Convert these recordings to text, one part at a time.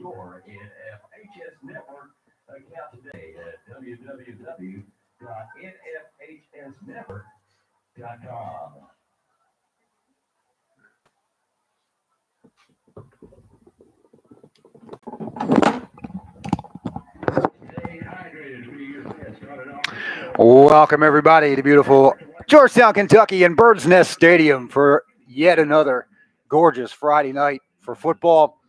your NFHS network account today at www.nfhsnetwork.com. Welcome, everybody, to beautiful Georgetown, Kentucky, and Bird's Nest Stadium for yet another gorgeous Friday night for football.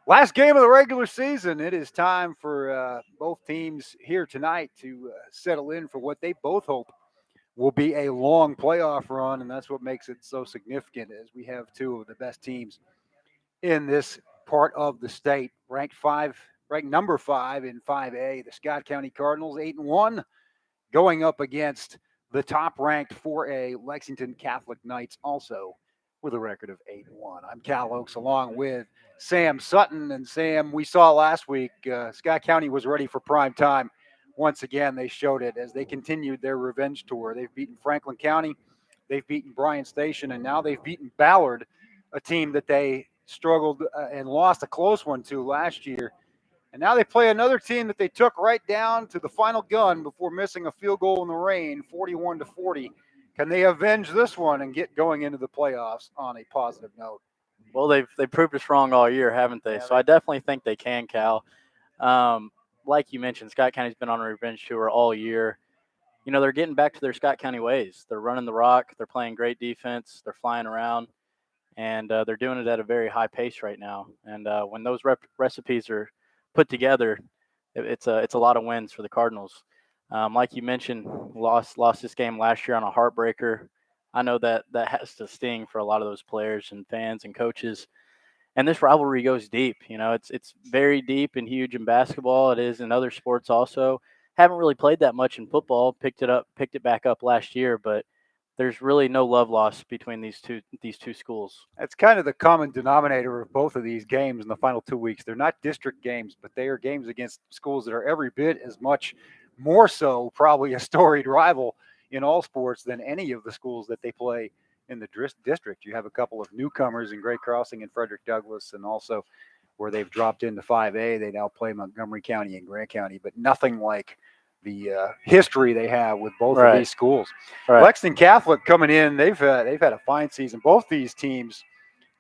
Last game of the regular season. It is time for both teams here tonight to settle in for what they both hope will be a long playoff run, and that's what makes it so significant as we have two of the best teams in this part of the state. Ranked number 5 in 5A, the Scott County Cardinals, 8-1. Going up against the top-ranked 4A Lexington Catholic Knights, also with a record of 8-1. I'm Cal Oaks, along with Sam Sutton. And Sam, we saw last week Scott County was ready for prime time. Once again, they showed it as they continued their revenge tour. They've beaten Franklin County, they've beaten Bryan Station, and now they've beaten Ballard, a team that they struggled and lost a close one to last year. And now they play another team that they took right down to the final gun before missing a field goal in the rain, 41-40. Can they avenge this one and get going into the playoffs on a positive note? Well, they've proved us wrong all year, haven't they? So I definitely think they can, Cal. Like you mentioned, Scott County's been on a revenge tour all year. You know, they're getting back to their Scott County ways. They're running the rock. They're playing great defense. They're flying around. And they're doing it at a very high pace right now. And when those recipes are put together, it's a lot of wins for the Cardinals. Like you mentioned, lost this game last year on a heartbreaker. I know that has to sting for a lot of those players and fans and coaches. And this rivalry goes deep. You know, it's very deep and huge in basketball. It is in other sports also. Haven't really played that much in football. Picked it back up last year, but there's really no love lost between these two schools. That's kind of the common denominator of both of these games in the final 2 weeks. They're not district games, but they are games against schools that are every bit as much more so probably a storied rival in all sports than any of the schools that they play in the district. You have a couple of newcomers in Great Crossing and Frederick Douglass, and also where they've dropped into 5A, they now play Montgomery County and Grant County, but nothing like the history they have with both of these schools. Right. Lexington Catholic coming in, they've had a fine season. Both these teams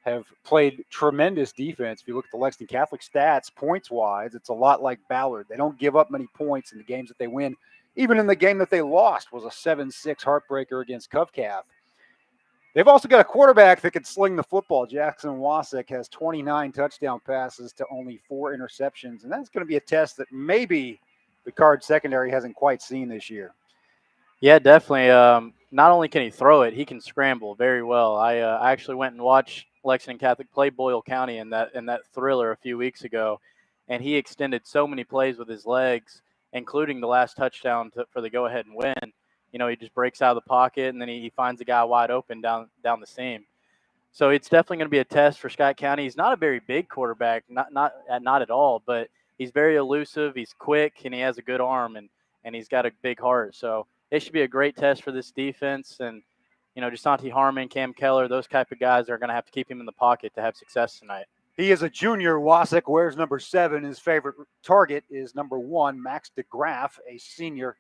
have played tremendous defense. If you look at the Lexington Catholic stats, points-wise, it's a lot like Ballard. They don't give up many points in the games that they win. Even in the game that they lost was a 7-6 heartbreaker against Covcath. They've also got a quarterback that can sling the football. Jackson Wasik has 29 touchdown passes to only 4 interceptions, and that's going to be a test that maybe the Card secondary hasn't quite seen this year. Yeah, definitely. Not only can he throw it, he can scramble very well. I actually went and watched Lexington Catholic play Boyle County in that thriller a few weeks ago, and he extended so many plays with his legs, including the last touchdown for the go-ahead and win. You know, he just breaks out of the pocket, and then he finds a guy wide open down the seam. So it's definitely going to be a test for Scott County. He's not a very big quarterback, not at all, but he's very elusive, he's quick, and he has a good arm, and he's got a big heart. So it should be a great test for this defense. And, you know, Jasonte Harmon, Cam Keller, those type of guys are going to have to keep him in the pocket to have success tonight. He is a junior. Wasik wears number 7. His favorite target is number 1, Max DeGraff, a senior.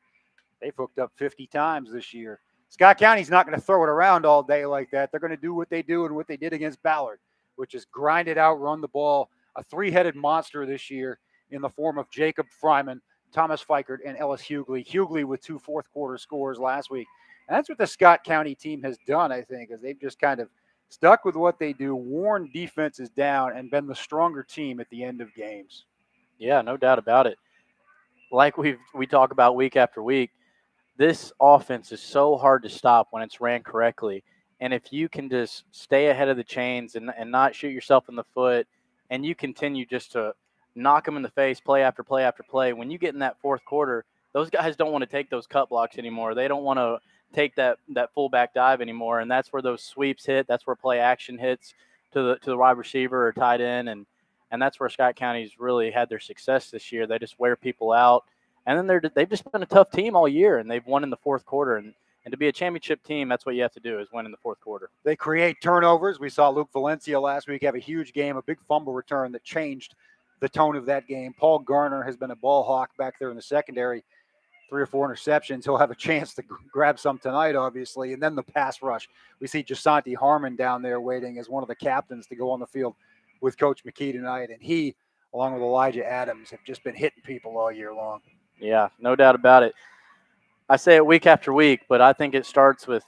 They've hooked up 50 times this year. Scott County's not going to throw it around all day like that. They're going to do what they do and what they did against Ballard, which is grind it out, run the ball. A 3-headed monster this year in the form of Jacob Fryman, Thomas Fikert, and Ellis Hughley. Hughley with 2 fourth-quarter scores last week. And that's what the Scott County team has done, I think, is they've just kind of stuck with what they do, worn defenses down, and been the stronger team at the end of games. Yeah, no doubt about it. Like we talk about week after week, this offense is so hard to stop when it's ran correctly. And if you can just stay ahead of the chains and not shoot yourself in the foot, and you continue just to knock them in the face play after play after play, when you get in that fourth quarter, those guys don't want to take those cut blocks anymore. They don't want to take that fullback dive anymore, and that's where those sweeps hit. That's where play action hits to the wide receiver or tight end, and that's where Scott County's really had their success this year. They just wear people out. And then they've just been a tough team all year, and they've won in the fourth quarter. And to be a championship team, that's what you have to do, is win in the fourth quarter. They create turnovers. We saw Luke Valencia last week have a huge game, a big fumble return that changed the tone of that game. Paul Garner has been a ball hawk back there in the secondary. 3 or 4 interceptions. He'll have a chance to grab some tonight, obviously. And then the pass rush. We see Jasanti Harmon down there waiting as one of the captains to go on the field with Coach McKee tonight. And he, along with Elijah Adams, have just been hitting people all year long. Yeah, no doubt about it. I say it week after week, but I think it starts with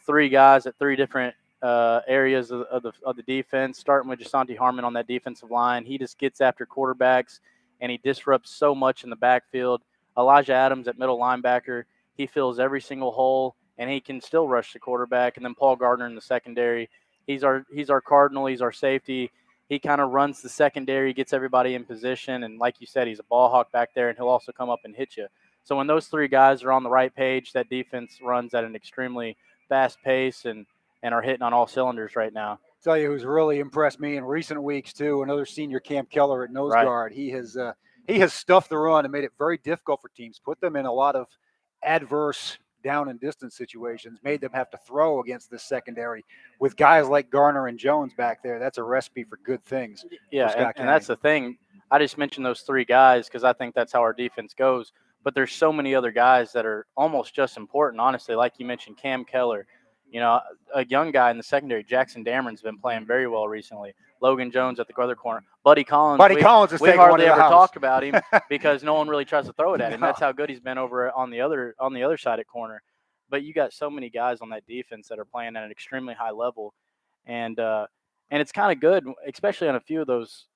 3 guys at 3 different areas of the defense, starting with Jasanti Harmon on that defensive line. He just gets after quarterbacks, and he disrupts so much in the backfield. Elijah Adams at middle linebacker, he fills every single hole, and he can still rush the quarterback. And then Paul Gardner in the secondary, he's our Cardinal, he's our safety. He kind of runs the secondary, gets everybody in position, and like you said, he's a ball hawk back there, and he'll also come up and hit you. So when those 3 guys are on the right page, that defense runs at an extremely fast pace and are hitting on all cylinders right now. Tell you who's really impressed me in recent weeks too. Another senior, Cam Keller at nose guard. He has stuffed the run and made it very difficult for teams. Put them in a lot of adverse down and distance situations. Made them have to throw against this secondary with guys like Garner and Jones back there. That's a recipe for good things. Yeah, and that's the thing. I just mentioned those 3 guys because I think that's how our defense goes. But there's so many other guys that are almost just important, honestly. Like you mentioned, Cam Keller, a young guy in the secondary. Jackson Dameron's been playing very well recently. Logan Jones at the other corner. Buddy Collins. We hardly ever talk about him because no one really tries to throw it at him. That's how good he's been over on the other side at corner. But you got so many guys on that defense that are playing at an extremely high level, and it's kind of good, especially on a few of those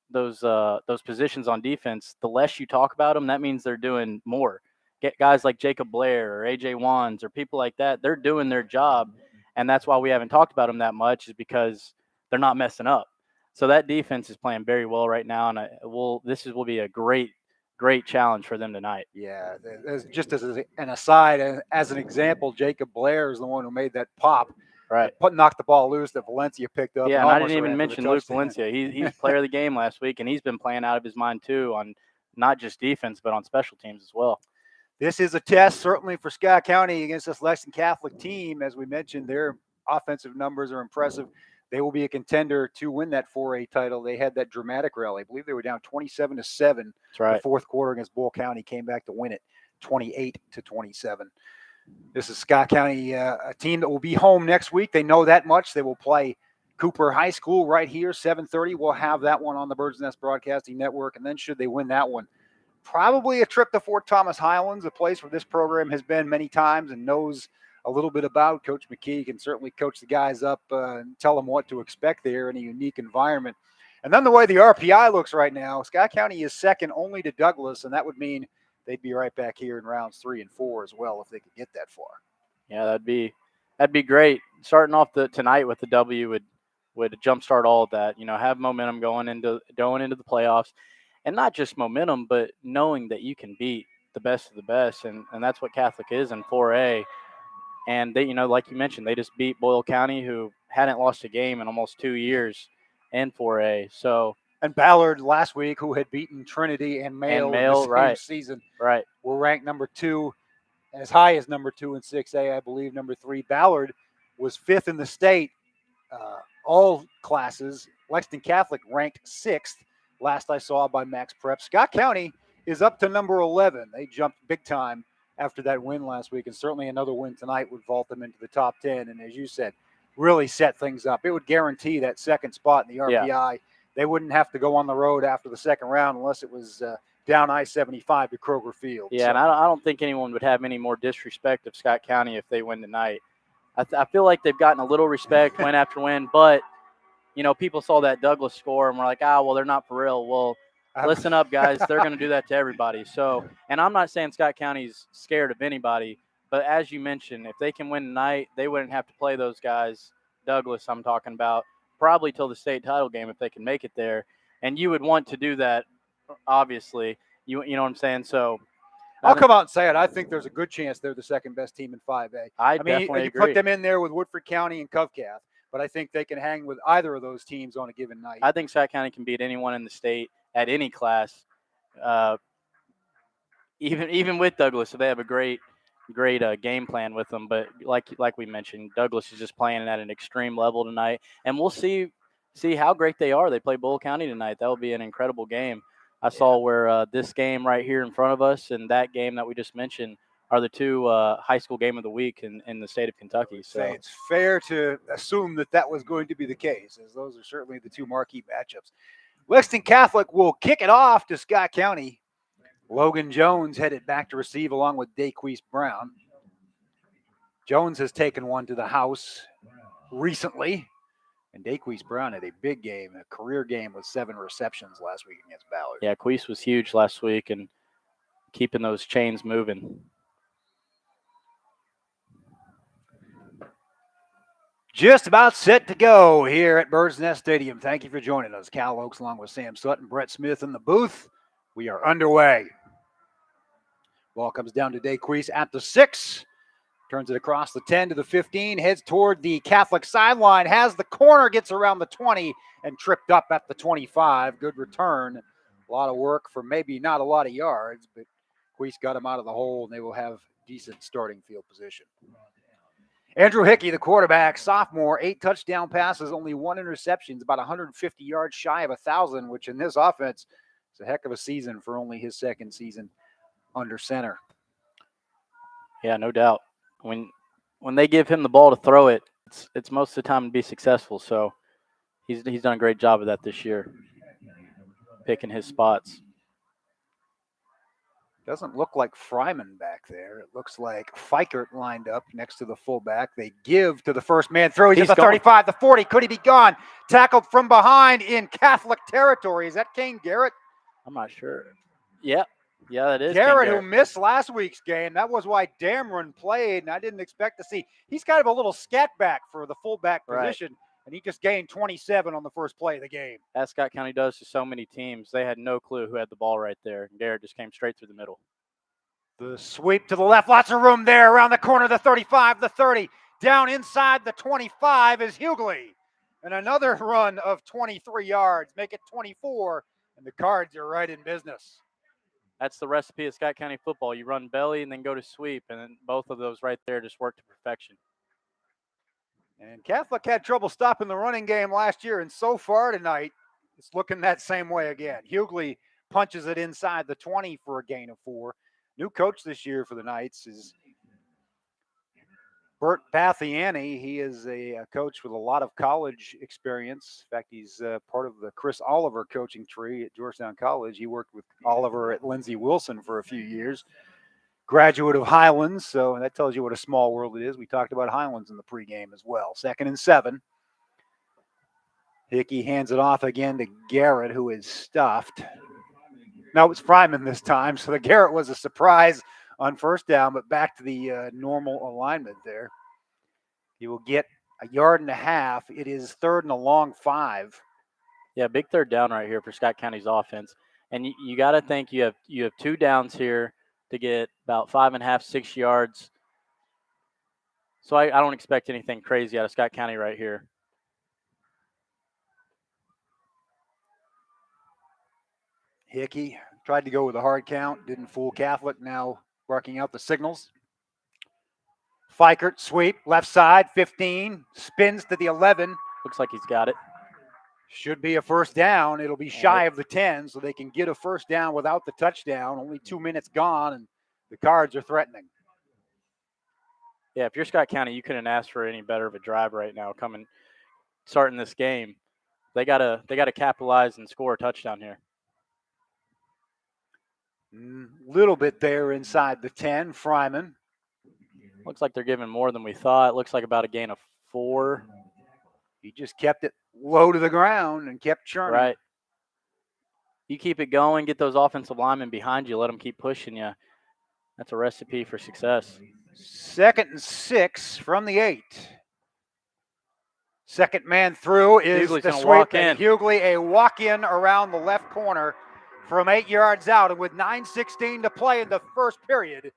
positions on defense. The less you talk about them, that means they're doing more. Get guys like Jacob Blair or AJ Wands or people like that. They're doing their job, and that's why we haven't talked about them that much, is because they're not messing up. So that defense is playing very well right now, and this will be a great challenge for them tonight. Yeah, just as an aside, as an example, Jacob Blair is the one who made that pop. Right. Knocked the ball loose that Valencia picked up. Yeah, and I didn't even mention Luke Valencia. He's player of the game last week, and he's been playing out of his mind too, on not just defense but on special teams as well. This is a test, certainly, for Scott County against this Lexington Catholic team. As we mentioned, their offensive numbers are impressive. They will be a contender to win that 4A title. They had that dramatic rally. I believe they were down 27-7. That's right. The fourth quarter against Bull County, came back to win it 28-27. This is Scott County, a team that will be home next week. They know that much. They will play Cooper High School right here, 7:30. We'll have that one on the Bird's Nest Broadcasting Network. And then should they win that one, probably a trip to Fort Thomas Highlands, a place where this program has been many times and knows a little bit about. Coach McKee can certainly coach the guys up and tell them what to expect there in a unique environment. And then the way the RPI looks right now, Scott County is second only to Douglas, and that would mean they'd be right back here in rounds 3 and 4 as well if they could get that far. Yeah, that'd be great. Starting off tonight with the W would jumpstart all of that. Have momentum going into the playoffs, and not just momentum, but knowing that you can beat the best of the best, and that's what Catholic is in 4A. And they, like you mentioned, they just beat Boyle County, who hadn't lost a game in almost 2 years in 4A. So. And Ballard last week, who had beaten Trinity and Mayo in the same season, were ranked number 2, as high as number 2 in 6A, I believe, number 3. Ballard was 5th in the state, all classes. Lexington Catholic ranked 6th, last I saw by Max Prep. Scott County is up to number 11. They jumped big time after that win last week, and certainly another win tonight would vault them into the top 10. And as you said, really set things up. It would guarantee that second spot in the RPI. Yeah. They wouldn't have to go on the road after the second round unless it was down I-75 to Kroger Field. Yeah, so. And I don't think anyone would have any more disrespect of Scott County if they win tonight. I feel like they've gotten a little respect win after win, but, people saw that Douglas score and were like, well, they're not for real. Well, listen up, guys. They're going to do that to everybody. So, and I'm not saying Scott County's scared of anybody, but as you mentioned, if they can win tonight, they wouldn't have to play those guys, Douglas I'm talking about, probably till the state title game if they can make it there. And you would want to do that, obviously. You know what I'm saying? So I'll come out and say it. I think there's a good chance they're the second best team in 5A. I mean, definitely you agree. Put them in there with Woodford County and Covcath, but I think they can hang with either of those teams on a given night. I think Scott County can beat anyone in the state at any class, even with Douglas. So they have a great game plan with them. But like we mentioned, Douglas is just playing at an extreme level tonight, and we'll see how great they are. They play Bull County tonight. That will be an incredible game. I saw where this game right here in front of us and that game that we just mentioned are the two high school game of the week in the state of Kentucky. So Say it's fair to assume that was going to be the case, as those are certainly the two marquee matchups. Lexington Catholic will kick it off to Scott County. Logan Jones headed back to receive along with Daquise Brown. Jones has taken one to the house recently, and Daquise Brown had a big game, a career game with 7 receptions last week against Ballard. yeah, Queese was huge last week and keeping those chains moving. Just about set to go here at Bird's Nest Stadium. Thank you for joining us. Cal Oaks along with Sam Sutton, Brett Smith in the booth. We are underway. Ball comes down to Daquise at the 6. Turns it across the 10 to the 15. Heads toward the Catholic sideline. Has the corner, gets around the 20 and tripped up at the 25. Good return. A lot of work for maybe not a lot of yards, but Queese got him out of the hole, and they will have decent starting field position. Andrew Hickey, the quarterback, sophomore, 8 touchdown passes, only 1 interception, about 150 yards shy of 1,000, which in this offense is a heck of a season for only his second season under center. Yeah, no doubt. When they give him the ball to throw it, it's most of the time to be successful. So he's done a great job of that this year, picking his spots. Doesn't look like Fryman back there. It looks like Fikert lined up next to the fullback. They give to the first man throw. He's at the 35, the 40. Could he be gone? Tackled from behind in Catholic territory. Is that Kane Garrett? I'm not sure. Yeah, that is Garrett, King who missed last week's game. That was why Dameron played, and I didn't expect to see. He's kind of a little scat back for the fullback position, and he just gained 27 on the first play of the game. As Scott County does to so many teams, they had no clue who had the ball right there. Garrett just came straight through the middle. The sweep to the left, lots of room there around the corner, the 35, the 30. Down inside the 25 is Hughley. And another run of 23 yards, make it 24, and the Cards are right in business. That's the recipe of Scott County football. You run belly and then go to sweep, and then both of those right there just work to perfection. And Catholic had trouble stopping the running game last year, and so far tonight, it's looking that same way again. Hughley punches it inside the 20 for a gain of 4. New coach this year for the Knights is Bert Bathiani. He is a coach with a lot of college experience. In fact, he's part of the Chris Oliver coaching tree at Georgetown College. He worked with Oliver at Lindsey Wilson for a few years. Graduate of Highlands, so that tells you what a small world it is. We talked about Highlands in the pregame as well. 2nd and 7. Hickey hands it off again to Garrett, who is stuffed. No, it's Fryman this time, so the Garrett was a surprise on first down, but back to the normal alignment there. He will get a yard and a half. It is 3rd and a long 5. Yeah, big 3rd down right here for Scott County's offense. And you got to think you have 2 downs here to get about 5.5, 6 yards. So I don't expect anything crazy out of Scott County right here. Hickey tried to go with a hard count, didn't fool Catholic, now barking out the signals. Fikert, sweep, left side, 15, spins to the 11. Looks like he's got it. Should be a first down. It'll be shy of the 10, so they can get a first down without the touchdown. Only 2 minutes gone, and the Cards are threatening. Yeah, if you're Scott County, you couldn't ask for any better of a drive right now starting this game. They gotta capitalize and score a touchdown here. Little bit there inside the 10, Fryman. Looks like they're giving more than we thought. Looks like about a gain of 4. He just kept it low to the ground and kept churning. Right. You keep it going, get those offensive linemen behind you, let them keep pushing you. That's a recipe for success. 2nd and 6 from the 8. Second man through is Hughley's the gonna sweep. walk in. Hughley, a walk-in around the left corner from 8 yards out. And with 9:16 to play in the first period,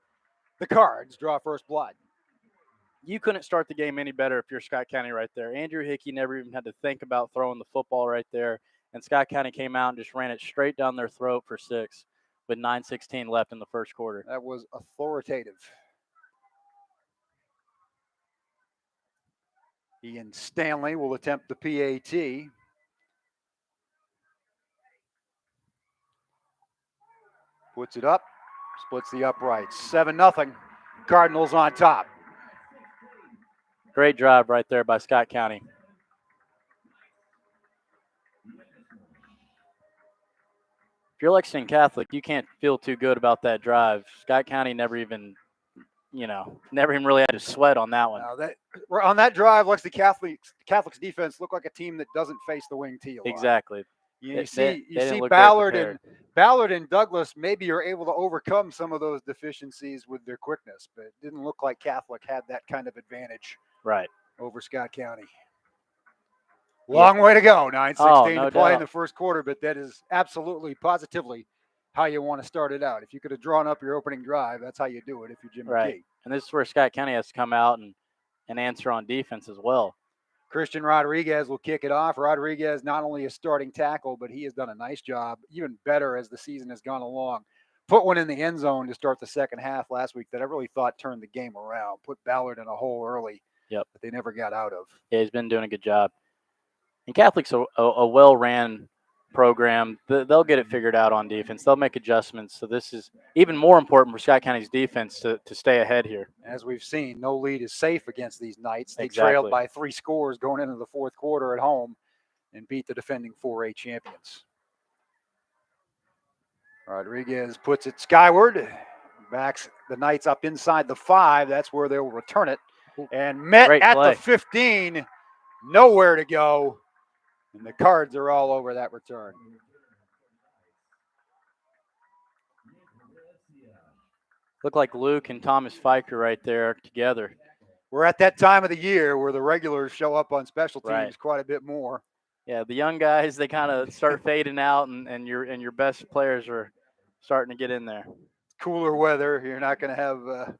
the Cards draw first blood. You couldn't start the game any better if you're Scott County right there. Andrew Hickey never even had to think about throwing the football right there. And Scott County came out and just ran it straight down their throat for 6 with 9:16 left in the first quarter. That was authoritative. Ian Stanley will attempt the PAT. Puts it up, splits the uprights. 7-0. Cardinals on top. Great drive right there by Scott County. If you're Lexington Catholic, you can't feel too good about that drive. Scott County never even really had to sweat on that one. On that drive, Lexington Catholic's defense looked like a team that doesn't face the wing tee a lot. Exactly. You see look Ballard and Douglas maybe are able to overcome some of those deficiencies with their quickness, but it didn't look like Catholic had that kind of advantage right over Scott County. Long way to go. 9:16 to play in the first quarter, but that is absolutely, positively how you want to start it out. If you could have drawn up your opening drive, that's how you do it if you're Jim right. McKee. And this is where Scott County has to come out and answer on defense as well. Christian Rodriguez will kick it off. Rodriguez not only a starting tackle, but he has done a nice job, even better as the season has gone along. Put one in the end zone to start the second half last week that I really thought turned the game around. Put Ballard in a hole early that they never got out of. Yeah, he's been doing a good job. And Catholic's a well-ran program. They'll get it figured out on defense. They'll make adjustments. So this is even more important for Scott County's defense to stay ahead here. As we've seen, no lead is safe against these Knights. They Exactly. trailed by 3 scores going into the fourth quarter at home and beat the defending 4A champions. Rodriguez puts it skyward, backs the Knights up inside the 5. That's where they'll return it. And met at the 15, nowhere to go. And the Cards are all over that return. Look like Luke and Thomas Fiker right there together. We're at that time of the year where the regulars show up on special teams quite a bit more. Yeah, the young guys, they kind of start fading out, and your best players are starting to get in there. Cooler weather, you're not going to have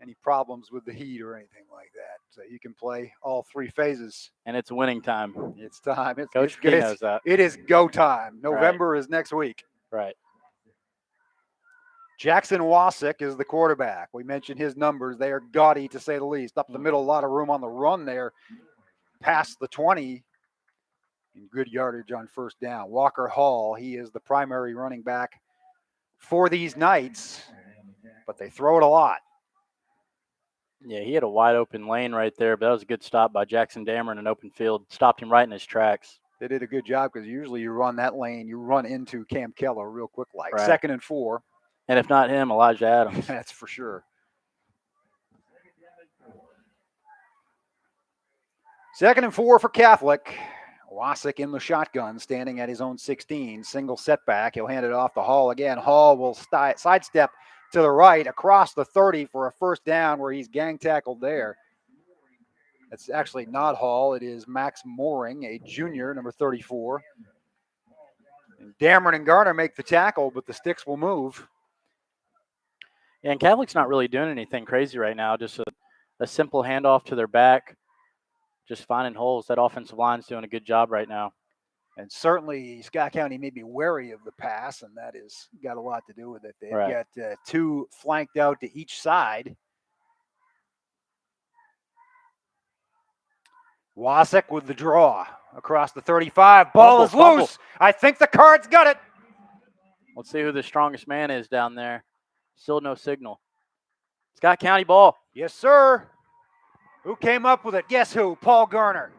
any problems with the heat or anything like that. So you can play all 3 phases. And it's winning time. It's time. Coach Key knows that. It is go time. November is next week. Right. Jackson Wasick is the quarterback. We mentioned his numbers. They are gaudy, to say the least. Up the middle, a lot of room on the run there. Past the 20. And good yardage on first down. Walker Hall, he is the primary running back for these Knights. But they throw it a lot. Yeah, he had a wide open lane right there, but that was a good stop by Jackson Dammer in an open field. Stopped him right in his tracks. They did a good job because usually you run that lane, you run into Cam Keller real quick like. Right. 2nd and 4. And if not him, Elijah Adams. That's for sure. 2nd and 4 for Catholic. Wasick in the shotgun, standing at his own 16. Single setback. He'll hand it off to Hall again. Hall will sidestep to the right across the 30 for a first down where he's gang tackled there. It's actually not Hall. It is Max Mooring, a junior, number 34. And Dameron and Garner make the tackle, but the sticks will move. Yeah, and Catholic's not really doing anything crazy right now. Just a simple handoff to their back. Just finding holes. That offensive line's doing a good job right now. And certainly Scott County may be wary of the pass, and that has got a lot to do with it. They've got 2 flanked out to each side. Wasick with the draw across the 35. Ball is loose. I think the Cards got it. Let's see who the strongest man is down there. Still no signal. Scott County ball. Yes, sir. Who came up with it? Guess who? Paul Garner.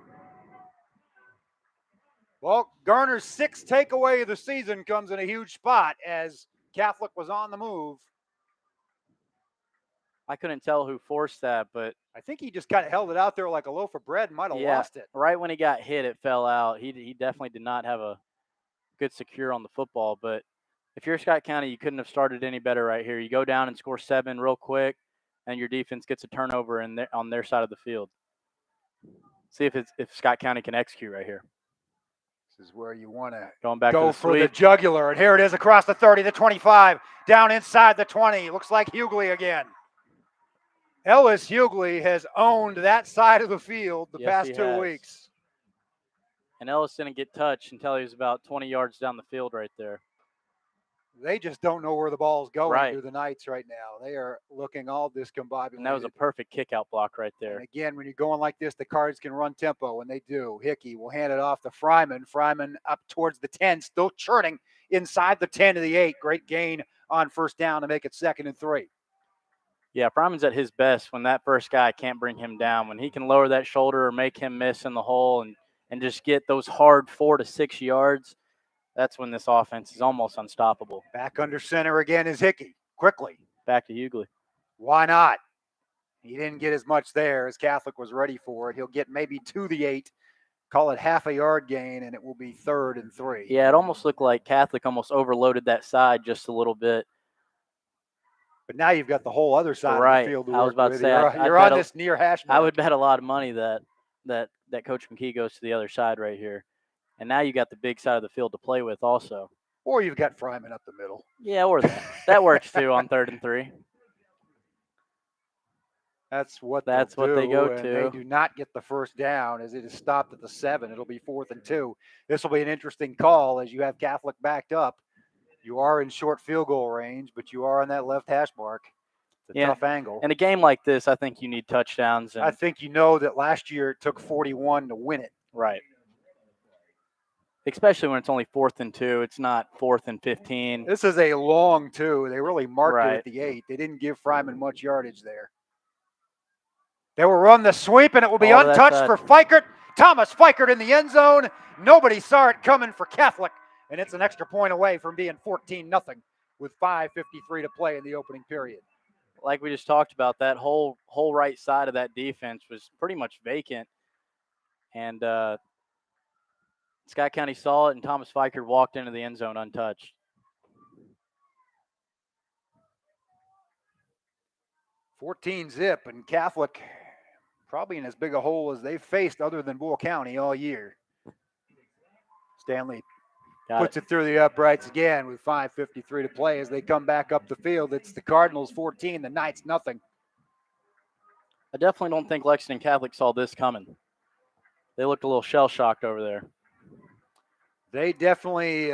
Well, Garner's 6th takeaway of the season comes in a huge spot as Catholic was on the move. I couldn't tell who forced that, but I think he just kind of held it out there like a loaf of bread and might have lost it. Right when he got hit, it fell out. He definitely did not have a good secure on the football, but if you're Scott County, you couldn't have started any better right here. You go down and score 7 real quick, and your defense gets a turnover on their side of the field. See if Scott County can execute right here. This is where you want to go for the jugular. And here it is across the 30, the 25, down inside the 20. Looks like Hughley again. Ellis Hughley has owned that side of the field the past 2 weeks. And Ellis didn't get touched until he was about 20 yards down the field right there. They just don't know where the ball's going through the Knights right now. They are looking all discombobulated. And that was a perfect kick-out block right there. And again, when you're going like this, the Cards can run tempo, and they do. Hickey will hand it off to Fryman. Fryman up towards the 10, still churning inside the 10 to the 8. Great gain on first down to make it 2nd and 3. Yeah, Fryman's at his best when that first guy can't bring him down. When he can lower that shoulder or make him miss in the hole and just get those hard 4 to 6 yards, that's when this offense is almost unstoppable. Back under center again is Hickey. Quickly. Back to Hughley. Why not? He didn't get as much there as Catholic was ready for it. He'll get maybe to the 8, call it half a yard gain, and it will be 3rd and 3. Yeah, it almost looked like Catholic almost overloaded that side just a little bit. But now you've got the whole other side Right. of the field to I was work about to with. say, You're on this near hash mark. I would bet a lot of money that Coach McKee goes to the other side right here. And now you got the big side of the field to play with also. Or you've got Fryman up the middle. Yeah, or that. That works too on 3rd and 3. That's what they go to. They do not get the first down as it is stopped at the 7. It'll be 4th and 2. This will be an interesting call as you have Catholic backed up. You are in short field goal range, but you are on that left hash mark. It's a tough angle. In a game like this, I think you need touchdowns. I think you know that last year it took 41 to win it. Right. Especially when it's only 4th and 2. It's not 4th and 15. This is a long 2. They really marked it Right. at the 8. They didn't give Fryman much yardage there. They will run the sweep, and it will be untouched for Fikert. Thomas Fikert in the end zone. Nobody saw it coming for Catholic, and it's an extra point away from being 14-0 with 5:53 to play in the opening period. Like we just talked about, that whole right side of that defense was pretty much vacant, and Scott County saw it, and Thomas Fikert walked into the end zone untouched. .14 and Catholic probably in as big a hole as they've faced other than Bull County all year. Stanley puts it through the uprights again with 5:53 to play as they come back up the field. It's the Cardinals 14, the Knights nothing. I definitely don't think Lexington Catholic saw this coming. They looked a little shell-shocked over there. They definitely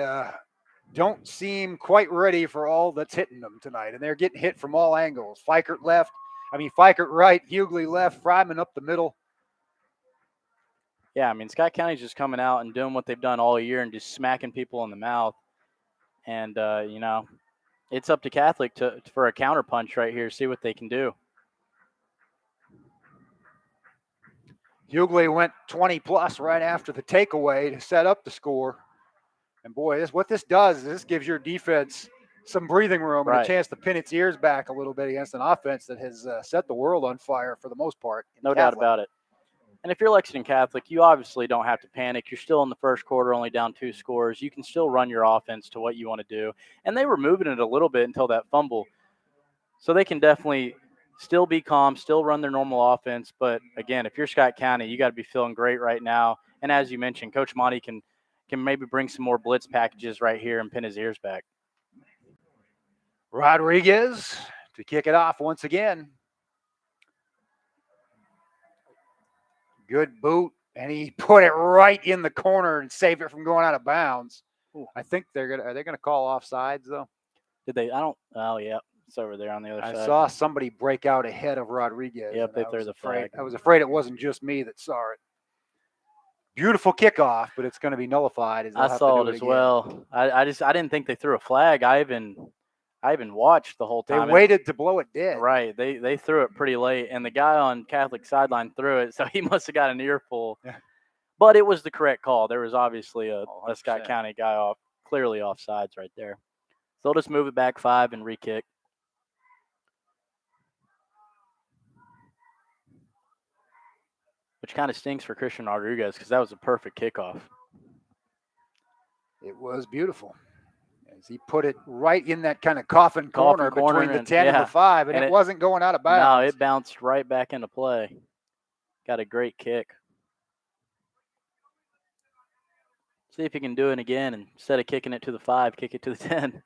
don't seem quite ready for all that's hitting them tonight, and they're getting hit from all angles. Fikert right, Hughley left, Fryman up the middle. Yeah, I mean, Scott County's just coming out and doing what they've done all year and just smacking people in the mouth. And, it's up to Catholic for a counterpunch right here, see what they can do. Hughley went 20-plus right after the takeaway to set up the score. And, boy, what this does is this gives your defense some breathing room and a chance to pin its ears back a little bit against an offense that has set the world on fire for the most part. No doubt about it. And if you're Lexington Catholic, you obviously don't have to panic. You're still in the first quarter, only down 2 scores. You can still run your offense to what you want to do. And they were moving it a little bit until that fumble. So they can definitely still be calm, still run their normal offense. But, again, if you're Scott County, you got to be feeling great right now. And as you mentioned, Coach Monty can maybe bring some more blitz packages right here and pin his ears back. Rodriguez to kick it off once again. Good boot, and he put it right in the corner and saved it from going out of bounds. Ooh. I think are they gonna call offsides though? Did they? Oh yeah, it's over there on the other side. I saw somebody break out ahead of Rodriguez. Yep, they threw the flag. I was afraid it wasn't just me that saw it. Beautiful kickoff, but it's going to be nullified. I saw it as well. I didn't think they threw a flag. I even watched the whole time. They waited to blow it dead. Right. They threw it pretty late, and the guy on Catholic sideline threw it, so he must have got an earful. Yeah. But it was the correct call. There was obviously a Scott County guy clearly offsides right there. So they'll just move it back 5 and re-kick. Which kind of stinks for Christian Rodriguez because that was a perfect kickoff. It was beautiful. As he put it right in that kind of coffin corner between the 10 and the 5, and it wasn't going out of bounds. No, it bounced right back into play. Got a great kick. See if he can do it again, and instead of kicking it to the 5, kick it to the 10.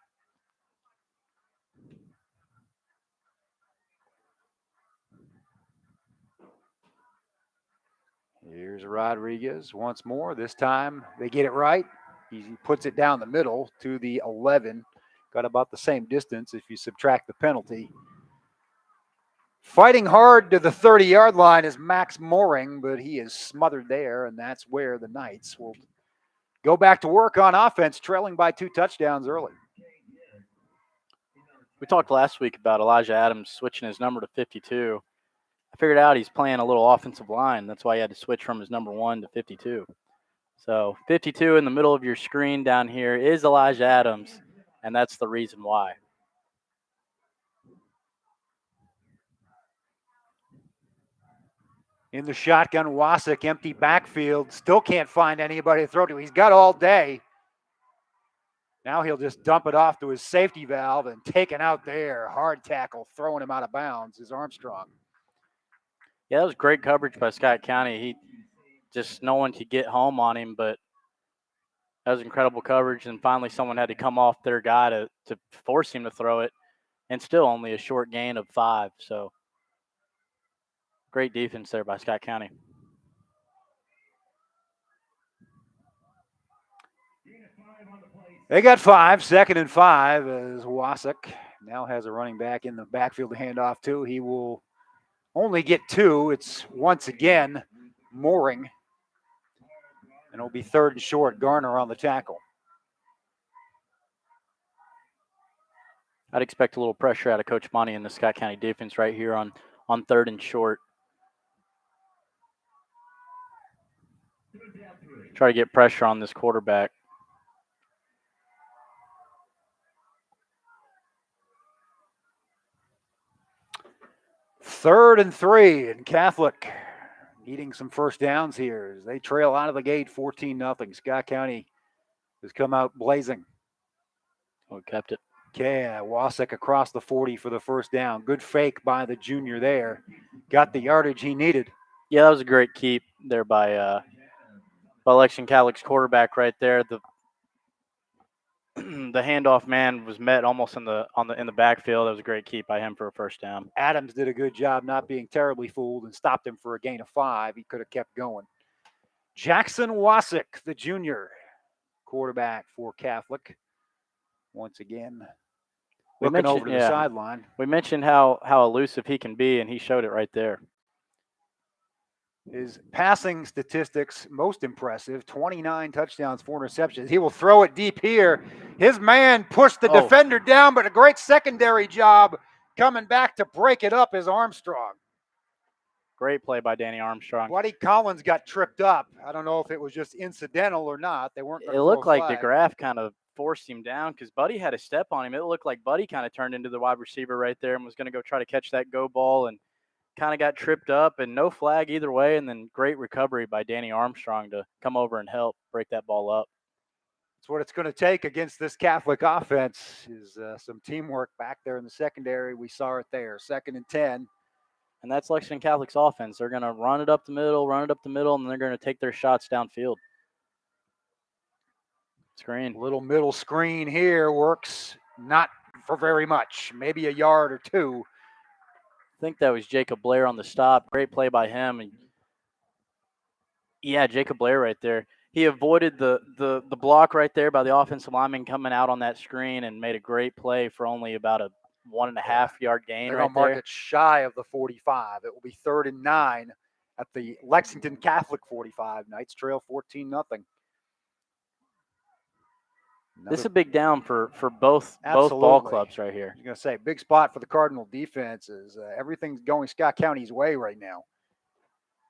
Here's Rodriguez once more. This time they get it right. He puts it down the middle to the 11. Got about the same distance if you subtract the penalty. Fighting hard to the 30-yard line is Max Mooring, but he is smothered there, and that's where the Knights will go back to work on offense, trailing by 2 touchdowns early. We talked last week about Elijah Adams switching his number to 52. I figured out he's playing a little offensive line. That's why he had to switch from his number 1 to 52. So 52 in the middle of your screen down here is Elijah Adams, and that's the reason why. In the shotgun, Wasik, empty backfield. Still can't find anybody to throw to. He's got all day. Now he'll just dump it off to his safety valve and taken out there. Hard tackle, throwing him out of bounds is Armstrong. Yeah, that was great coverage by Scott County. He just no one could get home on him, but that was incredible coverage. And finally, someone had to come off their guy to force him to throw it, and still only a short gain of 5. So great defense there by Scott County. They got 5, 2nd and 5 as Wasik now has a running back in the backfield to hand off to. He will only get 2. It's once again Mooring. And it'll be 3rd and short. Garner on the tackle. I'd expect a little pressure out of Coach Monty in the Scott County defense right here on 3rd and short. Try to get pressure on this quarterback. Third and 3, and Catholic needing some first downs here as they trail out of the gate 14-0. Scott County has come out blazing. Oh, kept it. Yeah, Wasik across the 40 for the first down. Good fake by the junior there. Got the yardage he needed. Yeah, that was a great keep there by Lexington Catholic's quarterback right there. The the handoff man was met almost in the backfield. That was a great keep by him for a first down. Adams did a good job not being terribly fooled and stopped him for a gain of 5. He could have kept going. Jackson Wasik, the junior quarterback for Catholic. Once again, looking over to the sideline. We mentioned how elusive he can be, and he showed it right there. His passing statistics, most impressive, 29 touchdowns, 4 interceptions. He will throw it deep here. His man pushed the defender down, but a great secondary job coming back to break it up is Armstrong. Great play by Danny Armstrong. Buddy Collins got tripped up. I don't know if it was just incidental or not. They weren't. It looked like DeGraff kind of forced him down because Buddy had a step on him. It looked like Buddy kind of turned into the wide receiver right there and was going to go try to catch that go ball and kind of got tripped up, and no flag either way, and then great recovery by Danny Armstrong to come over and help break that ball up. That's what it's going to take against this Catholic offense is some teamwork back there in the secondary. We saw it there, 2nd and 10. And that's Lexington Catholic's offense. They're going to run it up the middle, and they're going to take their shots downfield. Screen. Little middle screen here works not for very much, maybe a yard or 2. I think that was Jacob Blair on the stop. Great play by him. And yeah, Jacob Blair right there. He avoided the block right there by the offensive lineman coming out on that screen and made a great play for only about a 1.5-yard gain. They're going to mark it shy of the 45. It will be 3rd and 9 at the Lexington Catholic 45. Knights trail 14-0. This is a big down for both ball clubs right here. I was going to say, big spot for the Cardinal defenses. Everything's going Scott County's way right now.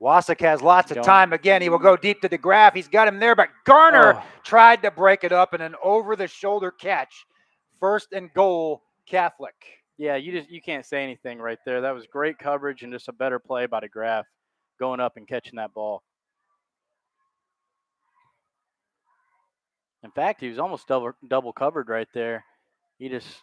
Wasik has lots of time again. He will go deep to DeGraff. He's got him there, but Garner tried to break it up in an over-the-shoulder catch. 1st and goal, Catholic. Yeah, you can't say anything right there. That was great coverage and just a better play by DeGraff going up and catching that ball. In fact, he was almost double covered right there. He just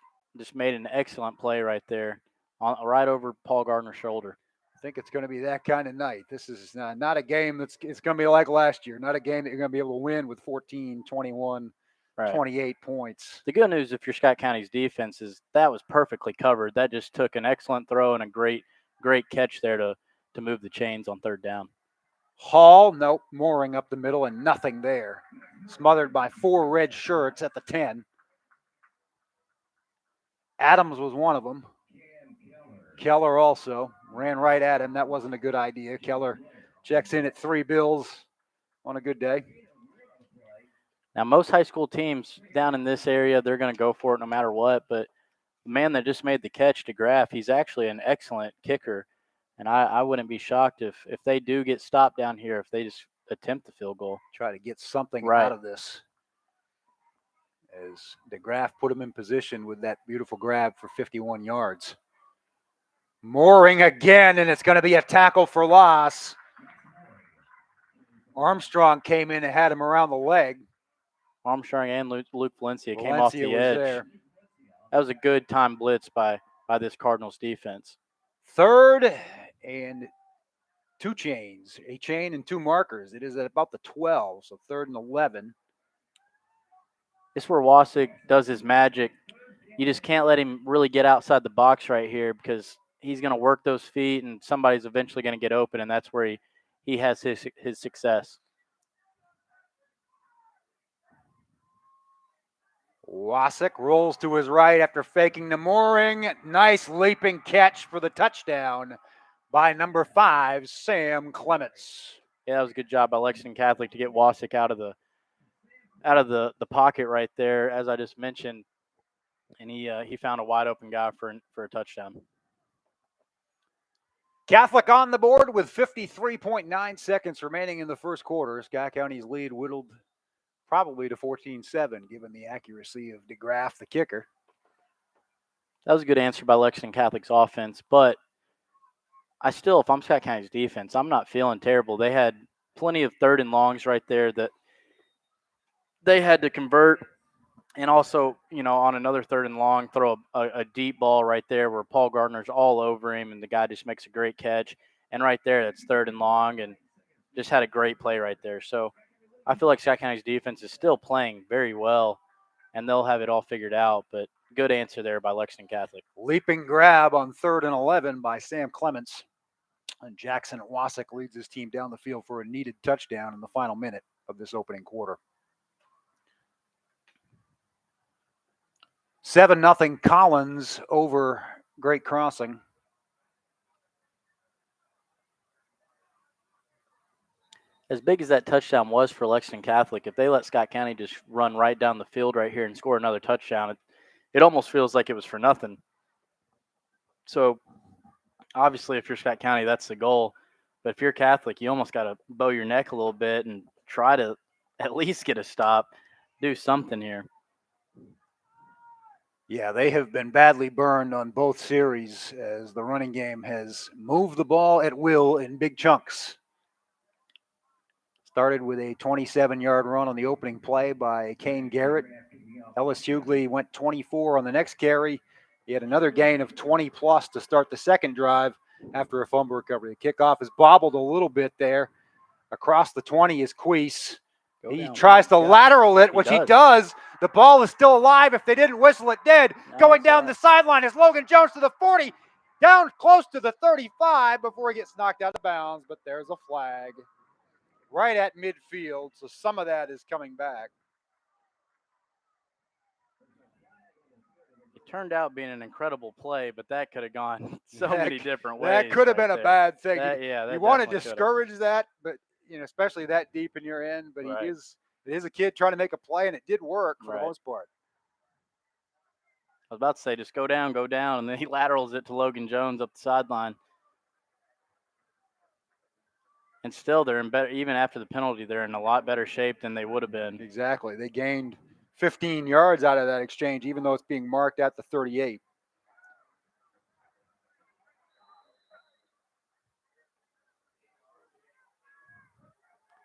made an excellent play right there, right over Paul Gardner's shoulder. I think it's going to be that kind of night. This is not a game it's going to be like last year. Not a game that you're going to be able to win with 14, 21, 28 points. The good news if you're Scott County's defense is that was perfectly covered. That just took an excellent throw and a great catch there to move the chains on 3rd down. Hall, nope, Mooring up the middle and nothing there. Smothered by 4 red shirts at the 10. Adams was one of them. Keller also ran right at him. That wasn't a good idea. Keller checks in at 3 bills on a good day. Now, most high school teams down in this area, they're going to go for it no matter what. But the man that just made the catch, DeGraff, he's actually an excellent kicker. And I wouldn't be shocked if they do get stopped down here, if they just attempt the field goal. Try to get something Right. out of this. As DeGraff put him in position with that beautiful grab for 51 yards. Mooring again, and it's going to be a tackle for loss. Armstrong came in and had him around the leg. Armstrong and Luke Valencia came off the edge. There. That was a good time blitz by this Cardinals defense. 3rd and 2 chains, a chain and 2 markers. It is at about the 12, so 3rd and 11. This is where Wasik does his magic. You just can't let him really get outside the box right here because he's going to work those feet and somebody's eventually going to get open, and that's where he has his success. Wasik rolls to his right after faking the mooring. Nice leaping catch for the touchdown by number 5, Sam Clements. Yeah, that was a good job by Lexington Catholic to get Wasik out of the pocket right there, as I just mentioned, and he found a wide open guy for a touchdown. Catholic on the board with 53.9 seconds remaining in the first quarter. Scott County's lead whittled probably to 14-7, given the accuracy of DeGraff, the kicker. That was a good answer by Lexington Catholic's offense, but if I'm Scott County's defense, I'm not feeling terrible. They had plenty of 3rd and longs right there that they had to convert. And also, on another 3rd and long, throw a deep ball right there where Paul Gardner's all over him and the guy just makes a great catch. And right there, that's 3rd and long and just had a great play right there. So I feel like Scott County's defense is still playing very well and they'll have it all figured out. But good answer there by Lexington Catholic. Leaping grab on 3rd and 11 by Sam Clements. And Jackson Wasik leads his team down the field for a needed touchdown in the final minute of this opening quarter. 7-0 Collins over Great Crossing. As big as that touchdown was for Lexington Catholic, if they let Scott County just run right down the field right here and score another touchdown, it almost feels like it was for nothing. So, obviously, if you're Scott County, that's the goal. But if you're Catholic, you almost got to bow your neck a little bit and try to at least get a stop, do something here. Yeah, they have been badly burned on both series as the running game has moved the ball at will in big chunks. Started with a 27-yard run on the opening play by Kane Garrett. Ellis Hughley went 24 on the next carry. He had another gain of 20-plus to start the second drive after a fumble recovery. The kickoff is bobbled a little bit there. Across the 20 is Queese. He tries to lateral it, which he does. The ball is still alive. If they didn't whistle it dead. Going down the sideline is Logan Jones to the 40, down close to the 35 before he gets knocked out of bounds. But there's a flag right at midfield, so some of that is coming back. It turned out being an incredible play, but that could have gone so many different ways. That could have been a bad thing. You want to discourage that, but especially that deep in your end. But right. It is a kid trying to make a play, and it did work for the most part. I was about to say, just go down, and then he laterals it to Logan Jones up the sideline. And still, they're in better. Even after the penalty, they're in a lot better shape than they would have been. Exactly. They gained 15 yards out of that exchange, even though it's being marked at the 38.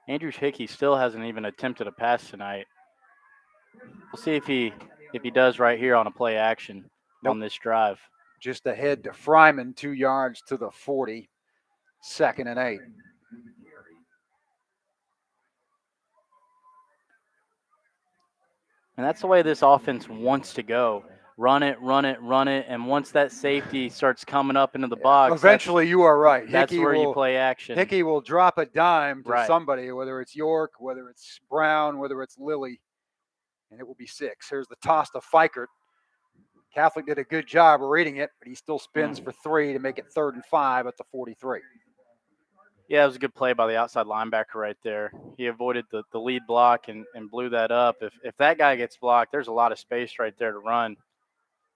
Andrew Hickey still hasn't even attempted a pass tonight. We'll see if he does right here on a play action on this drive. Just ahead to Fryman, 2 yards to the 40. 2nd and 8. And that's the way this offense wants to go. Run it. And once that safety starts coming up into the box. Eventually, you are right. That's where you play action. Hickey will drop a dime to somebody, whether it's York, whether it's Brown, whether it's Lilly, and it will be 6. Here's the toss to Fikert. Catholic did a good job of reading it, but he still spins for 3 to make it 3rd and 5 at the 43. Yeah, it was a good play by the outside linebacker right there. He avoided the lead block and blew that up. If that guy gets blocked, there's a lot of space right there to run.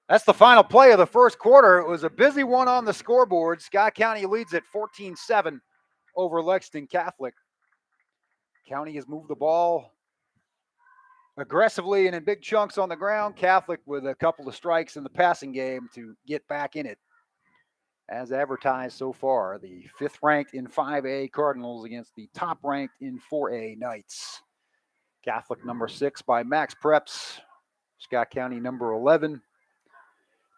That's the final play of the first quarter. It was a busy one on the scoreboard. Scott County leads at 14-7 over Lexington Catholic. County has moved the ball aggressively and in big chunks on the ground. Catholic with a couple of strikes in the passing game to get back in it. As advertised so far, the 5th ranked in 5A Cardinals against the top ranked in 4A Knights. Catholic number 6 by Max Preps. Scott County number 11.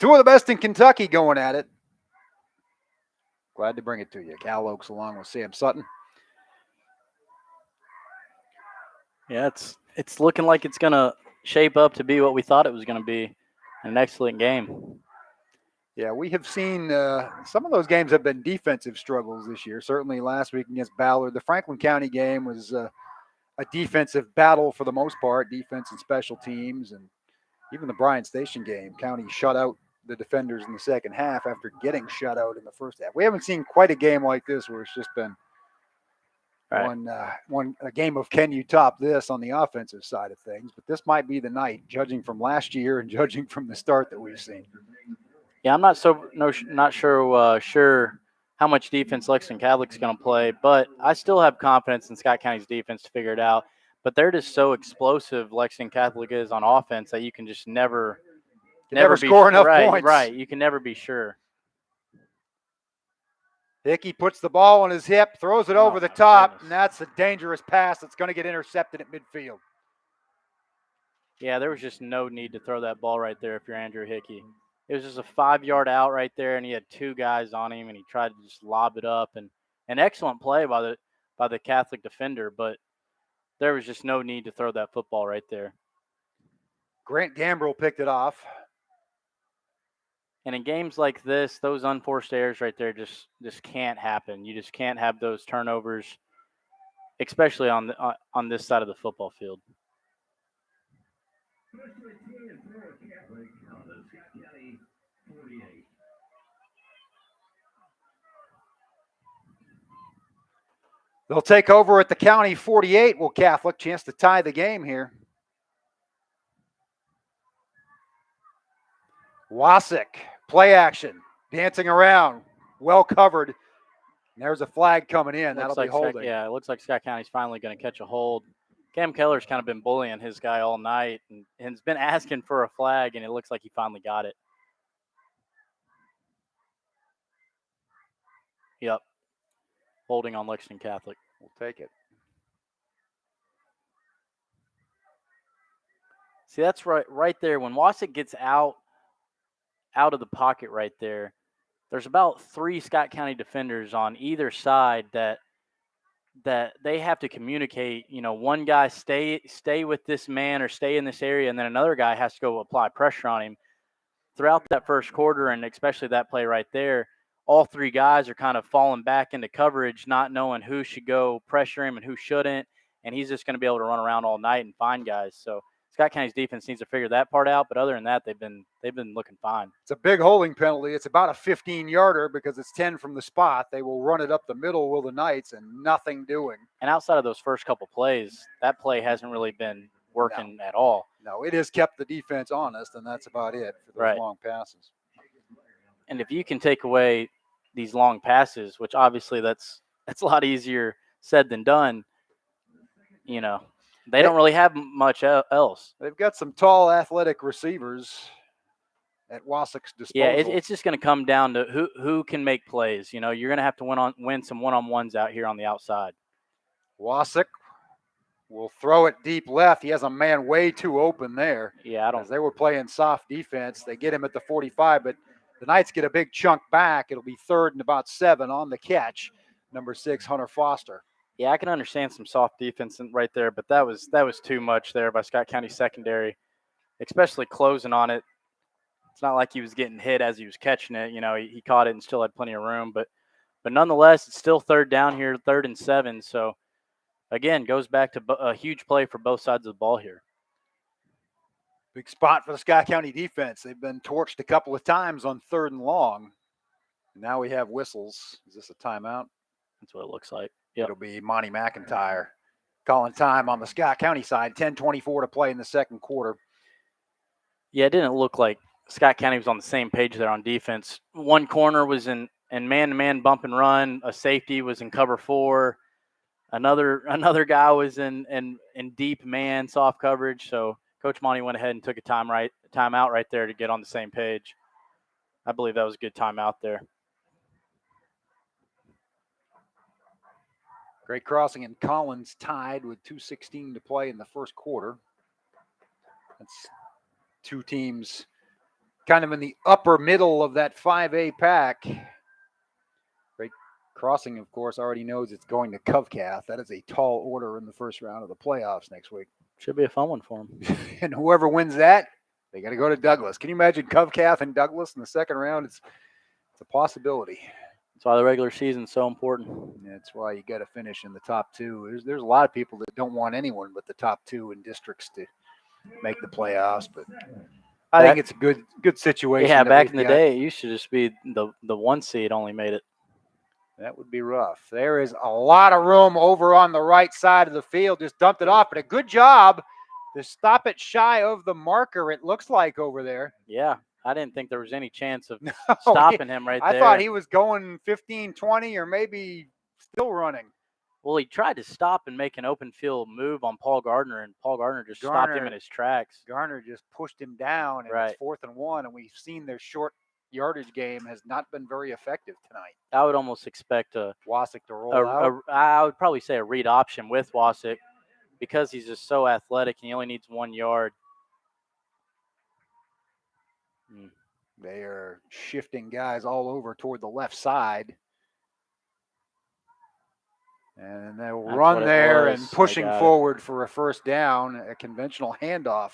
Two of the best in Kentucky going at it. Glad to bring it to you. Cal Oaks along with Sam Sutton. Yeah, it's looking like it's going to shape up to be what we thought it was going to be. An excellent game. Yeah, we have seen some of those games have been defensive struggles this year. Certainly last week against Ballard. The Franklin County game was a defensive battle for the most part, defense and special teams. And even the Bryan Station game, County shut out the defenders in the second half after getting shut out in the first half. We haven't seen quite a game like this where it's just been a game of can you top this on the offensive side of things. But this might be the night, judging from last year and judging from the start that we've seen. Yeah, I'm not sure how much defense Lexington Catholic's going to play, but I still have confidence in Scott County's defense to figure it out. But they're just so explosive, Lexington Catholic is on offense, that you can just never score enough points. Right, you can never be sure. Hickey puts the ball on his hip, throws it over the top, and that's a dangerous pass that's going to get intercepted at midfield. Yeah, there was just no need to throw that ball right there if you're Andrew Hickey. It was just a 5-yard out right there, and he had 2 guys on him, and he tried to just lob it up. And an excellent play by the Catholic defender, but there was just no need to throw that football right there. Grant Gambrill picked it off. And in games like this, those unforced errors right there just can't happen. You just can't have those turnovers, especially on this side of the football field. They'll take over at the County 48. Will Catholic chance to tie the game here. Wasik, play action, dancing around, well covered. And there's a flag coming in. That'll be holding. It looks like Scott County's finally going to catch a hold. Cam Keller's kind of been bullying his guy all night and has been asking for a flag, and it looks like he finally got it. Yep. Holding on Lexington Catholic. We'll take it. See, that's right there. When Wasik gets out of the pocket right there, there's about 3 Scott County defenders on either side that they have to communicate. You know, one guy stay with this man or stay in this area, and then another guy has to go apply pressure on him. Throughout that first quarter, and especially that play right there, all 3 guys are kind of falling back into coverage, not knowing who should go pressure him and who shouldn't, and he's just going to be able to run around all night and find guys. So Scott County's defense needs to figure that part out, but other than that, they've been looking fine. It's a big holding penalty. It's about a 15-yarder because it's 10 from the spot. They will run it up the middle, will the Knights, and nothing doing. And outside of those first couple plays, that play hasn't really been working at all. No, it has kept the defense honest, and that's about it for those long passes. And if you can take away these long passes, which obviously that's a lot easier said than done, you know, they don't really have much else. They've got some tall, athletic receivers at Wasik's disposal. Yeah, it's just going to come down to who can make plays. You know, you're going to have to win some one-on-ones out here on the outside. Wasik will throw it deep left. He has a man way too open there. Yeah, as they were playing soft defense. They get him at the 45, but the Knights get a big chunk back. It'll be 3rd and about 7 on the catch. Number 6, Hunter Foster. Yeah, I can understand some soft defense right there, but that was too much there by Scott County secondary, especially closing on it. It's not like he was getting hit as he was catching it. You know, he caught it and still had plenty of room, but nonetheless, it's still 3rd down here, 3rd and 7. So again, goes back to a huge play for both sides of the ball here. Big spot for the Scott County defense. They've been torched a couple of times on 3rd and long. Now we have whistles. Is this a timeout? That's what it looks like. Yep. It'll be Monty McIntyre calling time on the Scott County side. 10:24 to play in the second quarter. Yeah, it didn't look like Scott County was on the same page there on defense. One corner was in man-to-man bump and run. A safety was in cover 4. Another guy was in deep man soft coverage. So Coach Monty went ahead and took a timeout right there to get on the same page. I believe that was a good timeout there. Great crossing, and Collins tied with 2:16 to play in the first quarter. That's two teams kind of in the upper middle of that 5A pack. Great crossing, of course, already knows it's going to Covcath. That is a tall order in the first round of the playoffs next week. Should be a fun one for them. And whoever wins that, they got to go to Douglas. Can you imagine Covcath and Douglas in the second round? It's a possibility. That's why the regular season's so important. That's why you got to finish in the top 2. There's a lot of people that don't want anyone but the top 2 in districts to make the playoffs, but I think it's a good situation. Yeah, back in the day, it used to just be the 1 seed only made it. That would be rough. There is a lot of room over on the right side of the field. Just dumped it off, but a good job to stop it shy of the marker, it looks like, over there. Yeah, I didn't think there was any chance of stopping him right there. I thought he was going 15, 20, or maybe still running. Well, he tried to stop and make an open field move on Paul Gardner, and Paul Gardner just stopped him in his tracks. Garner just pushed him down, and it's 4th and 1, and we've seen their short yardage game has not been very effective tonight. I would almost expect Wasik to roll out. I would probably say a read option with Wasik because he's just so athletic and he only needs 1 yard. They are shifting guys all over toward the left side. And they'll run there and pushing forward for a first down. A conventional handoff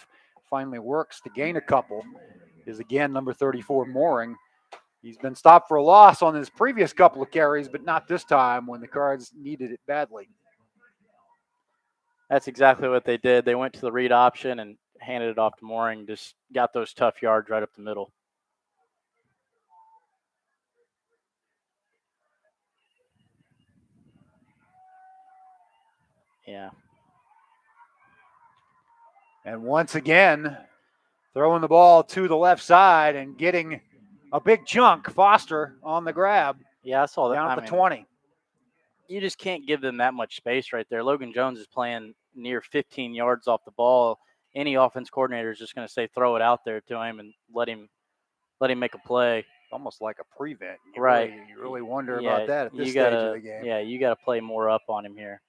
finally works to gain a couple. Is again number 34, Mooring. He's been stopped for a loss on his previous couple of carries, but not this time when the Cards needed it badly. That's exactly what they did. They went to the read option and handed it off to Mooring. Just got those tough yards right up the middle. Yeah. And once again, throwing the ball to the left side and getting a big chunk. Foster on the grab. Yeah, I saw that. Down at the 20. You just can't give them that much space right there. Logan Jones is playing near 15 yards off the ball. Any offense coordinator is just going to say throw it out there to him and let him make a play. Almost like a prevent. You really wonder about that at this stage of the game. Yeah, you got to play more up on him here.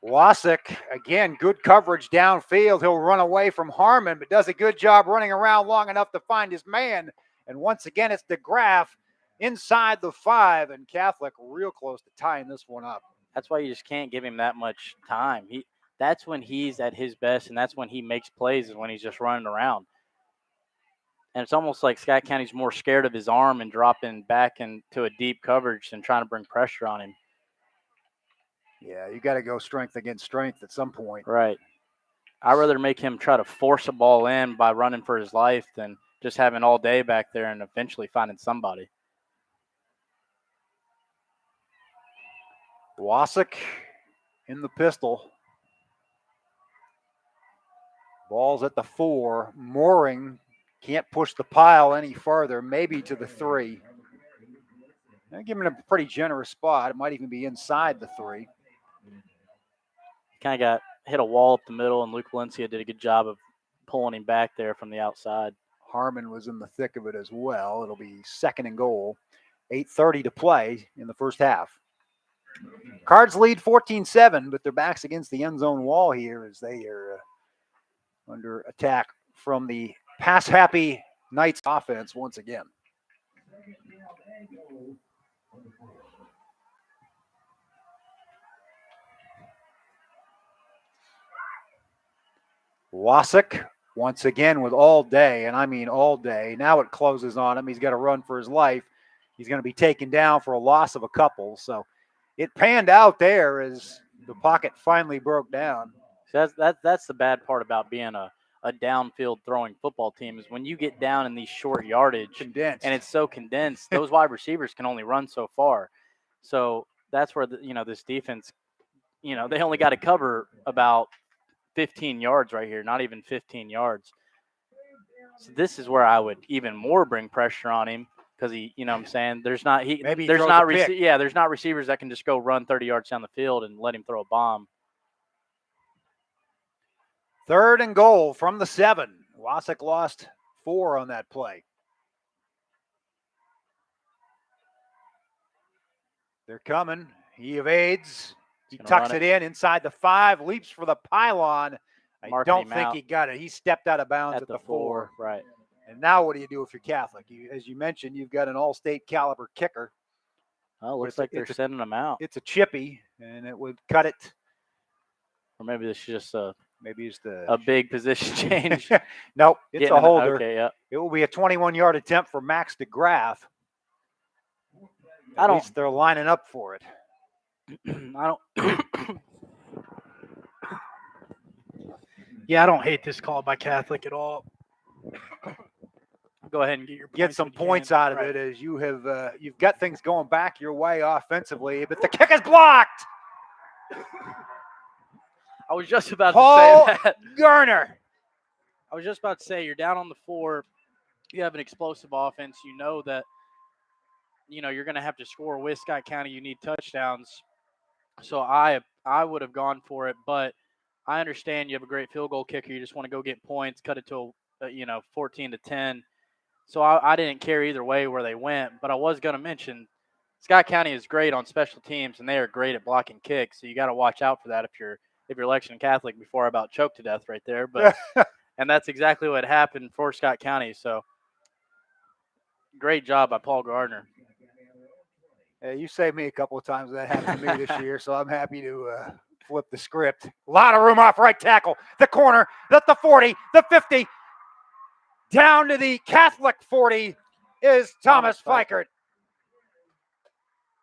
Wasik, again, good coverage downfield. He'll run away from Harmon, but does a good job running around long enough to find his man. And once again, it's DeGraff inside the 5, and Catholic real close to tying this one up. That's why you just can't give him that much time. That's when he's at his best, and that's when he makes plays, is when he's just running around. And it's almost like Scott County's more scared of his arm and dropping back into a deep coverage than trying to bring pressure on him. Yeah, you got to go strength against strength at some point. Right. I'd rather make him try to force a ball in by running for his life than just having all day back there and eventually finding somebody. Wasik in the pistol. Ball's at the 4. Mooring can't push the pile any further, maybe to the 3. They're giving him a pretty generous spot. It might even be inside the 3. Kind of got hit a wall up the middle, and Luke Valencia did a good job of pulling him back there from the outside. Harmon was in the thick of it as well. It'll be 2nd and goal. 8:30 to play in the first half. Cards lead 14-7, but their backs against the end zone wall here as they are under attack from the pass-happy Knights offense once again. Wasik once again with all day, and I mean all day. Now it closes on him. He's got to run for his life. He's going to be taken down for a loss of a couple. So it panned out there as the pocket finally broke down. So that's the bad part about being a downfield throwing football team, is when you get down in these short yardage condensed, and it's so condensed, those wide receivers can only run so far. So that's where this defense, they only got to cover about 15 yards right here, not even 15 yards. So this is where I would even more bring pressure on him because what I'm saying, there's not there's not receivers that can just go run 30 yards down the field and let him throw a bomb. 3rd and goal from the 7. Wasik lost 4 on that play. They're coming. He evades. He tucks it in inside the 5, leaps for the pylon. I don't think he got it. He stepped out of bounds at the 4. Right. And now what do you do if you're Catholic? As you mentioned, you've got an all-state caliber kicker. Oh, looks like they're sending him out. It's a chippy, and it would cut it. Or maybe this is just a big position change. Nope, it's a holder. Okay, yeah. It will be a 21-yard attempt for Max DeGraff. At least they're lining up for it. Yeah, I don't hate this call by Catholic at all. Go ahead and get some points out of it, as you have you've got things going back your way offensively, but the kick is blocked. I was just about Paul to say that. Garner. I was just about to say, you're down on the 4. You have an explosive offense. You know that you're going to have to score with Scott County. You need touchdowns. So I would have gone for it, but I understand you have a great field goal kicker. You just want to go get points, cut it to 14-10. So I didn't care either way where they went, but I was going to mention Scott County is great on special teams, and they are great at blocking kicks. So you got to watch out for that if you're Lexington Catholic. Before I about choked to death right there, but and that's exactly what happened for Scott County. So great job by Paul Gardner. Hey, you saved me a couple of times that happened to me this year, so I'm happy to flip the script. A lot of room off right tackle, the corner, the 40, the 50. Down to the Catholic 40 is Thomas Fikert.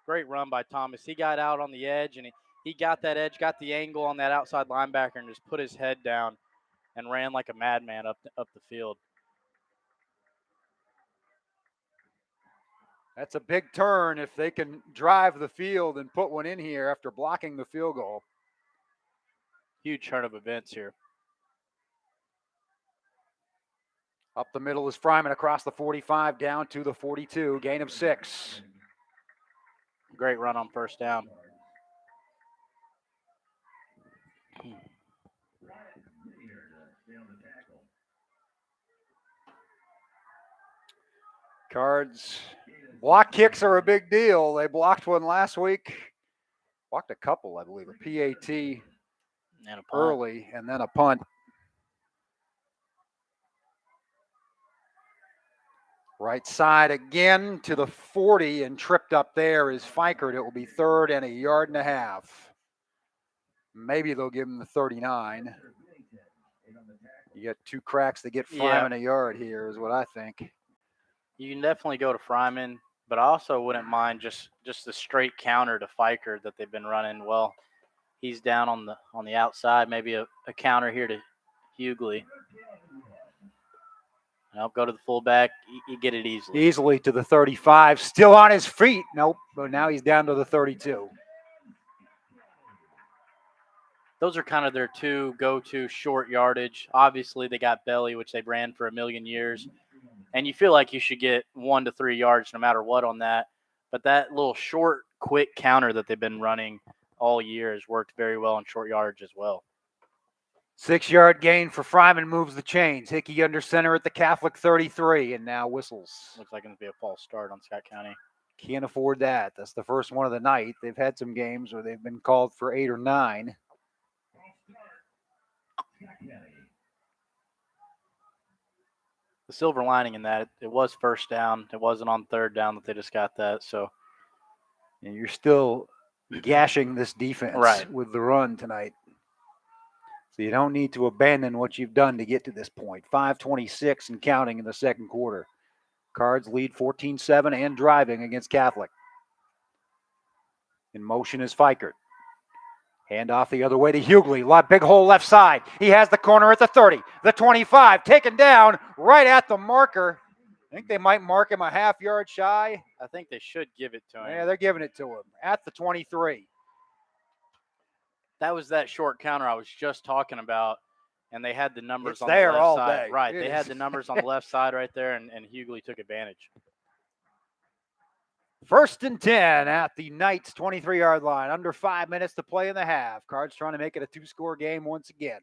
Great run by Thomas. He got out on the edge, and he got that edge, got the angle on that outside linebacker, and just put his head down and ran like a madman up the field. That's a big turn if they can drive the field and put one in here after blocking the field goal. Huge turn of events here. Up the middle is Fryman across the 45 down to the 42. Gain of 6. Great run on first down. Cards. Block kicks are a big deal. They blocked one last week. Blocked a couple, I believe. A PAT and a punt. Early and then a punt. Right side again to the 40 and tripped up there is Fikert. It will be 3rd and 1.5 yards. Maybe they'll give him the 39. You get 2 cracks to get Fryman a yard here is what I think. You can definitely go to Fryman, but I also wouldn't mind just the straight counter to Fikert that they've been running. Well, he's down on the outside, maybe a counter here to Hughley. Nope, go to the fullback. You get it easily. Easily to the 35. Still on his feet. Nope, but now he's down to the 32. Those are kind of their 2 go-to short yardage. Obviously, they got Belly, which they've ran for a million years. And you feel like you should get 1 to 3 yards no matter what on that. But that little short, quick counter that they've been running all year has worked very well in short yardage as well. 6-yard gain for Fryman moves the chains. Hickey under center at the Catholic 33 and now whistles. Looks like it's going to be a false start on Scott County. Can't afford that. That's the first one of the night. They've had some games where they've been called for 8 or 9. The silver lining in that, it was first down. It wasn't on 3rd down that they just got that. So, and you're still gashing this defense with the run tonight. So you don't need to abandon what you've done to get to this point. 5:26 and counting in the second quarter. Cards lead 14-7 and driving against Catholic. In motion is Fikert. Hand off the other way to Hughley. Big hole left side. He has the corner at the 30, the 25, taken down right at the marker. I think they might mark him a half yard shy. I think they should give it to him. Yeah, they're giving it to him at the 23. That was that short counter I was just talking about, and they had the numbers It's on there the left all side. day. Right, It they is. had the numbers on the left side right there, and Hughley took advantage. 1st and 10 at the Knights 23-yard line. Under 5 minutes to play in the half. Cards trying to make it a 2-score game once again.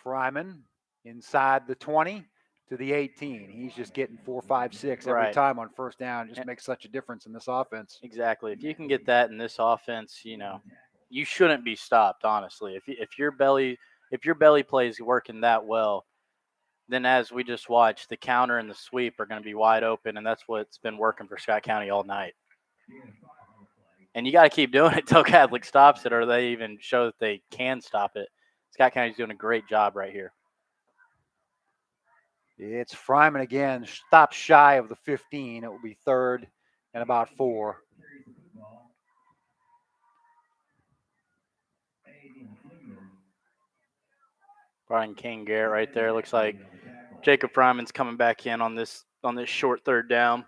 Fryman inside the 20 to the 18. He's just getting 4, 5, 6 every Right. time on first down. It just makes such a difference in this offense. Exactly. If you can get that in this offense, you shouldn't be stopped. Honestly, if your belly play is working that well, then as we just watched, the counter and the sweep are going to be wide open, and that's what's been working for Scott County all night. And you got to keep doing it till Catholic stops it, or they even show that they can stop it. Scott County's doing a great job right here. It's Fryman again. Stops shy of the 15. It will be 3rd and about 4. Brian King Garrett right there. Looks like Jacob Fryman's coming back in on this short 3rd down.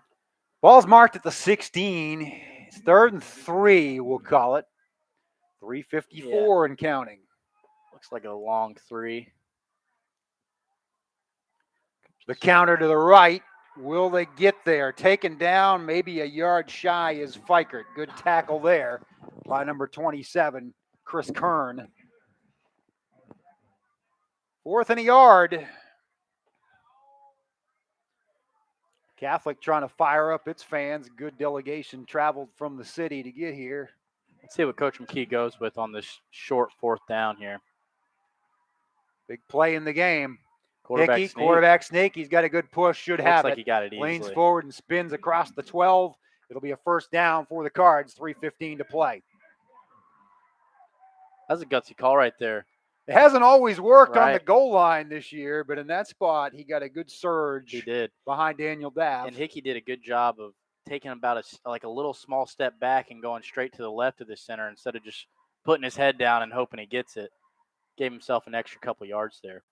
Ball's marked at the 16. It's 3rd and 3, we'll call it. 3:54 and counting. Looks like a long 3. The counter to the right. Will they get there? Taken down, maybe a yard shy is Fikert. Good tackle there by number 27, Chris Kern. 4th and a yard. Catholic trying to fire up its fans. Good delegation traveled from the city to get here. Let's see what Coach McKee goes with on this short 4th down here. Big play in the game. Quarterback Hickey, sneak. quarterback sneak. He's got a good push. Should Looks have like it. he got it easily. Leans forward and spins across the 12. It'll be a 1st down for the Cards. 3:15 to play. That's a gutsy call right there. It hasn't always worked on the Right. goal line this year, but in that spot, he got a good surge He did. behind Daniel Daff. And Hickey did a good job of taking about a little small step back and going straight to the left of the center instead of just putting his head down and hoping he gets it. Gave himself an extra couple yards there.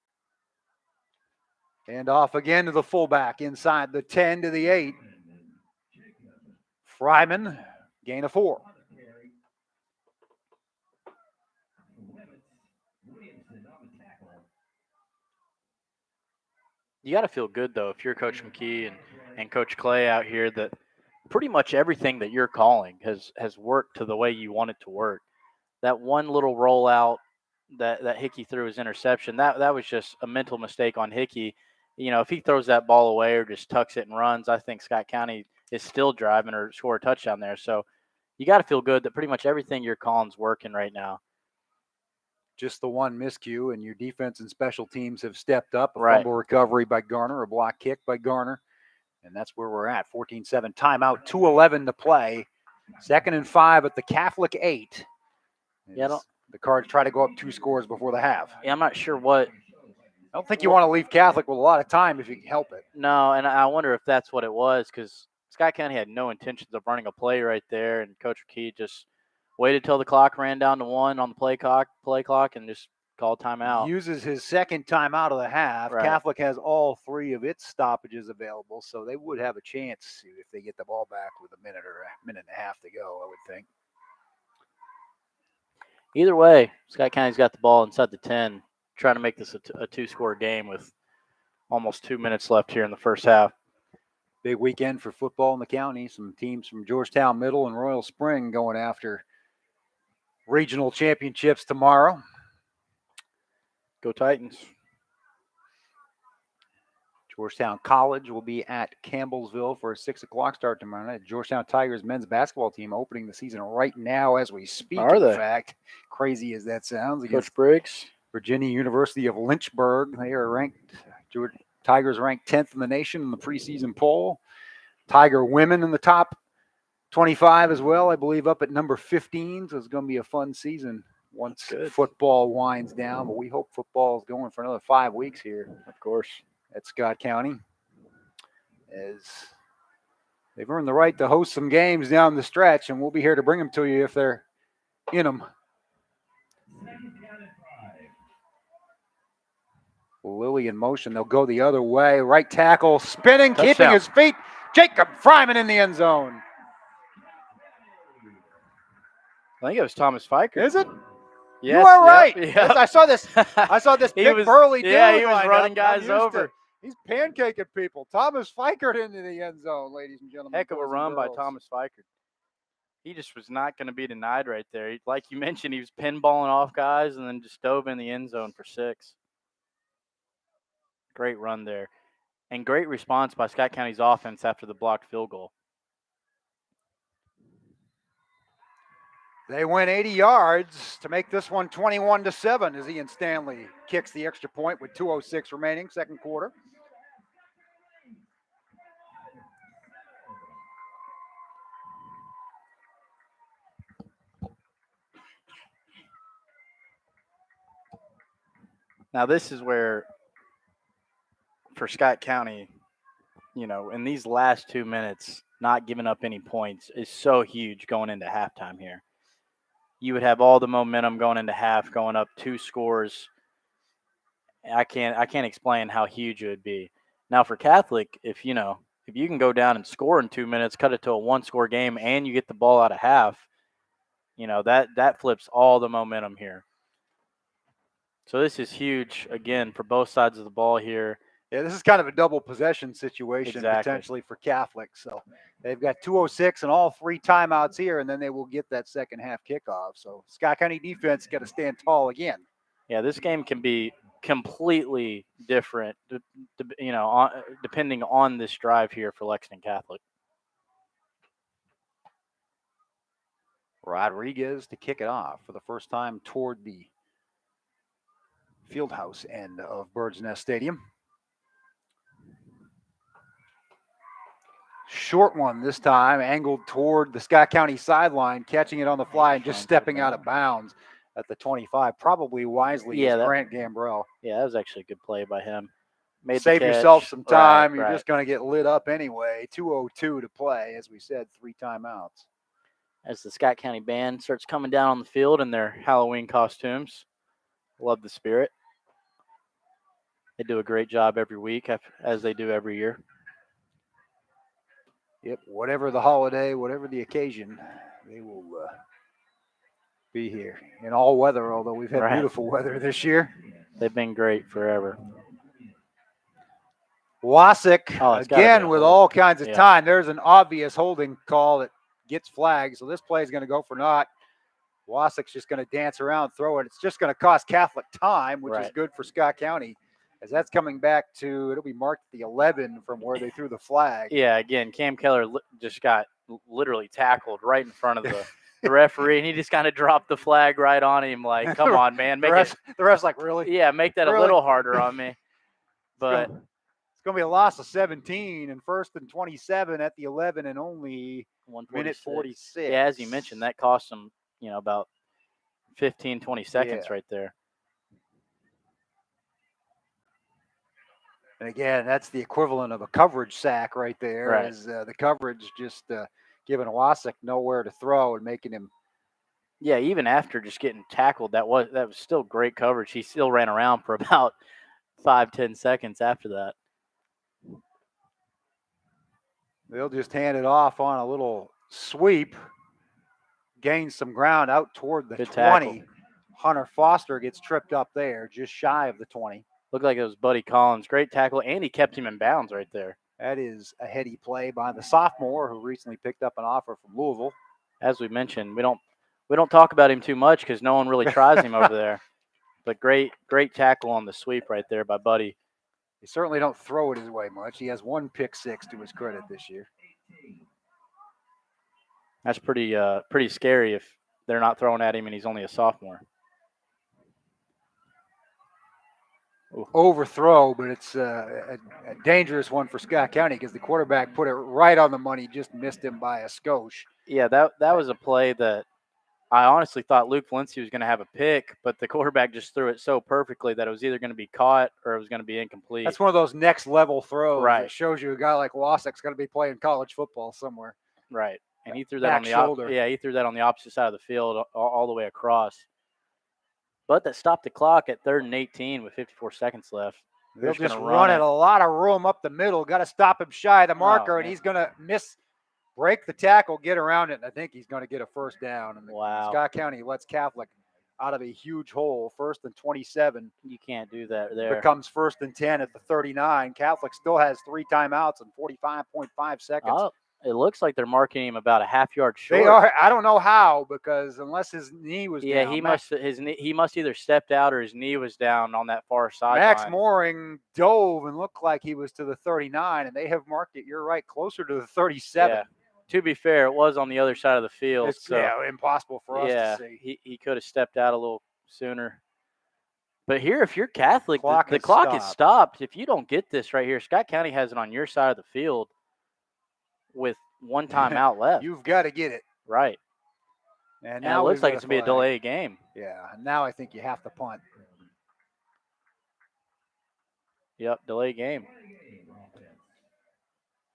And off again to the fullback inside the 10 to the 8. Fryman, gain of 4. You got to feel good, though, if you're Coach McKee and Coach Clay out here, that pretty much everything that you're calling has worked to the way you want it to work. That one little rollout that Hickey threw his interception, that was just a mental mistake on Hickey. If he throws that ball away or just tucks it and runs, I think Scott County is still driving or score a touchdown there. So you got to feel good that pretty much everything you're calling is working right now. Just the one miscue, and your defense and special teams have stepped up. A Right. fumble recovery by Garner, a block kick by Garner. And that's where we're at. 14-7 timeout, 2:11 to play. 2nd and 5 at the Catholic 8. Yeah, the Cards try to go up 2 scores before the half. Yeah, I'm not sure what. I don't think you want to leave Catholic with a lot of time if you can help it. No, and I wonder if that's what it was, because Scott County had no intentions of running a play right there, and Coach McKee just waited till the clock ran down to 1 on the play clock, and just called timeout. Uses his 2nd timeout of the half. Right. Catholic has all 3 of its stoppages available, so they would have a chance if they get the ball back with a minute or a minute and a half to go, I would think. Either way, Scott County's got the ball inside the 10, trying to make this a 2-score game with almost 2 minutes left here in the first half. Big weekend for football in the county. Some teams from Georgetown Middle and Royal Spring going after regional championships tomorrow. Go Titans. Georgetown College will be at Campbellsville for a 6 o'clock start tomorrow night. Georgetown Tigers men's basketball team opening the season right now as we speak. Are they? In fact, crazy as that sounds, against Coach Briggs. Virginia University of Lynchburg. They are ranked, Tigers ranked 10th in the nation in the preseason poll. Tiger women in the top 25 as well, I believe, up at number 15. So it's going to be a fun season once football winds down. But we hope football is going for another 5 weeks here, Of course. at Scott County, as they've earned the right to host some games down the stretch, and we'll be here to bring them to you if they're in them. Lilly in motion. They'll go the other way. Right tackle spinning, keeping Touchdown. his feet. Jacob Fryman in the end zone. I think it was Thomas Fikert. Is it? Yes, You are right. Yep. Yes, I saw this. I saw this He big was- burly dude. yeah, he was lined running up, and I'm guys used to- over. He's pancaking people. Thomas Fikert into the end zone, ladies and gentlemen. Heck of a boys and run by girls. Thomas Fikert. He just was not going to be denied right there. Like you mentioned, he was pinballing off guys and then just dove in the end zone for 6. Great run there. And great response by Scott County's offense after the blocked field goal. They went 80 yards to make this one 21-7 as Ian Stanley kicks the extra point with 2:06 remaining, second quarter. Now, this is where, for Scott County, in these last 2 minutes, not giving up any points is so huge going into halftime here. You would have all the momentum going into half, going up 2 scores. I can't explain how huge it would be. Now, for Catholic, if you can go down and score in 2 minutes, cut it to a 1-score game, and you get the ball out of half, that flips all the momentum here. So this is huge, again, for both sides of the ball here. Yeah, this is kind of a double possession situation Exactly. potentially for Catholic. So they've got 2:06 and all 3 timeouts here, and then they will get that second half kickoff. So Scott County defense got to stand tall again. Yeah, this game can be completely different, depending on this drive here for Lexington Catholic. Rodriguez to kick it off for the first time toward the Fieldhouse end of Bird's Nest Stadium. Short one this time, angled toward the Scott County sideline, catching it on the fly and just stepping out of bounds at the 25. Probably wisely, Yeah, is Grant Gambrell. Yeah, that was actually a good play by him. Made the Save catch. yourself some time. You're Right. just going to get lit up anyway. 2:02 to play, as we said, 3 timeouts. As the Scott County band starts coming down on the field in their Halloween costumes. Love the spirit. They do a great job every week, as they do every year. Yep, whatever the holiday, whatever the occasion, they will be here in all weather, although we've had Right. beautiful weather this year. They've been great forever. Wasik, Oh, it's gotta be again, a with hold. all kinds of Yeah. time. There's an obvious holding call that gets flagged, so this play is going to go for naught. Wasik's just going to dance around, throw it. It's just going to cost Catholic time, which is Right. good for Scott County, as that's coming back to, it'll be marked the 11 from where they threw the flag. Yeah, again, Cam Keller just got literally tackled right in front of the referee, and he just kind of dropped the flag right on him. Like, come on, man, The ref's like, really? Yeah, make that Really? a little harder on me. But It's going to be a loss of 17 and 1st and 27 at the 11 and only minute 46. Yeah, as you mentioned, that cost them, about 15, 20 seconds Yeah. right there. And again, that's the equivalent of a coverage sack right there. Right. Is the coverage just giving Wasik nowhere to throw and making him. Yeah, even after just getting tackled, that was still great coverage. He still ran around for about 5-10 seconds after that. They'll just hand it off on a little sweep, gain some ground out toward the Good 20. tackle. Hunter Foster gets tripped up there, just shy of the 20. Looked like it was Buddy Collins. Great tackle, and he kept him in bounds right there. That is a heady play by the sophomore who recently picked up an offer from Louisville. As we mentioned, we don't talk about him too much because no one really tries him over there. But great tackle on the sweep right there by Buddy. They certainly don't throw it his way much. He has 1 pick 6 to his credit this year. That's pretty scary if they're not throwing at him and he's only a sophomore. Overthrow, but it's a dangerous one for Scott County because the quarterback put it right on the money, just missed him by a skosh. Yeah, that was a play that I honestly thought Luke Valencia was going to have a pick, but the quarterback just threw it so perfectly that it was either going to be caught or it was going to be incomplete. That's one of those next level throws Right. that shows you a guy like Wasik's going to be playing college football somewhere. Right, and he threw that Back on the shoulder. he threw that on the opposite side of the field all the way across. But that stopped the clock at 3rd and 18 with 54 seconds left. They'll just gonna just run run it. it. A lot of room up the middle. Got to stop him shy of the marker, and man. he's going to break the tackle, get around it, and I think he's going to get a first down. And Wow. Scott County lets Catholic out of a huge hole. 1st and 27. You can't do that there. Becomes 1st and 10 at the 39. Catholic still has 3 timeouts and 45.5 seconds. Oh, it looks like they're marking him about a half-yard short. They are. I don't know how, because unless his knee was Yeah, down. he must either stepped out or his knee was down on that far sideline. Max Mooring dove and looked like he was to the 39, and they have marked it, you're right, closer to the 37. Yeah. To be fair, it was on the other side of the field. It's so impossible for us to see. he could have stepped out a little sooner. But here, if you're Catholic, the Clock clock has is stopped. If you don't get this right here, Scott County has it on your side of the field with 1 timeout left. You've got to get it. Right. And Now now it looks we've like got it's a going to be a flag. delay game. Yeah, now I think you have to punt. Yep, delay game.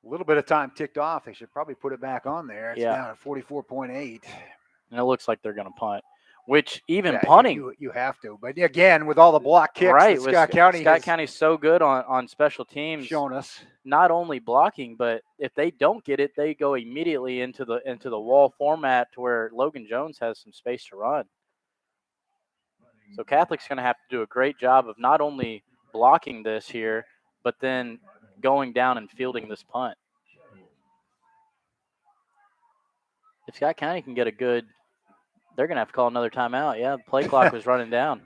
A little bit of time ticked off. They should probably put it back on there. It's down at 44.8. And it looks like they're going to punt, which even Yeah, punting. You have to. But again, with all the block kicks Right. that Scott County's so good on special teams. shown us. Not only blocking, but if they don't get it, they go immediately into the wall format to where Logan Jones has some space to run. So Catholic's going to have to do a great job of not only blocking this here, but then going down and fielding this punt. If Scott County can get a good, they're going to have to call another timeout. Yeah, the play clock was running down.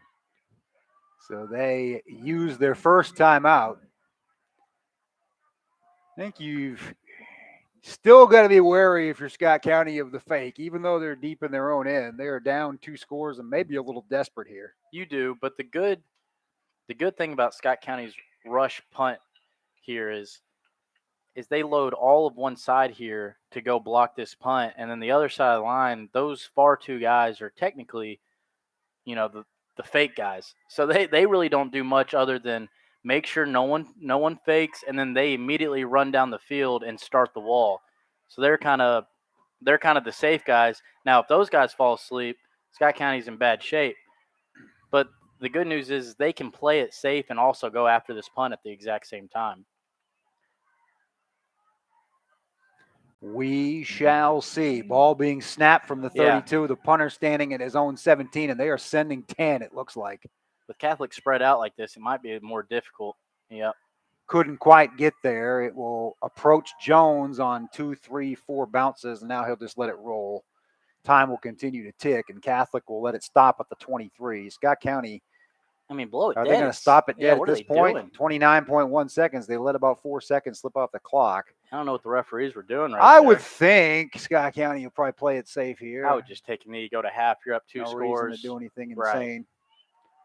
So they use their first timeout. I think you've still got to be wary if you're Scott County of the fake, even though they're deep in their own end. They are down 2 scores and maybe a little desperate here. You do, but the good thing about Scott County's rush punt here is they load all of one side here to go block this punt, and then the other side of the line, those far 2 guys are technically, the fake guys. So they really don't do much other than make sure no one fakes, and then they immediately run down the field and start the wall. So they're kind of the safe guys. Now, if those guys fall asleep, Scott County's in bad shape. But the good news is they can play it safe and also go after this punt at the exact same time. We shall see. Ball being snapped from the 32. The punter standing at his own 17, and they are sending 10, it looks like. With Catholic spread out like this, it might be more difficult. Yep. Couldn't quite get there. It will approach Jones on 2, 3, 4 bounces, and now he'll just let it roll. Time will continue to tick, and Catholic will let it stop at the 23. Scott County, blow it dead. Are they going to stop it dead at what are this they point? doing? 29.1 seconds. They let about 4 seconds slip off the clock. I don't know what the referees were doing I there. would think Scott County will probably play it safe here. I would just take a knee, go to half. You're up 2 no scores. reason to do anything Right. insane.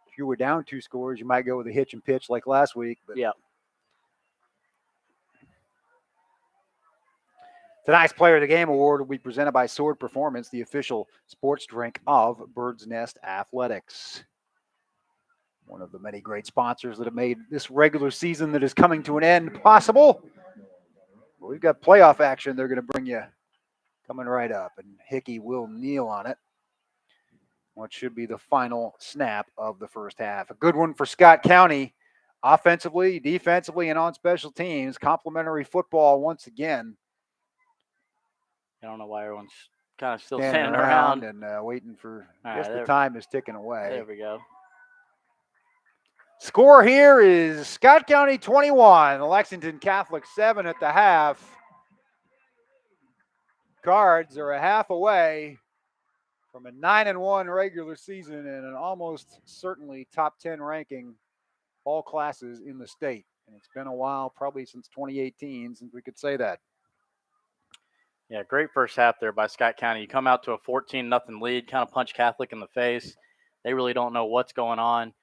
If you were down 2 scores, you might go with a hitch and pitch like last week. But yeah. Tonight's Player of the Game award will be presented by Sword Performance, the official sports drink of Bird's Nest Athletics. One of the many great sponsors that have made this regular season that is coming to an end possible. Well, we've got playoff action they're going to bring you coming right up, and Hickey will kneel on it. What should be the final snap of the first half. A good one for Scott County, offensively, defensively, and on special teams. Complimentary football once again. I don't know why everyone's kind of still standing around. And waiting for, All guess right, the time is ticking away. There we go. Score here is Scott County 21, Lexington Catholic 7 at the half. Cards are a half away from a 9-1 regular season and an almost certainly top 10 ranking all classes in the state. And it's been a while, probably since 2018, since we could say that. Yeah, great first half there by Scott County. You come out to a 14-0 lead, kind of punch Catholic in the face. They really don't know what's going on.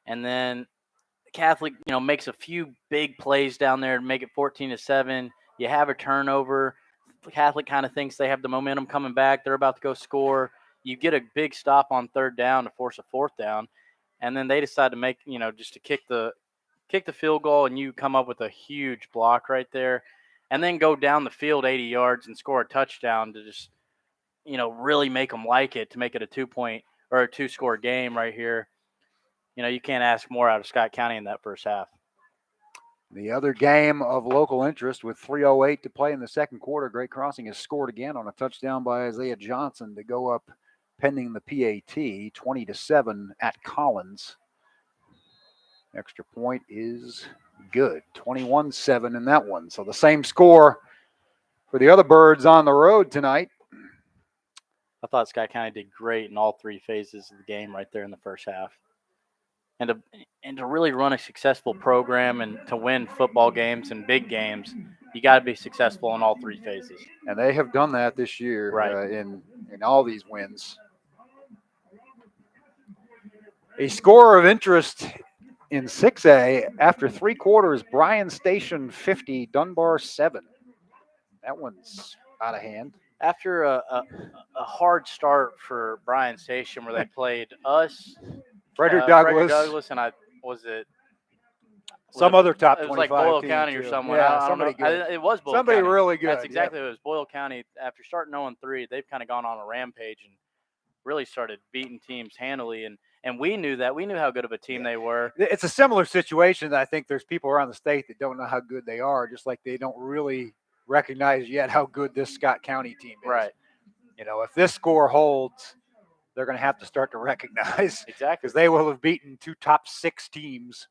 And then Catholic, makes a few big plays down there to make it 14-7. You have a turnover. Catholic kind of thinks they have the momentum coming back. They're about to go score. You get a big stop on 3rd down to force a 4th down. And then they decide to make, just to kick the field goal, and you come up with a huge block right there. And then go down the field 80 yards and score a touchdown to just, really make them like it, to make it a 2-point or a 2-score game right here. You know, you can't ask more out of Scott County in that first half. The other game of local interest with 3:08 to play in the second quarter, Great Crossing has scored again on a touchdown by Isaiah Johnson to go up pending the PAT 20-7 at Collins. Extra point is good, 21-7 in that one. So the same score for the other Birds on the road tonight. I thought Scott County did great in all 3 phases of the game right there in the first half. And to really run a successful program and to win football games and big games, you got to be successful in all 3 phases. And they have done that this year Right. in all these wins. A score of interest in 6A after 3 quarters, Bryan Station 50, Dunbar 7. That one's out of hand. After a hard start for Bryan Station where they played us, Frederick Douglass, and some other top 25 it was like Boyle team County or too. someone. Yeah, I don't know. somebody good. It was Boyle Somebody County. really good. That's exactly what it was. Boyle County, after starting 0-3, they've kind of gone on a rampage and really started beating teams handily. And we knew that. We knew how good of a team they were. It's a similar situation. I think there's people around the state that don't know how good they are, just like they don't really recognize yet how good this Scott County team is. Right. You know, if this score holds, they're going to have to start to recognize Exactly. because they will have beaten 2 top 6 teams.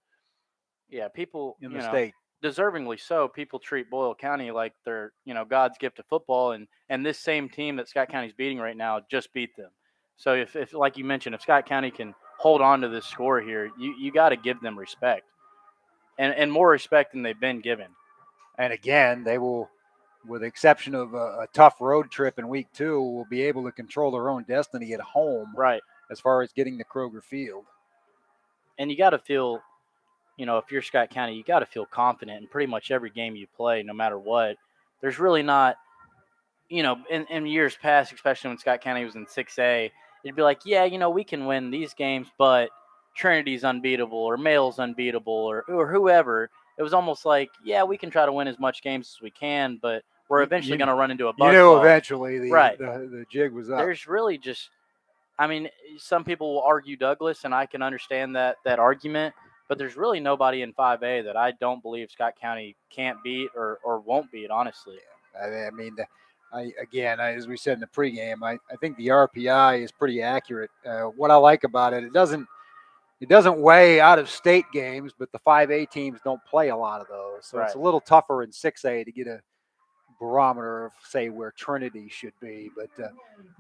Yeah, people in the state. Deservingly so. People treat Boyle County like they're, God's gift to football, and this same team that Scott County's beating right now just beat them. So if like you mentioned, if Scott County can hold on to this score here, you got to give them respect, and more respect than they've been given. And again, they will, with the exception of a tough road trip in week 2, will be able to control their own destiny at home. Right. As far as getting to Kroger Field. And you got to feel, if you're Scott County, you got to feel confident in pretty much every game you play, no matter what. There's really not, in years past, especially when Scott County was in 6A, it'd be like, yeah, we can win these games, but Trinity's unbeatable or Mayle's unbeatable or whoever. It was almost like, yeah, we can try to win as much games as we can, but we're eventually going to run into a buzzsaw. Eventually right. the jig was up. There's really just, some people will argue Douglas, and I can understand that argument, but there's really nobody in 5A that I don't believe Scott County can't beat or won't beat, honestly. As we said in the pregame, I think the RPI is pretty accurate. What I like about it, it doesn't weigh out of state games, but the 5A teams don't play a lot of those. So It's a little tougher in 6A to get a barometer of, say, where Trinity should be. But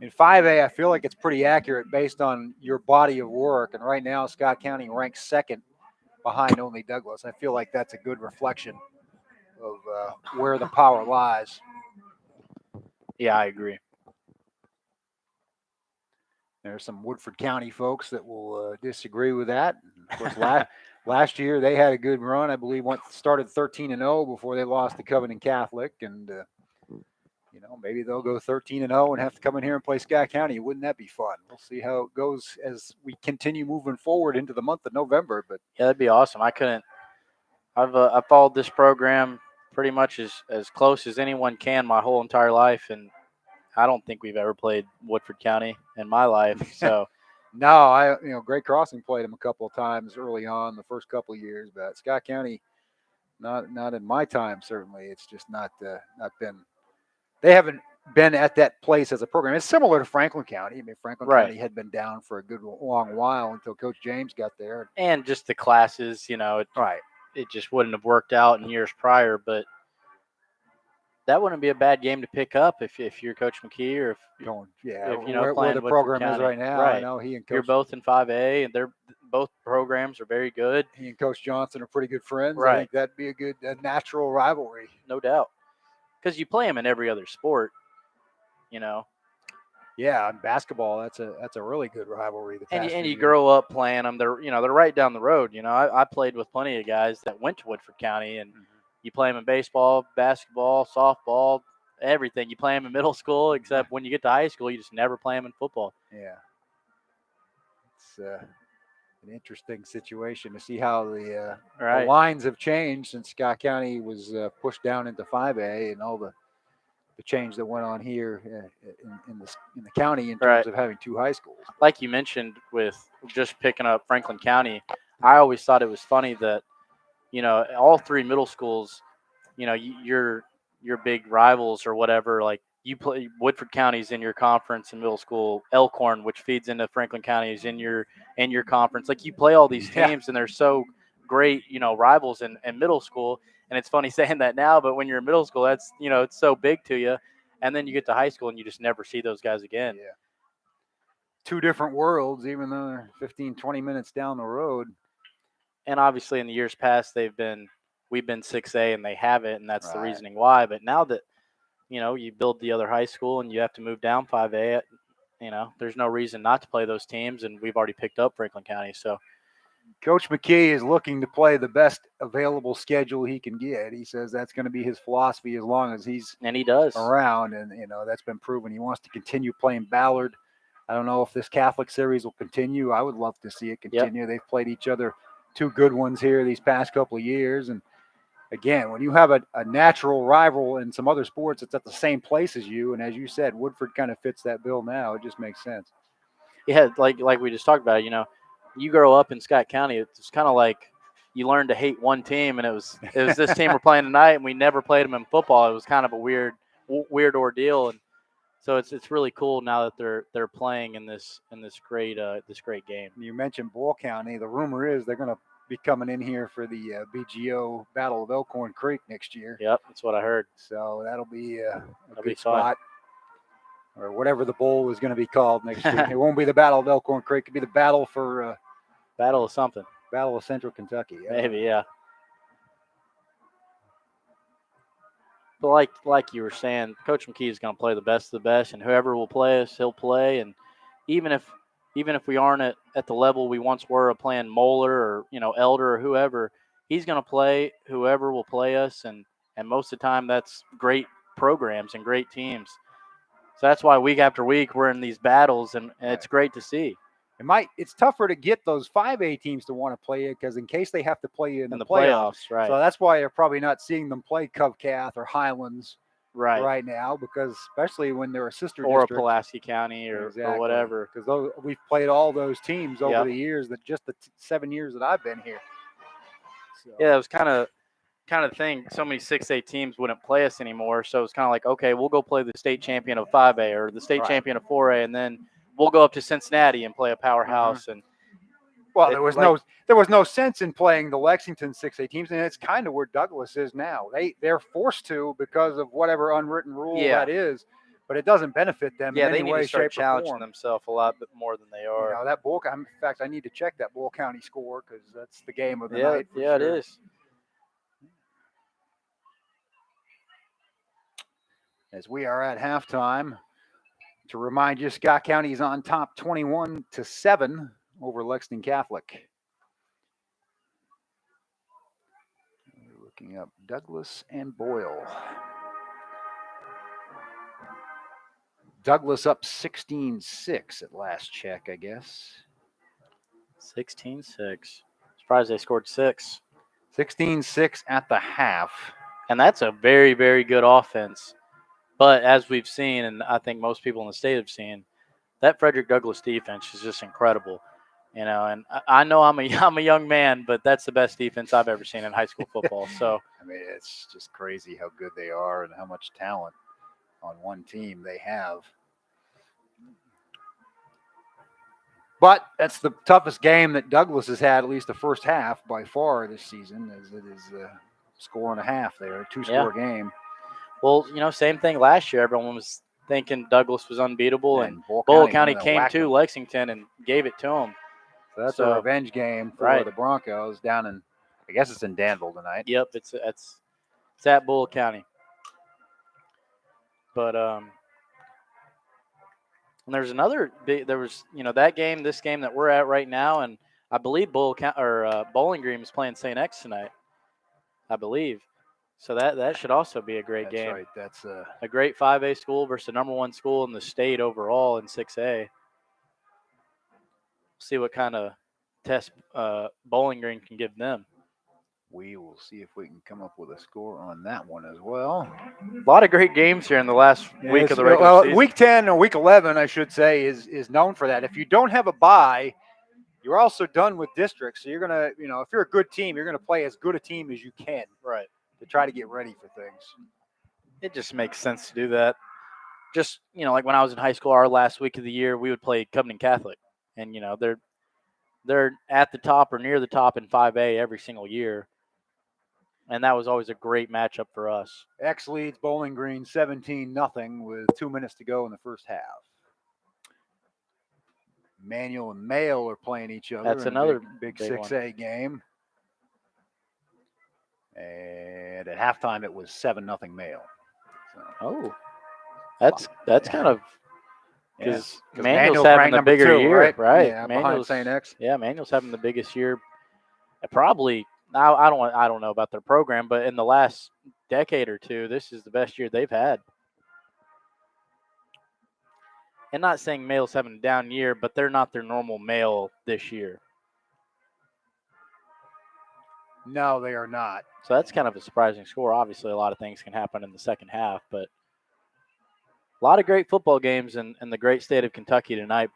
in 5A, I feel like it's pretty accurate based on your body of work. And right now, Scott County ranks second behind only Douglas. I feel like that's a good reflection of where the power lies. Yeah, I agree. There's some Woodford County folks that will disagree with that. Of course, last year they had a good run. I believe started 13-0 before they lost to Covenant Catholic, and maybe they'll go 13-0 and have to come in here and play Scott County. Wouldn't that be fun? We'll see how it goes as we continue moving forward into the month of November. But yeah, that'd be awesome. I've followed this program pretty much as close as anyone can my whole entire life, and I don't think we've ever played Woodford County in my life. So no, Great Crossing played them a couple of times early on the first couple of years, but Scott County, not in my time, certainly. It's just not been. They haven't been at that place as a program. It's similar to Franklin County. Franklin County had been down for a good long while until Coach James got there. And just the classes, it just wouldn't have worked out in years prior, but that wouldn't be a bad game to pick up if you're Coach McKee or where the program is right now. Right. I know he and Coach, you're both in 5A, and both programs are very good. He and Coach Johnson are pretty good friends. Right. I think that'd be a natural rivalry, no doubt, because you play them in every other sport. Yeah, in basketball, that's a really good rivalry. And you grow up playing them. They're right down the road. I played with plenty of guys that went to Woodford County, and you play them in baseball, basketball, softball, everything. You play them in middle school, except when you get to high school, you just never play them in football. Yeah, it's an interesting situation to see how the lines have changed since Scott County was pushed down into 5A, and all the the change that went on here in the county in terms Right. of having 2 high schools. Like you mentioned with just picking up Franklin County, I always thought it was funny that, all 3 middle schools, your big rivals or whatever, like you play Woodford County's in your conference in middle school, Elkhorn, which feeds into Franklin County, is in your conference. Like you play all these Yeah. teams and they're so great, rivals in middle school. And it's funny saying that now, but when you're in middle school, that's it's so big to you. And then you get to high school and you just never see those guys again. Yeah. 2 different worlds, even though they're 15, 20 minutes down the road. And obviously in the years past we've been 6A and they haven't, and that's the Right. reasoning why. But now that you build the other high school and you have to move down 5A, there's no reason not to play those teams, and we've already picked up Franklin County. So Coach McKee is looking to play the best available schedule he can get. He says that's going to be his philosophy as long as he's and he does. around, and that's been proven. He wants to continue playing Ballard. I don't know if this Catholic series will continue. I would love to see it continue. They've played each other 2 good ones here these past couple of years, and again, when you have a natural rival in some other sports, it's at the same place as you, and as you said, Woodford kind of fits that bill now. It just makes sense. Yeah, like we just talked about, you grow up in Scott County, it's kind of like you learn to hate one team, and it was this team we're playing tonight, and we never played them in football. It was kind of a weird ordeal, and so it's really cool now that they're playing in this great game. You mentioned Bull County. The rumor is they're going to be coming in here for the BGO Battle of Elkhorn Creek next year. Yep, that's what I heard. So that'll be a That'll good be fun. spot. Or whatever the bowl is going to be called next year. It won't be the Battle of Elkhorn Creek. It'll be the battle for Battle of something. Battle of Central Kentucky. Maybe, yeah. But like you were saying, Coach McKee is going to play the best of the best, and whoever will play us, he'll play. And even if we aren't at the level we once were of playing Moeller or Elder or whoever, he's going to play whoever will play us, and most of the time that's great programs and great teams. So that's why week after week we're in these battles, and it's great to see. It's tougher to get those 5A teams to want to play it because in case they have to play you in the playoffs, right? So that's why you're probably not seeing them play Covcath or Highlands right now, because especially when they're a sister or district. a Pulaski County or whatever. Because we've played all those teams over the years, that just the 7 years that I've been here. So. Yeah, it was kind of thing. So many 6A teams wouldn't play us anymore, so it's kind of like, okay, we'll go play the state champion of 5A or the state champion of 4A, and then we'll go up to Cincinnati and play a powerhouse. And there was no sense in playing the Lexington 6A teams, and it's kind of where Douglas is now. They're forced to because of whatever unwritten rule that is, but it doesn't benefit them. in any way, need to start shape, challenging or form. themselves a lot bit more than they are. That Bull. In fact, I need to check that Bull County score because that's the game of the night. Yeah, it is. As we are at halftime, to remind you, Scott County is on top 21-7 over Lexington Catholic. We're looking up Douglas and Boyle. Douglas up 16-6 at last check, I guess. 16-6. Surprised they scored 6. 16-6 at the half. And that's a very, very good offense. But as we've seen, and I think most people in the state have seen, that Frederick Douglass defense is just incredible. And I know I'm a young man, but that's the best defense I've ever seen in high school football. So I mean, it's just crazy how good they are and how much talent on one team they have. But that's the toughest game that Douglas has had, at least the first half by far this season, as it is a score and a half there, a 2-score game. Well, same thing last year. Everyone was thinking Douglas was unbeatable, and Bull County came to Lexington and gave it to them. So that's a revenge game for the Broncos down in, I guess it's in Danville tonight. Yep, it's at Bull County. But and there's another big. There was that game, this game that we're at right now, and I believe Bowling Green is playing St. X tonight. I believe. So that should also be a great game. That's right. That's a great 5A school versus the number 1 school in the state overall in 6A. See what kind of test Bowling Green can give them. We will see if we can come up with a score on that one as well. A lot of great games here in the last week of the regular Well, season. Week 10 or Week 11, I should say, is known for that. If you don't have a bye, you're also done with districts. So you're going to, if you're a good team, you're going to play as good a team as you can Right. to try to get ready for things. It just makes sense to do that. Just, like when I was in high school, our last week of the year, we would play Covenant Catholic. And, they're at the top or near the top in 5A every single year. And that was always a great matchup for us. X leads Bowling Green 17-0 with 2 minutes to go in the first half. Manual and Mail are playing each other. That's in another big big 6A game. And at halftime, it was 7-0 Mail. So, that's kind of because Manuel's Manuel's having ranked the number bigger 2, year, right? Yeah, behind St. X. Yeah, Manuel's having the biggest year. Probably now I don't know about their program, but in the last decade or two, this is the best year they've had. And not saying Mail's having a down year, but they're not their normal Mail this year. No, they are not. So that's kind of a surprising score. Obviously, a lot of things can happen in the second half, but a lot of great football games in the great state of Kentucky tonight.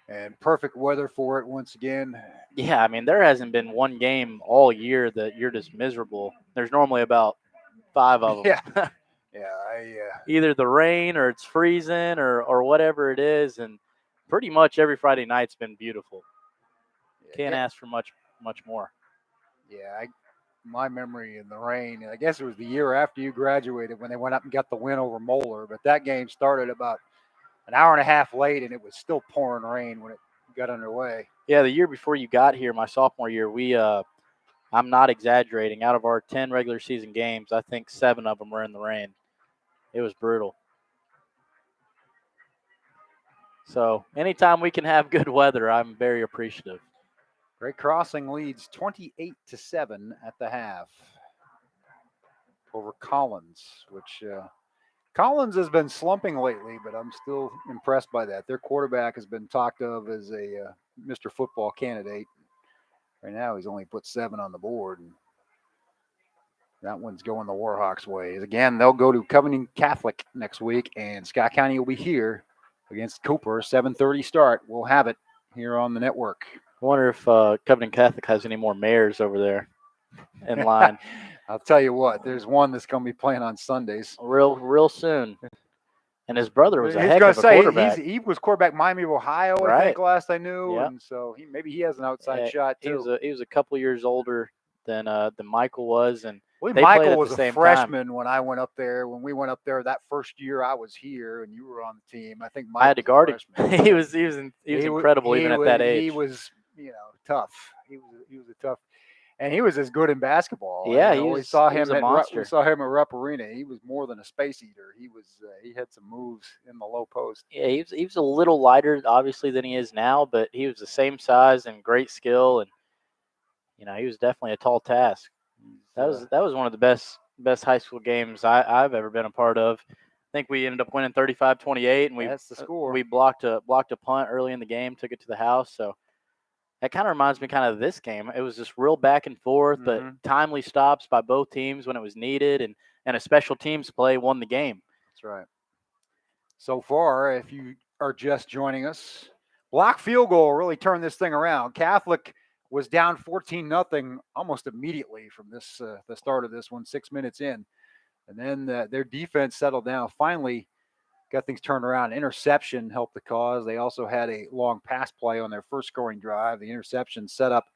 And perfect weather for it once again. Yeah, I mean, there hasn't been one game all year that you're just miserable. There's normally about 5 of them. Yeah. Either the rain or it's freezing or whatever it is, and pretty much every Friday night's been beautiful. Can't ask for much more. Yeah, my memory in the rain, I guess it was the year after you graduated when they went up and got the win over Moeller, but that game started about an hour and a half late, and it was still pouring rain when it got underway. Yeah, the year before you got here, my sophomore year, I'm not exaggerating, out of our 10 regular season games, I think 7 of them were in the rain. It was brutal. So anytime we can have good weather, I'm very appreciative. Great Crossing leads 28-7 at the half over Collins, which Collins has been slumping lately, but I'm still impressed by that. Their quarterback has been talked of as a Mr. Football candidate. Right now, he's only put 7 on the board, and that one's going the Warhawks' way. Again, they'll go to Covenant Catholic next week, and Scott County will be here against Cooper. 7:30 start. We'll have it here on the network. I wonder if Covenant Catholic has any more mayors over there in line. I'll tell you what, there's one that's going to be playing on Sundays. Real soon. And his brother was a heck of a quarterback. He was quarterback Miami of Ohio, I think, last I knew. Yep. And so maybe he has an outside shot, too. He was a couple years older than Michael was. And Michael was a freshman when I went up there. When we went up there that first year I was here and you were on the team, I think Michael I had to guard him. he was incredible even at that age. He was, tough. He was a tough. And he was as good in basketball. Yeah, we saw him a monster. We saw him at Rupp Arena. He was more than a space eater. He had some moves in the low post. Yeah, he was a little lighter, obviously, than he is now, but he was the same size and great skill, and he was definitely a tall task. That was one of the best high school games I've ever been a part of. I think we ended up winning 35-28, and that's the score. We blocked a punt early in the game, took it to the house, so. That kind of reminds me of this game. It was just real back and forth, but timely stops by both teams when it was needed, and a special teams play won the game. That's right. So far, if you are just joining us, block field goal really turned this thing around. Catholic was down 14-0 almost immediately from this the start of this one, 6 minutes in. And then their defense settled down. Finally got things turned around. Interception helped the cause. They also had a long pass play on their first scoring drive. The interception set up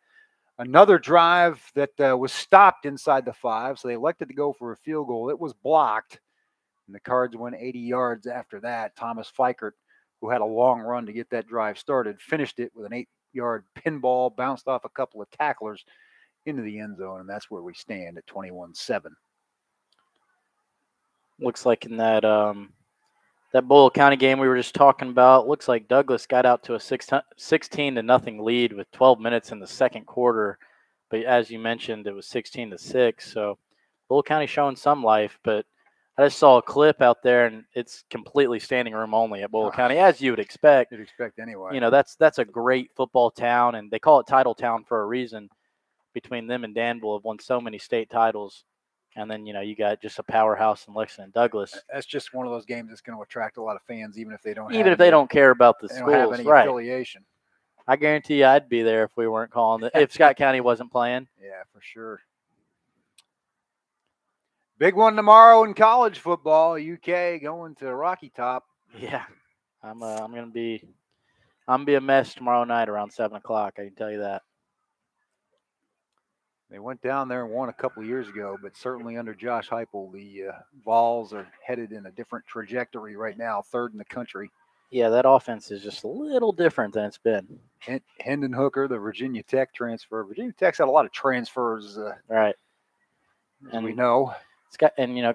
another drive that was stopped inside the 5, so they elected to go for a field goal. It was blocked, and the Cards went 80 yards after that. Thomas Fikert, who had a long run to get that drive started, finished it with an 8-yard pinball, bounced off a couple of tacklers into the end zone, and that's where we stand at 21-7. Looks like in that Boyle County game we were just talking about, looks like Douglas got out to a 16-0 lead with 12 minutes in the second quarter. But as you mentioned, it was 16-6. So Boyle County showing some life. But I just saw a clip out there, and it's completely standing room only at Boyle County, as you would expect. You'd expect anyway. That's a great football town, and they call it Title Town for a reason. between them and Danville have won so many state titles. And then, you got just a powerhouse in Lexington and Douglas. That's just one of those games that's going to attract a lot of fans, even if they don't. Even if they don't care about the they don't have schools, any right? affiliation. I guarantee you, I'd be there if we weren't calling it. If Scott County wasn't playing. Yeah, for sure. Big one tomorrow in college football. UK going to Rocky Top. Yeah, I'm gonna be a mess tomorrow night around 7 o'clock. I can tell you that. They went down there and won a couple of years ago, but certainly under Josh Heupel, the Vols are headed in a different trajectory right now, third in the country. Yeah, that offense is just a little different than it's been. Hendon Hooker, the Virginia Tech transfer. Virginia Tech's had a lot of transfers, right? And we know.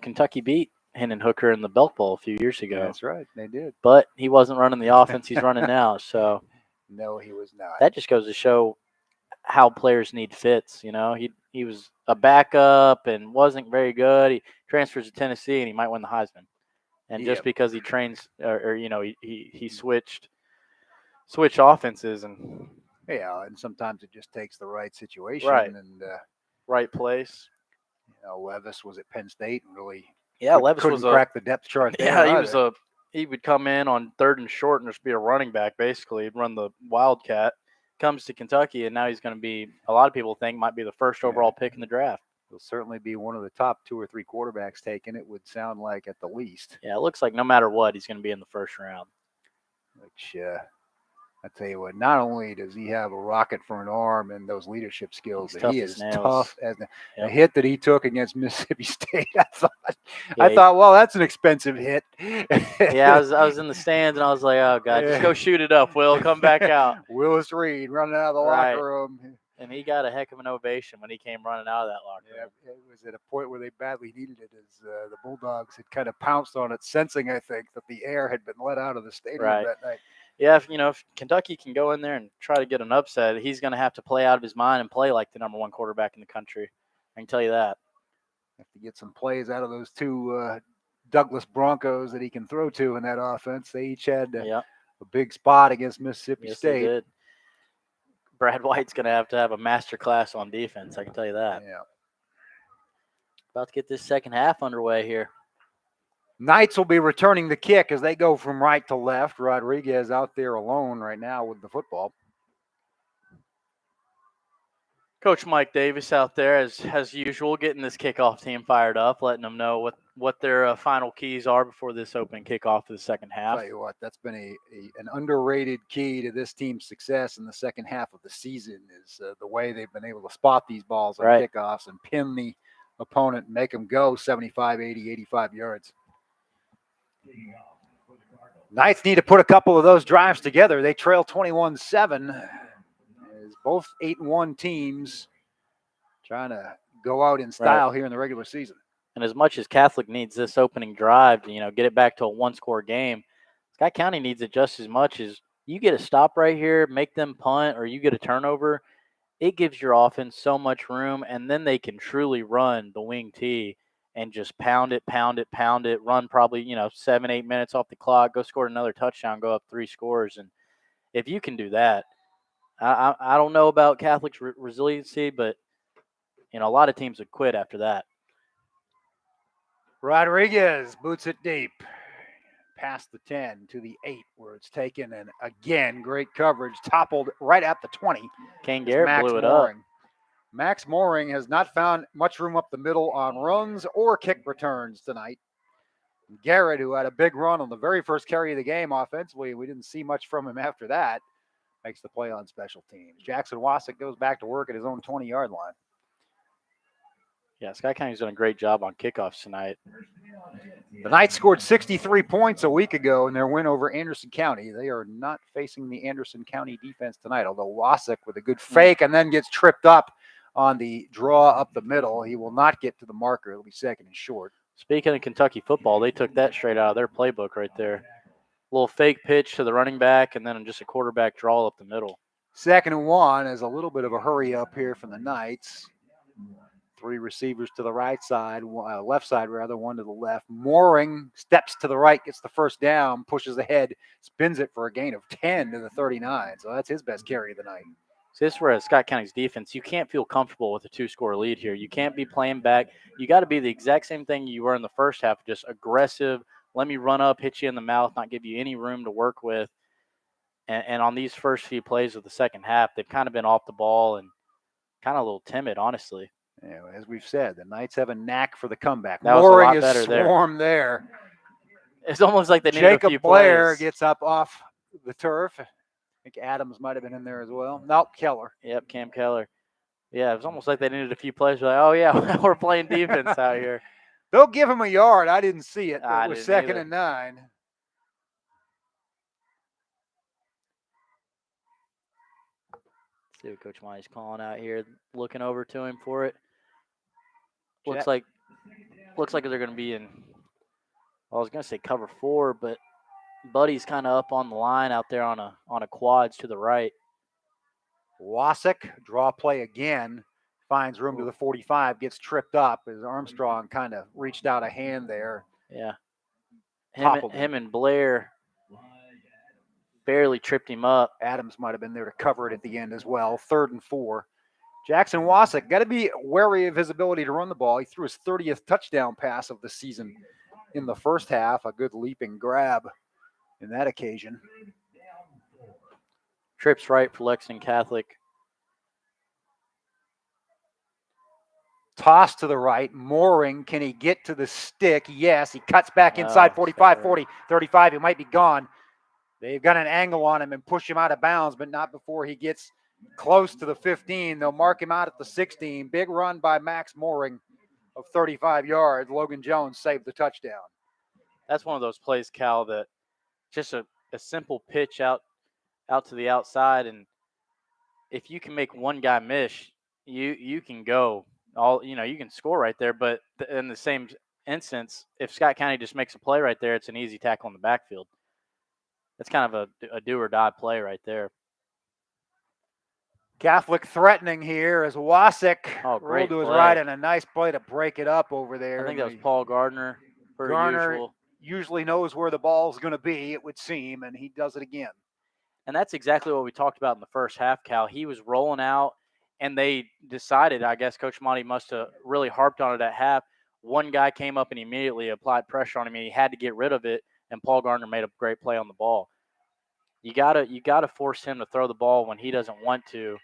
Kentucky beat Hendon Hooker in the Belk Bowl a few years ago. That's right, they did. But he wasn't running the offense he's running now, so. No, he was not. That just goes to show how players need fits. He was a backup and wasn't very good. He transfers to Tennessee and he might win the Heisman. And just because he trains he switched offenses and and sometimes it just takes the right situation and right place. Levis was at Penn State and really Levis couldn't crack the depth chart there. Yeah, he would come in on 3rd and short and just be a running back basically. He'd run the Wildcat. Comes to Kentucky and now he's going to be, a lot of people think, might be the first overall pick in the draft. He'll certainly be one of the top 2 or 3 quarterbacks taken, it would sound like, at the least. Yeah, it looks like no matter what, he's going to be in the first round. Which, I tell you what, not only does he have a rocket for an arm and those leadership skills, but he is tough as the hit that he took against Mississippi State. I thought, well, that's an expensive hit. Yeah, I was in the stands and I was like, oh God, just go shoot it up, Will. Come back out. Willis Reed running out of the locker room. And he got a heck of an ovation when he came running out of that locker room. Yeah, it was at a point where they badly needed it as the Bulldogs had kind of pounced on it, sensing, I think, that the air had been let out of the stadium that night. Yeah, if Kentucky can go in there and try to get an upset, he's going to have to play out of his mind and play like the number 1 quarterback in the country. I can tell you that. Have to get some plays out of those 2 Douglas Broncos that he can throw to in that offense. They each had a big spot against Mississippi State. They did. Brad White's going to have a master class on defense. I can tell you that. Yeah. About to get this second half underway here. Knights will be returning the kick as they go from right to left. Rodriguez out there alone right now with the football. Coach Mike Davis out there, as usual, getting this kickoff team fired up, letting them know what their final keys are before this opening kickoff of the second half. I'll tell you what, that's been an underrated key to this team's success in the second half of the season is the way they've been able to spot these balls on kickoffs and pin the opponent and make them go 75, 80, 85 yards. Knights need to put a couple of those drives together. They trail 21-7 as both 8-1 teams trying to go out in style here in the regular season. And as much as Catholic needs this opening drive to, get it back to a 1-score game, Scott County needs it just as much as you get a stop right here, make them punt, or you get a turnover. It gives your offense so much room, and then they can truly run the wing tee and just pound it, run probably, 7-8 minutes off the clock, go score another touchdown, go up 3 scores. And if you can do that, I don't know about Catholic's resiliency, but, a lot of teams would quit after that. Rodriguez boots it deep. Past the 10 to the 8 where it's taken. And again, great coverage. Toppled right at the 20. Kane Garrett blew it up. Max Mooring has not found much room up the middle on runs or kick returns tonight. Garrett, who had a big run on the very first carry of the game offensively, we didn't see much from him after that, makes the play on special teams. Jackson Wasik goes back to work at his own 20-yard line. Yeah, Scott County's done a great job on kickoffs tonight. The Knights scored 63 points a week ago in their win over Anderson County. They are not facing the Anderson County defense tonight, although Wasik with a good fake and then gets tripped up on the draw up the middle. He will not get to the marker. It'll be second and short. Speaking of Kentucky football, they took that straight out of their playbook right there. A little fake pitch to the running back and then just a quarterback draw up the middle. 2nd and 1 is a little bit of a hurry up here from the Knights. 3 receivers to the right side, left side rather, 1 to the left. Mooring steps to the right, gets the first down, pushes ahead, spins it for a gain of 10 to the 39. So that's his best carry of the night. So this is where Scott County's defense, you can't feel comfortable with a 2-score lead here. You can't be playing back. You got to be the exact same thing you were in the first half, just aggressive. Let me run up, hit you in the mouth, not give you any room to work with. And on these first few plays of the second half, they've kind of been off the ball and kind of a little timid, honestly. Yeah, as we've said, the Knights have a knack for the comeback. That was a lot Mooring is better there. swarmed there. It's almost like they needed a Jacob few Blair plays. gets up off the turf. I think Adams might have been in there as well. Nope, Keller. Yep, Cam Keller. Yeah, it was almost like they needed a few plays. Like, oh, yeah, we're playing defense out here. They'll give him a yard. I didn't see it. But I it was didn't second either. and 9. See what Coach Monty's calling out here, looking over to him for it. Looks Jack- like they're going to be in. Well, I was going to say cover 4, but Buddy's kind of up on the line out there on a quads to the right. Wasik, draw play again, finds room to the 45, gets tripped up as Armstrong kind of reached out a hand there. Yeah, Toppled him and Blair barely tripped him up. Adams might have been there to cover it at the end as well. 3rd and 4. Jackson Wasik got to be wary of his ability to run the ball. He threw his 30th touchdown pass of the season in the first half. A good leaping grab in that occasion. Trips right for Lexington Catholic. Toss to the right. Mooring, can he get to the stick? Yes, he cuts back inside 45, 40, 35. He might be gone. They've got an angle on him and push him out of bounds, but not before he gets close to the 15. They'll mark him out at the 16. Big run by Max Mooring of 35 yards. Logan Jones saved the touchdown. That's one of those plays, Cal, that just a simple pitch out to the outside, and if you can make one guy miss, you can go all, you can score right there. But in the same instance, if Scott County just makes a play right there, it's an easy tackle in the backfield. That's kind of a do or die play right there. Catholic threatening here as Wasik Great rolled to his play. right, and a nice play to break it up over there. I think that was Paul Gardner. Garner usually knows where the ball's going to be, it would seem, and he does it again. And that's exactly what we talked about in the first half, Cal. He was rolling out, and they decided, I guess Coach Monty must have really harped on it at half. One guy came up and immediately applied pressure on him, and he had to get rid of it, and Paul Gardner made a great play on the ball. You gotta force him to throw the ball when he doesn't want to.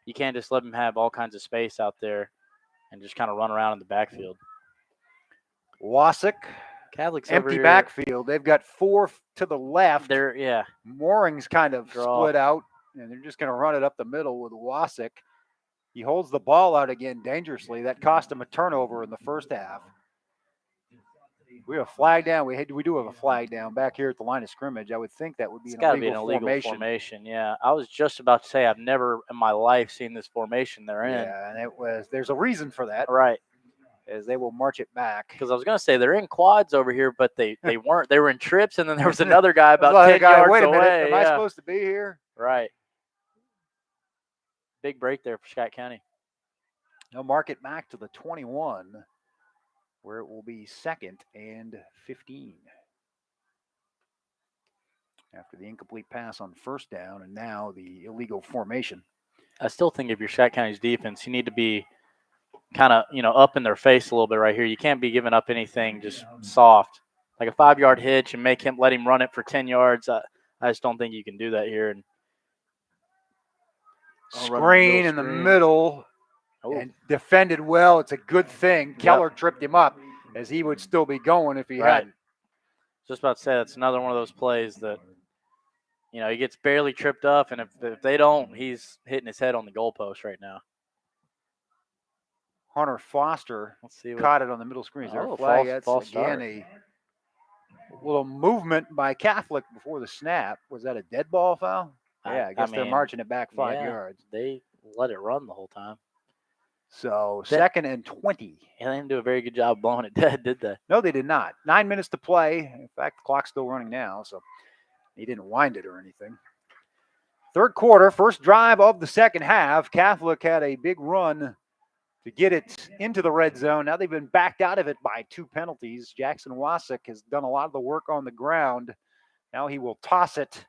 You can't just let him have all kinds of space out there and just kind of run around in the backfield. Wasik, Catholic's empty over backfield. They've got 4 to the left. Here. Mooring's kind of Draw. split out, and they're just going to run it up the middle with Wasik. He holds the ball out again dangerously. That cost him a turnover in the first half. We have a flag down. We do have a flag down back here at the line of scrimmage. I would think that would be It's got to be an illegal formation. Yeah, I was just about to say I've never in my life seen this formation they're in. Yeah, and there's a reason for that. Right. As they will march it back. Because I was going to say they're in quads over here, but they weren't. They were in trips, and then there was another guy about 10 yards Wait a away. minute, am I Yeah. supposed to be here? Right. Big break there for Scott County. They'll mark it back to the 21, where it will be 2nd and 15. After the incomplete pass on first down, and now the illegal formation. I still think if you're Scott County's defense, you need to be kind of, up in their face a little bit right here. You can't be giving up anything just soft. Like a 5-yard hitch and let him run it for 10 yards. I just don't think you can do that here. And Screen in the middle and defended well. It's a good thing. Keller tripped him up as he would still be going if he hadn't. Just about to say that's another one of those plays that, he gets barely tripped up, and if they don't, he's hitting his head on the goalpost right now. Hunter Foster Let's see caught it on the middle screen. Is there a flag? That's again a little movement by Catholic before the snap. Was that a dead ball foul? Yeah, I guess they're marching it back 5 yards. They let it run the whole time. So 2nd and 20. And they didn't do a very good job blowing it dead, did they? No, they did not. 9 minutes to play. In fact, the clock's still running now, so he didn't wind it or anything. Third quarter, first drive of the second half. Catholic had a big run to get it into the red zone. Now they've been backed out of it by 2 penalties. Jackson Wasik has done a lot of the work on the ground. Now he will toss it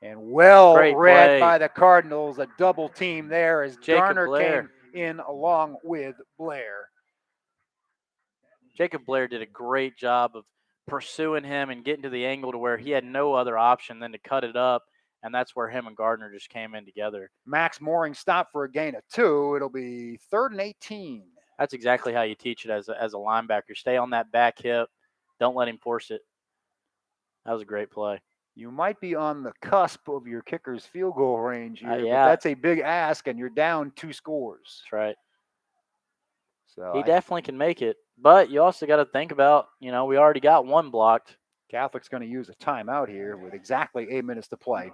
And well Great read play. by the Cardinals. A double team there as Jacob Garner Blair. came in along with Blair. Jacob Blair did a great job of pursuing him and getting to the angle to where he had no other option than to cut it up, and that's where him and Gardner just came in together. Max Mooring stopped for a gain of 2. It'll be 3rd and 18. That's exactly how you teach it as a linebacker. Stay on that back hip. Don't let him force it. That was a great play. You might be on the cusp of your kicker's field goal range here, Yeah. but that's a big ask, and you're down 2 scores. That's right. So He definitely can make it, but you also got to think about, we already got 1 blocked. Catholic's going to use a timeout here with exactly 8 minutes to play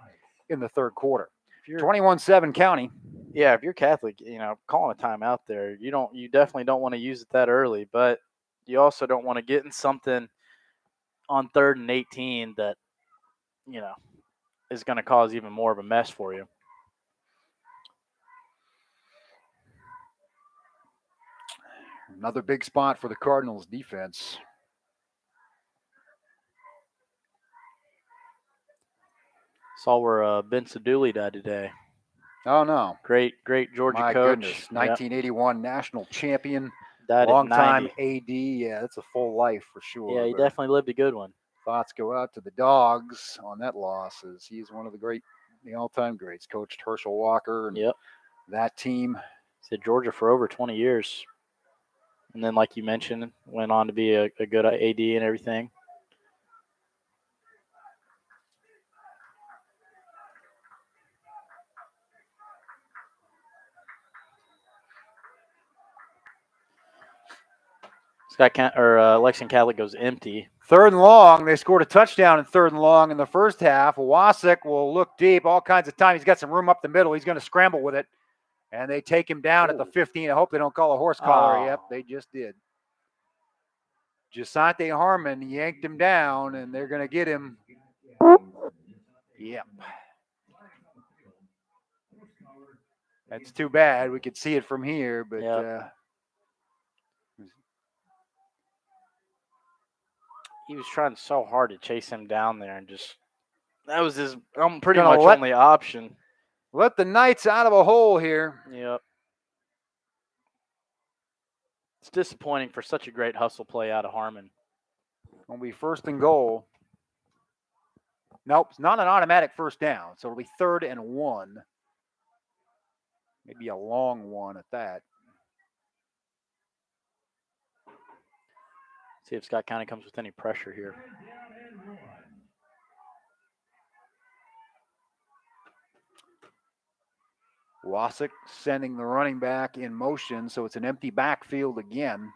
in the 3rd quarter. If you're 21-7 County. Yeah, if you're Catholic, calling a timeout there, you definitely don't want to use it that early, but you also don't want to get in something on 3rd and 18 that, is going to cause even more of a mess for you. Another big spot for the Cardinals defense. Saw where Ben Saduli died today. Oh, no. Great Georgia My coach. goodness. 1981 national champion. Died Long at 90. time AD. Yeah, that's a full life for sure. Yeah, he but definitely lived a good one. thoughts go out to the Dogs on that loss, as he's one of the all-time greats. Coached Herschel Walker and that team. He's at Georgia for over 20 years. And then, like you mentioned, went on to be a good AD and everything. Lexington Catholic goes empty. 3rd and long. They scored a touchdown in 3rd and long in the first half. Wasik will look deep, all kinds of time. He's got some room up the middle. He's going to scramble with it. And they take him down at the 15. I hope they don't call a horse collar. Yep, they just did. Jasante Harmon yanked him down, and they're going to get him. Yep. That's too bad. We could see it from here, but he was trying so hard to chase him down there, and that was his pretty Gonna much only option. Let the Knights out of a hole here. Yep. It's disappointing for such a great hustle play out of Harmon. Will be 1st and goal. Nope, it's not an automatic first down, so it'll be 3rd and 1. Maybe a long one at that. See if Scott County comes with any pressure here. Wasik sending the running back in motion, so it's an empty backfield again.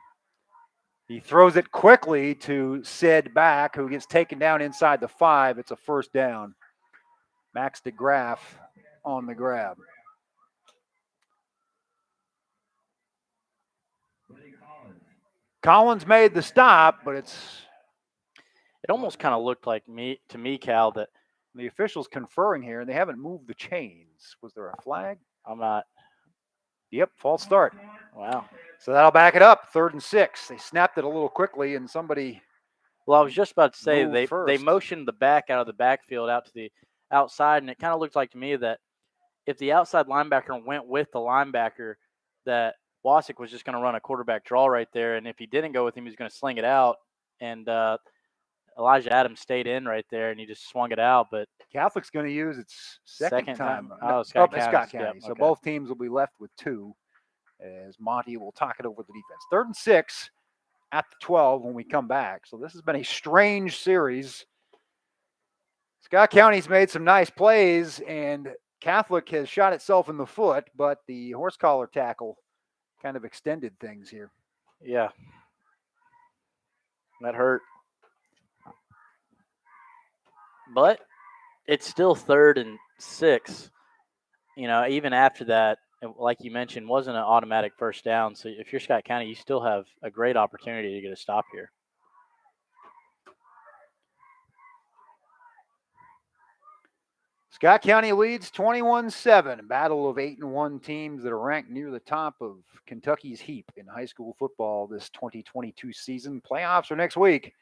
He throws it quickly to Sid Back, who gets taken down inside the 5. It's a 1st down. Max DeGraff on the grab. Collins made the stop, but it almost kind of looked like to me, Cal, that the officials conferring here, and they haven't moved the chains. Was there a flag? I'm not. Yep, false start. Wow. So that'll back it up. 3rd and 6. They snapped it a little quickly, and somebody. Well, I was just about to say they motioned the back out of the backfield out to the outside, and it kind of looked like to me that if the outside linebacker went with the linebacker, that Wasik was just going to run a quarterback draw right there, and if he didn't go with him, he was going to sling it out, and Elijah Adams stayed in right there, and he just swung it out. But Catholic's going to use its second time. Oh, Scott County. Scott County. Yep, So okay. both teams will be left with 2, as Monty will talk it over the defense. 3rd and 6 at the 12 when we come back. So this has been a strange series. Scott County's made some nice plays, and Catholic has shot itself in the foot, but the horse collar tackle kind of extended things here. Yeah. That hurt. But it's still 3rd and 6. Even after that, like you mentioned, wasn't an automatic first down. So if you're Scott County, you still have a great opportunity to get a stop here. Scott County leads 21-7. Battle of 8-1 teams that are ranked near the top of Kentucky's heap in high school football this 2022 season. Playoffs are next week.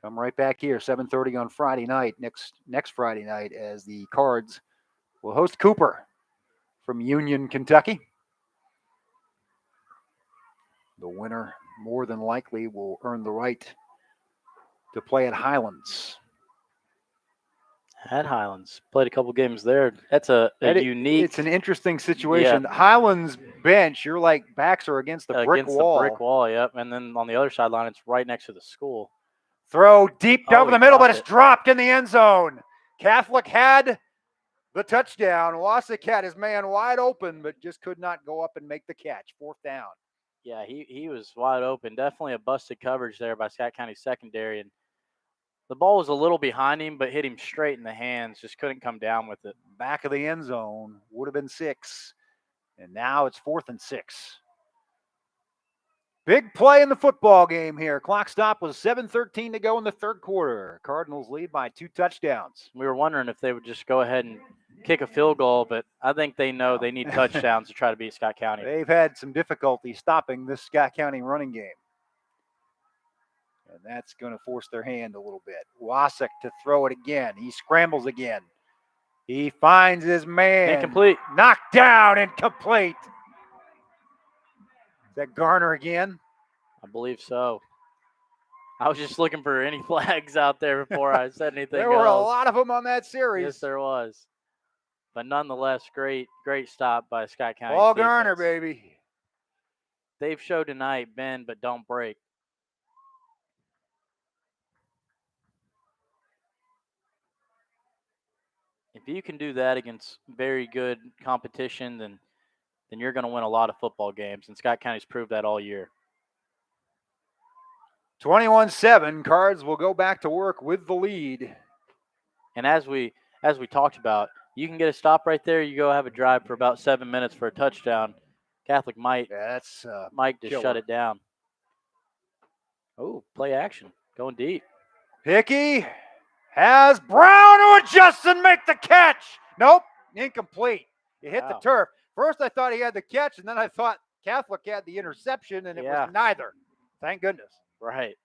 Come right back here, 7:30 on Friday night, next Friday night, as the Cards will host Cooper from Union, Kentucky. The winner, more than likely, will earn the right to play at Highlands. At Highlands, played a couple games there. That's a unique. It's an interesting situation. Yeah. Highlands bench, you're like backs are against the brick wall. The brick wall, yep. And then on the other sideline, it's right next to the school. Throw deep over the middle, but it's dropped in the end zone. Catholic had the touchdown. Wasik had his man wide open, but just could not go up and make the catch. 4th down. Yeah, he was wide open. Definitely a busted coverage there by Scott County secondary. And the ball was a little behind him, but hit him straight in the hands. Just couldn't come down with it. Back of the end zone. Would have been 6. And now it's 4th and 6. Big play in the football game here. Clock stop was 7:13 to go in the third quarter. Cardinals lead by 2 touchdowns. We were wondering if they would just go ahead and kick a field goal, but I think they know they need touchdowns to try to beat Scott County. They've had some difficulty stopping this Scott County running game. And that's going to force their hand a little bit. Wasik to throw it again. He scrambles again. He finds his man. Incomplete. Knocked down, incomplete. Is that Garner again? I believe so. I was just looking for any flags out there before I said anything There were else. a lot of them on that series. Yes, there was. But nonetheless, great stop by Scott County. All Garner, baby. They've showed tonight, bend but don't break. If you can do that against very good competition, then you're going to win a lot of football games. And Scott County's proved that all year. 21-7, Cards will go back to work with the lead. And as we talked about, you can get a stop right there. You go have a drive for about 7 minutes for a touchdown. Catholic might just shut it down. Oh, play action. Going deep. Hickey has Brown who adjusts and make the catch. Nope, incomplete. You hit the turf. First I thought he had the catch, and then I thought Catholic had the interception, and it was neither. Thank goodness. Right.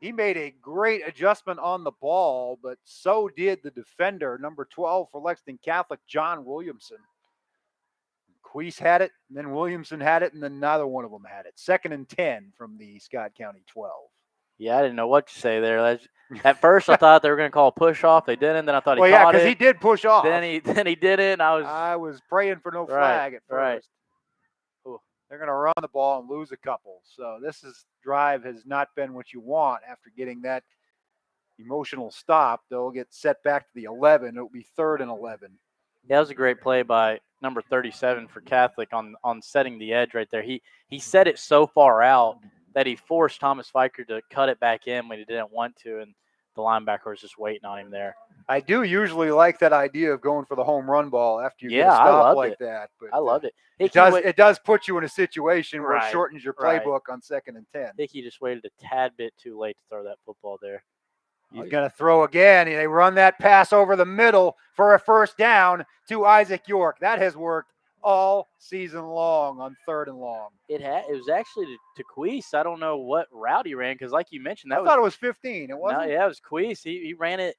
He made a great adjustment on the ball, but so did the defender, number 12 for Lexington Catholic, John Williamson. Queese had it, and then Williamson had it, and then neither one of them had it. 2nd and 10 from the Scott County 12. Yeah, I didn't know what to say there. At first, I thought they were going to call a push off. They didn't. Then I thought he caught it. Well, yeah, because he did push off. Then he did it, and I was praying for no flag at first. Right. They're going to run the ball and lose a couple. So this drive has not been what you want after getting that emotional stop. They'll get set back to the 11. It'll be 3rd and 11. Yeah, that was a great play by number 37 for Catholic on setting the edge right there. He set it so far out that he forced Thomas Fiker to cut it back in when he didn't want to, and the linebacker was just waiting on him there. I do usually like that idea of going for the home run ball after you get a stop like that. But I loved it. It does put you in a situation where it shortens your playbook on 2nd and 10. Hickey just waited a tad bit too late to throw that football there. He's going to throw again. They run that pass over the middle for a 1st down to Isaac York. That has worked all season long on 3rd and long. It was actually to Queese. I don't know what route he ran because, like you mentioned, I thought it was 15. It wasn't? No, yeah, it was Queese. He ran it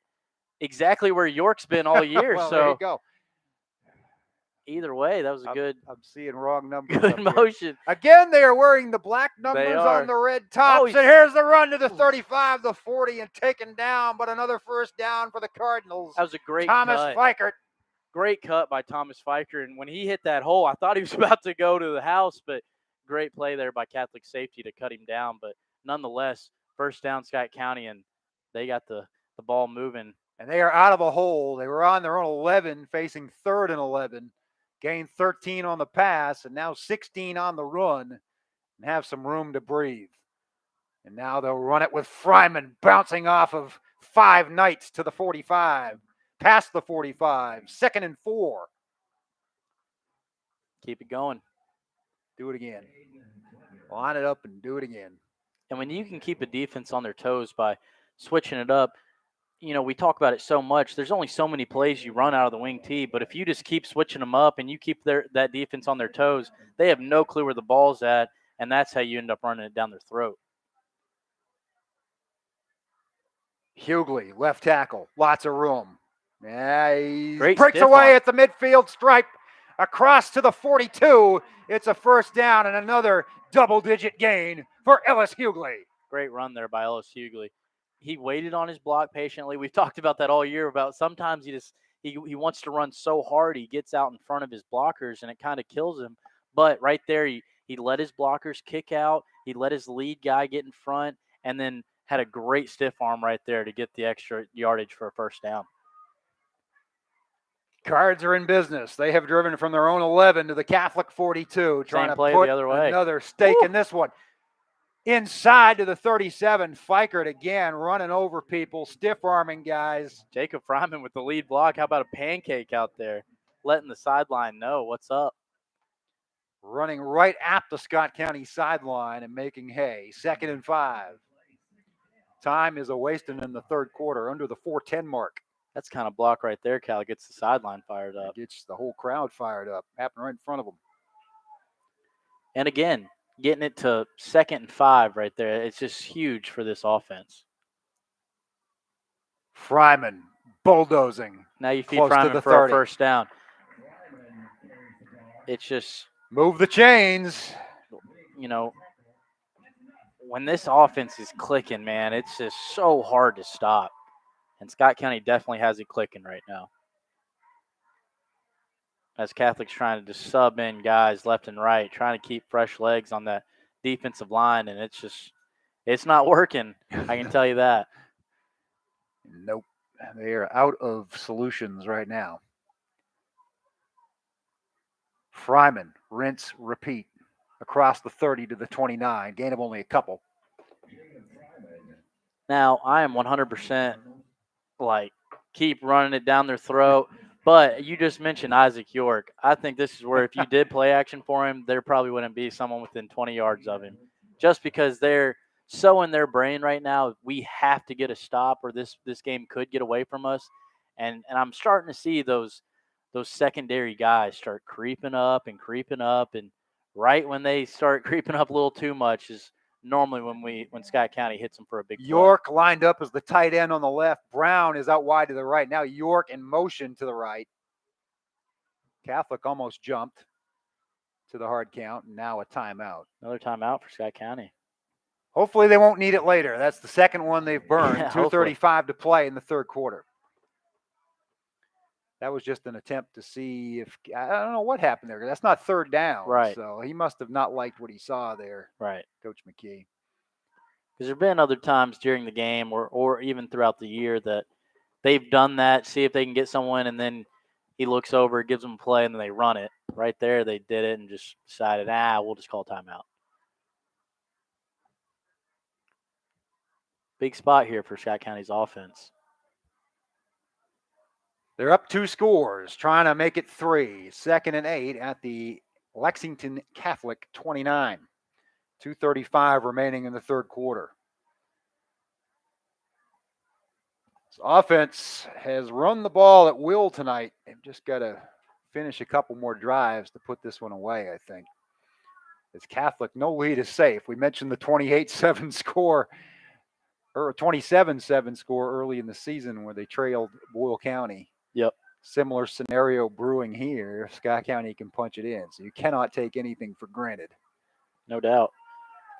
exactly where York's been all year. Well, so there you go. Either way, that was a good. I'm seeing wrong numbers. Good motion. Again, they are wearing the black numbers on the red tops. And here's the run to the 35, the 40, and taken down. But another 1st down for the Cardinals. That was a great Thomas Fikert. Great cut by Thomas Fiker. And when he hit that hole, I thought he was about to go to the house, but great play there by Catholic safety to cut him down. But nonetheless, 1st down Scott County, and they got the ball moving. And they are out of a hole. They were on their own 11, facing 3rd and 11. Gained 13 on the pass, and now 16 on the run, and have some room to breathe. And now they'll run it with Fryman bouncing off of 5 Knights to the 45. Past the 45, 2nd and 4. Keep it going. Do it again. Line it up and do it again. And when you can keep a defense on their toes by switching it up, we talk about it so much. There's only so many plays you run out of the wing tee, but if you just keep switching them up and you keep that defense on their toes, they have no clue where the ball's at, and that's how you end up running it down their throat. Hughley, left tackle, lots of room. Yeah, he Great breaks stiff away arm. at the midfield stripe, across to the 42. It's a first down and another double-digit gain for Ellis Hughley. Great run there by Ellis Hughley. He waited on his block patiently. We've talked about that all year about sometimes he wants to run so hard he gets out in front of his blockers and it kind of kills him. But right there, he let his blockers kick out. He let his lead guy get in front and then had a great stiff arm right there to get the extra yardage for a first down. Cards are in business. They have driven from their own 11 to the Catholic 42, trying to play put the other way. another stake in this one. Inside to the 37, Fikert again running over people, stiff-arming guys. Jacob Fryman with the lead block. How about a pancake out there? Letting the sideline know what's up. Running right at the Scott County sideline and making hay. 2nd and 5. Time is a-wasting in the third quarter, under the 4:10 mark. That's kind of block right there, Cal. Gets the sideline fired up. Gets the whole crowd fired up. Happened right in front of them. And again, getting it to 2nd and 5 right there. It's just huge for this offense. Fryman bulldozing. Now you feed Close to Fryman the for 30. a first down. It's just, Move the chains. you know, when this offense is clicking, man, it's just so hard to stop. And Scott County definitely has it clicking right now. As Catholic's trying to just sub in guys left and right, trying to keep fresh legs on that defensive line, and it's not working. I can tell you that. Nope. They are out of solutions right now. Fryman, rinse, repeat. Across the 30 to the 29. Gain of only a couple. Now, I am 100% keep running it down their throat. But you just mentioned Isaac York. I think this is where if you did play action for him, there probably wouldn't be someone within 20 yards of him. Just because they're so in their brain right now, we have to get a stop or this game could get away from us. And I'm starting to see those secondary guys start creeping up. And right when they start creeping up a little too much is normally when Scott County hits them for a big play. York lined up as the tight end on the left. Brown is out wide to the right. Now York in motion to the right. Catholic almost jumped to the hard count, and now a timeout. Another timeout for Scott County. Hopefully they won't need it later. That's the second one they've burned. Yeah, 2:35 to play in the third quarter. That was just an attempt to see if – I don't know what happened there. That's not third down. Right. So he must have not liked what he saw there, right, Coach McKee. Because there have been other times during the game or even throughout the year that they've done that, see if they can get someone, and then he looks over, gives them a play, and then they run it. Right there, they did it and just decided, we'll just call timeout. Big spot here for Scott County's offense. They're up 2 scores, trying to make it 3. 2nd and 8 at the Lexington Catholic 29. 2:35 remaining in the third quarter. This offense has run the ball at will tonight. They've just got to finish a couple more drives to put this one away, I think. It's Catholic, no lead is safe. We mentioned the 28-7 score, or a 27-7 score early in the season where they trailed Boyle County. Yep. Similar scenario brewing here. Scott County can punch it in, so you cannot take anything for granted. No doubt.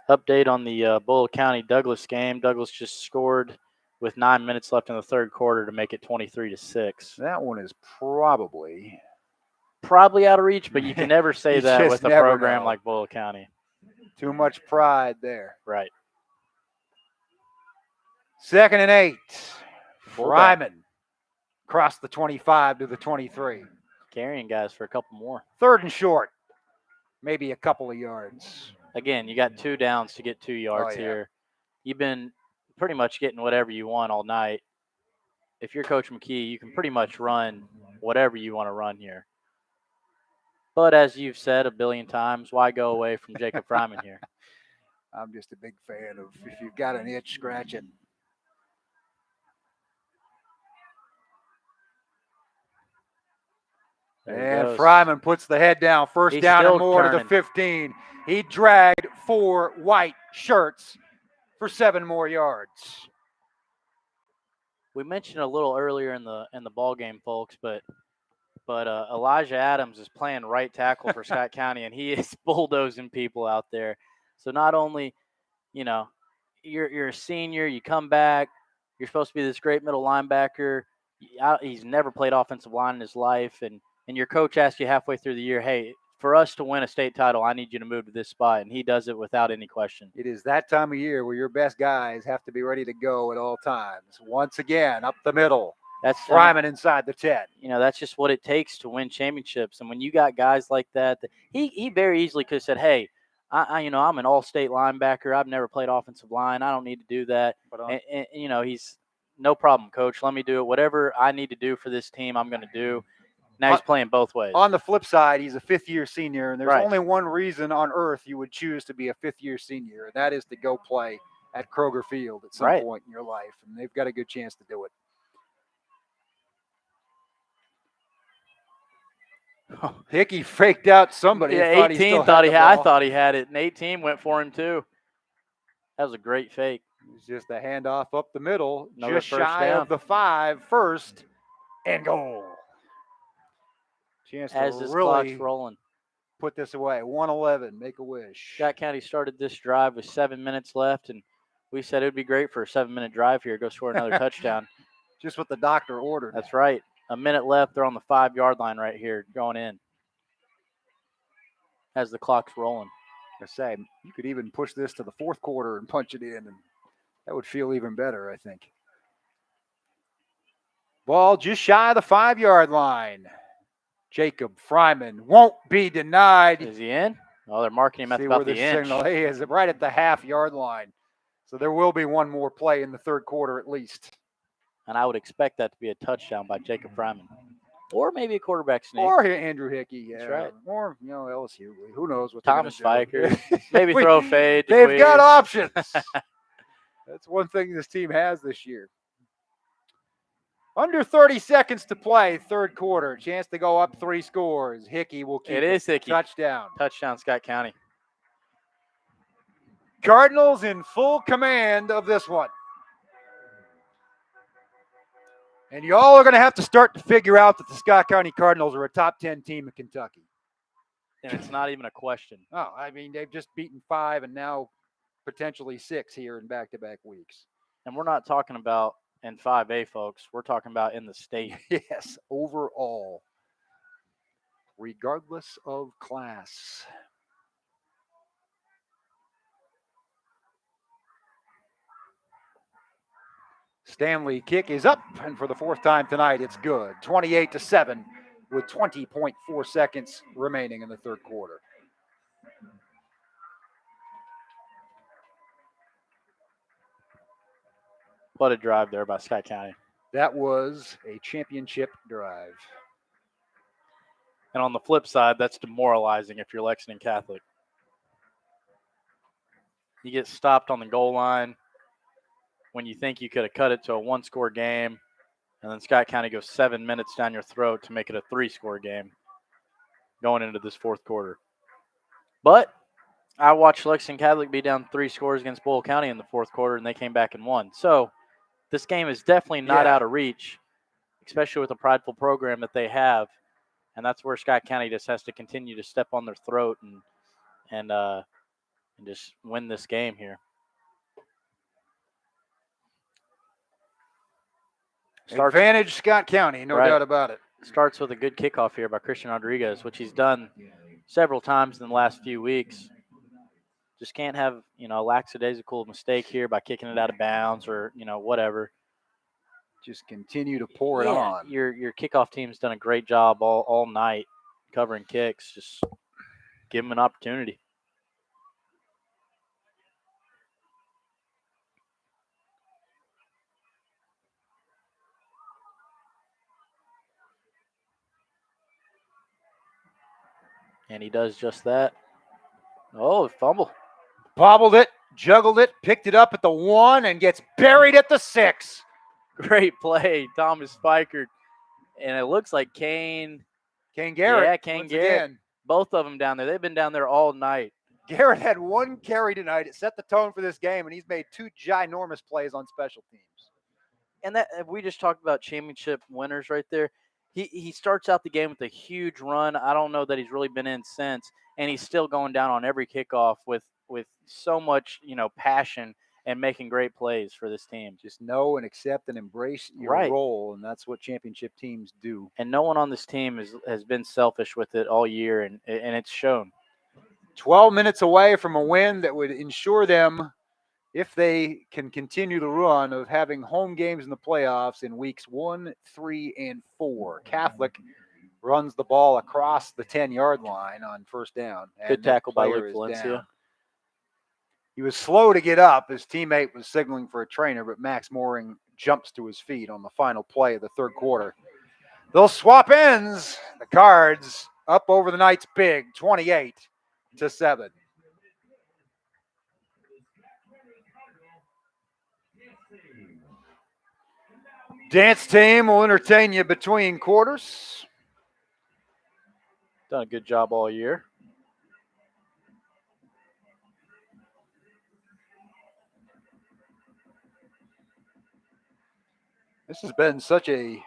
Update on the Boyle County Douglas game. Douglas just scored with 9 minutes left in the third quarter to make it 23-6. That one is probably out of reach, but you can never say that with a program like Boyle County. Too much pride there. Right. 2nd and 8. Fullback. Fryman across the 25 to the 23. Carrying guys for a couple more. 3rd and short. Maybe a couple of yards. Again, you got 2 downs to get 2 yards here. You've been pretty much getting whatever you want all night. If you're Coach McKee, you can pretty much run whatever you want to run here. But as you've said a billion times, why go away from Jacob Fryman here? I'm just a big fan of if you've got an itch, scratch it. And Fryman puts the head down. First down and more to the 15. He dragged 4 white shirts for 7 more yards. We mentioned a little earlier in the ball game, folks, but Elijah Adams is playing right tackle for Scott County, and he is bulldozing people out there. So not only, you know, you're a senior, you come back, you're supposed to be this great middle linebacker. He's never played offensive line in his life, and your coach asks you halfway through the year, hey, for us to win a state title, I need you to move to this spot, and he does it without any question. It is that time of year where your best guys have to be ready to go at all times. Once again, up the middle. That's Fryman inside the 10. That's just what it takes to win championships. And when you got guys like that, he very easily could have said, hey, I'm an all-state linebacker. I've never played offensive line. I don't need to do that. And he's no problem, coach. Let me do it. Whatever I need to do for this team, I'm going to do. Now he's playing both ways. On the flip side, he's a fifth-year senior, and there's Right. only one reason on earth you would choose to be a fifth-year senior, and that is to go play at Kroger Field at some Right. point in your life, and they've got a good chance to do it. Hickey faked out somebody. Yeah, 18 thought he had. I ball. thought he had it, and 18 went for him too. That was a great fake. It was just a handoff up the middle, Another just first shy down. of the 5, first and goal. Chance As to this really clock's rolling. put this away. 111, make a wish. Scott County started this drive with 7 minutes left, and we said it would be great for a 7-minute drive here. Go score another touchdown. Just what the doctor ordered. That's right. A minute left. They're on the 5-yard line right here, going in. As the clock's rolling. I say, you could even push this to the fourth quarter and punch it in, and that would feel even better, I think. Ball just shy of the 5-yard line. Jacob Fryman won't be denied. Is he in? Oh, they're marking him at See about where the the inch. signal he is, right at the half-yard line. So there will be one more play in the third quarter at least. And I would expect that to be a touchdown by Jacob Fryman. Or maybe a quarterback sneak. Or Andrew Hickey. That's right. Or, LSU. Who knows what Thomas they're gonna do. Spiker. Maybe throw a fade. to They've got Quees. options. That's one thing this team has this year. Under 30 seconds to play, third quarter. Chance to go up 3 scores. Hickey will keep It is Hickey. touchdown. Touchdown, Scott County. Cardinals in full command of this one. And y'all are going to have to start to figure out that the Scott County Cardinals are a top 10 team in Kentucky. And it's not even a question. Oh, I mean, they've just beaten 5 and now potentially 6 here in back-to-back weeks. And we're not talking about in 5A, folks. We're talking about in the state. Yes, overall, regardless of class. Stanley kick is up, and for the fourth time tonight, it's good. 28-7 with 20.4 seconds remaining in the third quarter. What a drive there by Scott County. That was a championship drive. And on the flip side, that's demoralizing if you're Lexington Catholic. You get stopped on the goal line when you think you could have cut it to a 1-score game, and then Scott County goes 7 minutes down your throat to make it a 3-score game going into this fourth quarter. But I watched Lexington Catholic be down 3 scores against Boyle County in the fourth quarter, and they came back and won. So this game is definitely not out of reach, especially with the prideful program that they have. And that's where Scott County just has to continue to step on their throat and just win this game here. Advantage Scott County, no doubt about it. Starts with a good kickoff here by Christian Rodriguez, which he's done several times in the last few weeks. Just can't have, a lackadaisical mistake here by kicking it out of bounds or, whatever. Just continue to pour it on. Your kickoff team's done a great job all night covering kicks. Just give them an opportunity. And he does just that. Oh, fumble. Bobbled it, juggled it, picked it up at the 1, and gets buried at the 6. Great play, Thomas Spiker. And it looks like Kane Garrett. Yeah, Kane Garrett. Again. Both of them down there. They've been down there all night. Garrett had 1 carry tonight. It set the tone for this game, and he's made 2 ginormous plays on special teams. And that we just talked about championship winners right there. He starts out the game with a huge run. I don't know that he's really been in since, and he's still going down on every kickoff with so much passion and making great plays for this team. Just know and accept and embrace your Right. role, and that's what championship teams do. And no one on this team has been selfish with it all year, and it's shown. 12 minutes away from a win that would ensure them, if they can continue the run of having home games in the playoffs in weeks 1, 3, and 4. Catholic runs the ball across the 10-yard line on first down. Good tackle by Luke Valencia. Down. He was slow to get up. His teammate was signaling for a trainer, but Max Mooring jumps to his feet on the final play of the third quarter. They'll swap ends. The Cards up over the Knights big, 28-7. Dance team will entertain you between quarters. Done a good job all year. This has been such a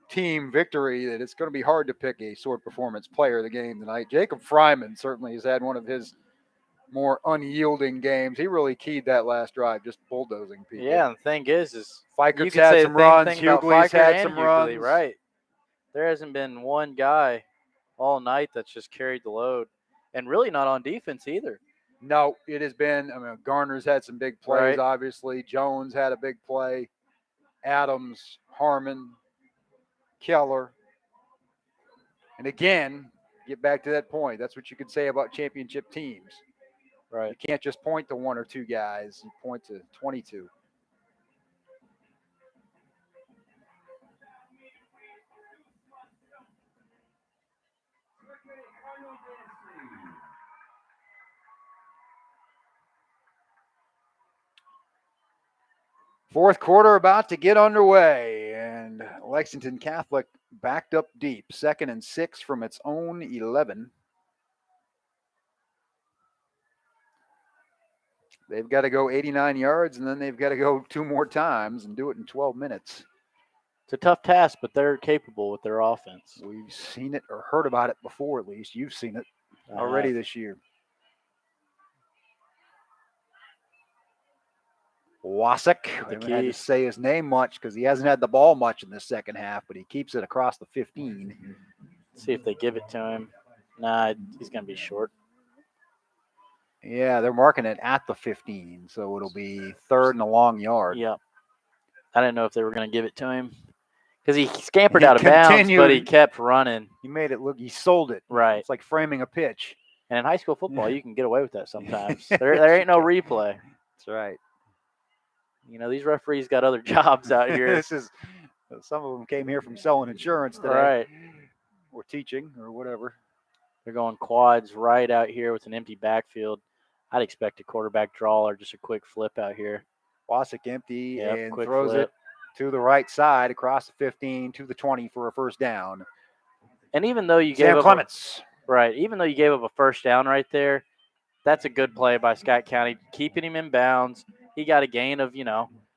team victory that it's going to be hard to pick a sword performance player of the game tonight. Jacob Fryman certainly has had one of his more unyielding games. He really keyed that last drive, just bulldozing people. Yeah, and the thing is Fiker's had some runs. Hughley's had some runs. Right. There hasn't been one guy all night that's just carried the load, and really not on defense either. No, it has been. I mean, Garner's had some big plays, obviously. Jones had a big play. Adams, Harmon, Keller. And again, get back to that point. That's what you could say about championship teams. Right. You can't just point to one or two guys. You point to 22. Fourth quarter about to get underway, and Lexington Catholic backed up deep, 2nd and 6 from its own 11. They've got to go 89 yards, and then they've got to go 2 more times and do it in 12 minutes. It's a tough task, but they're capable with their offense. We've seen it or heard about it before, at least. You've seen it already this year. Wasik, I haven't had to say his name much because he hasn't had the ball much in the second half, but he keeps it across the 15. See if they give it to him. Nah, he's going to be short. Yeah, they're marking it at the 15, so it'll be 3rd and a long yard. Yep. I didn't know if they were going to give it to him because he scampered out of bounds, but he kept running. He made it look, he sold it. Right. It's like framing a pitch. And in high school football, you can get away with that sometimes. There ain't no replay. That's right. You know, these referees got other jobs out here. Some of them came here from selling insurance today. Right. Or teaching or whatever. They're going quads right out here with an empty backfield. I'd expect a quarterback draw or just a quick flip out here. Wasik empty and throws flip. It to the right side across the 15 to the 20 for a first down. And even though you Sam gave Clements. even though you gave up a first down right there, that's a good play by Scott County, keeping him in bounds. He got a gain of,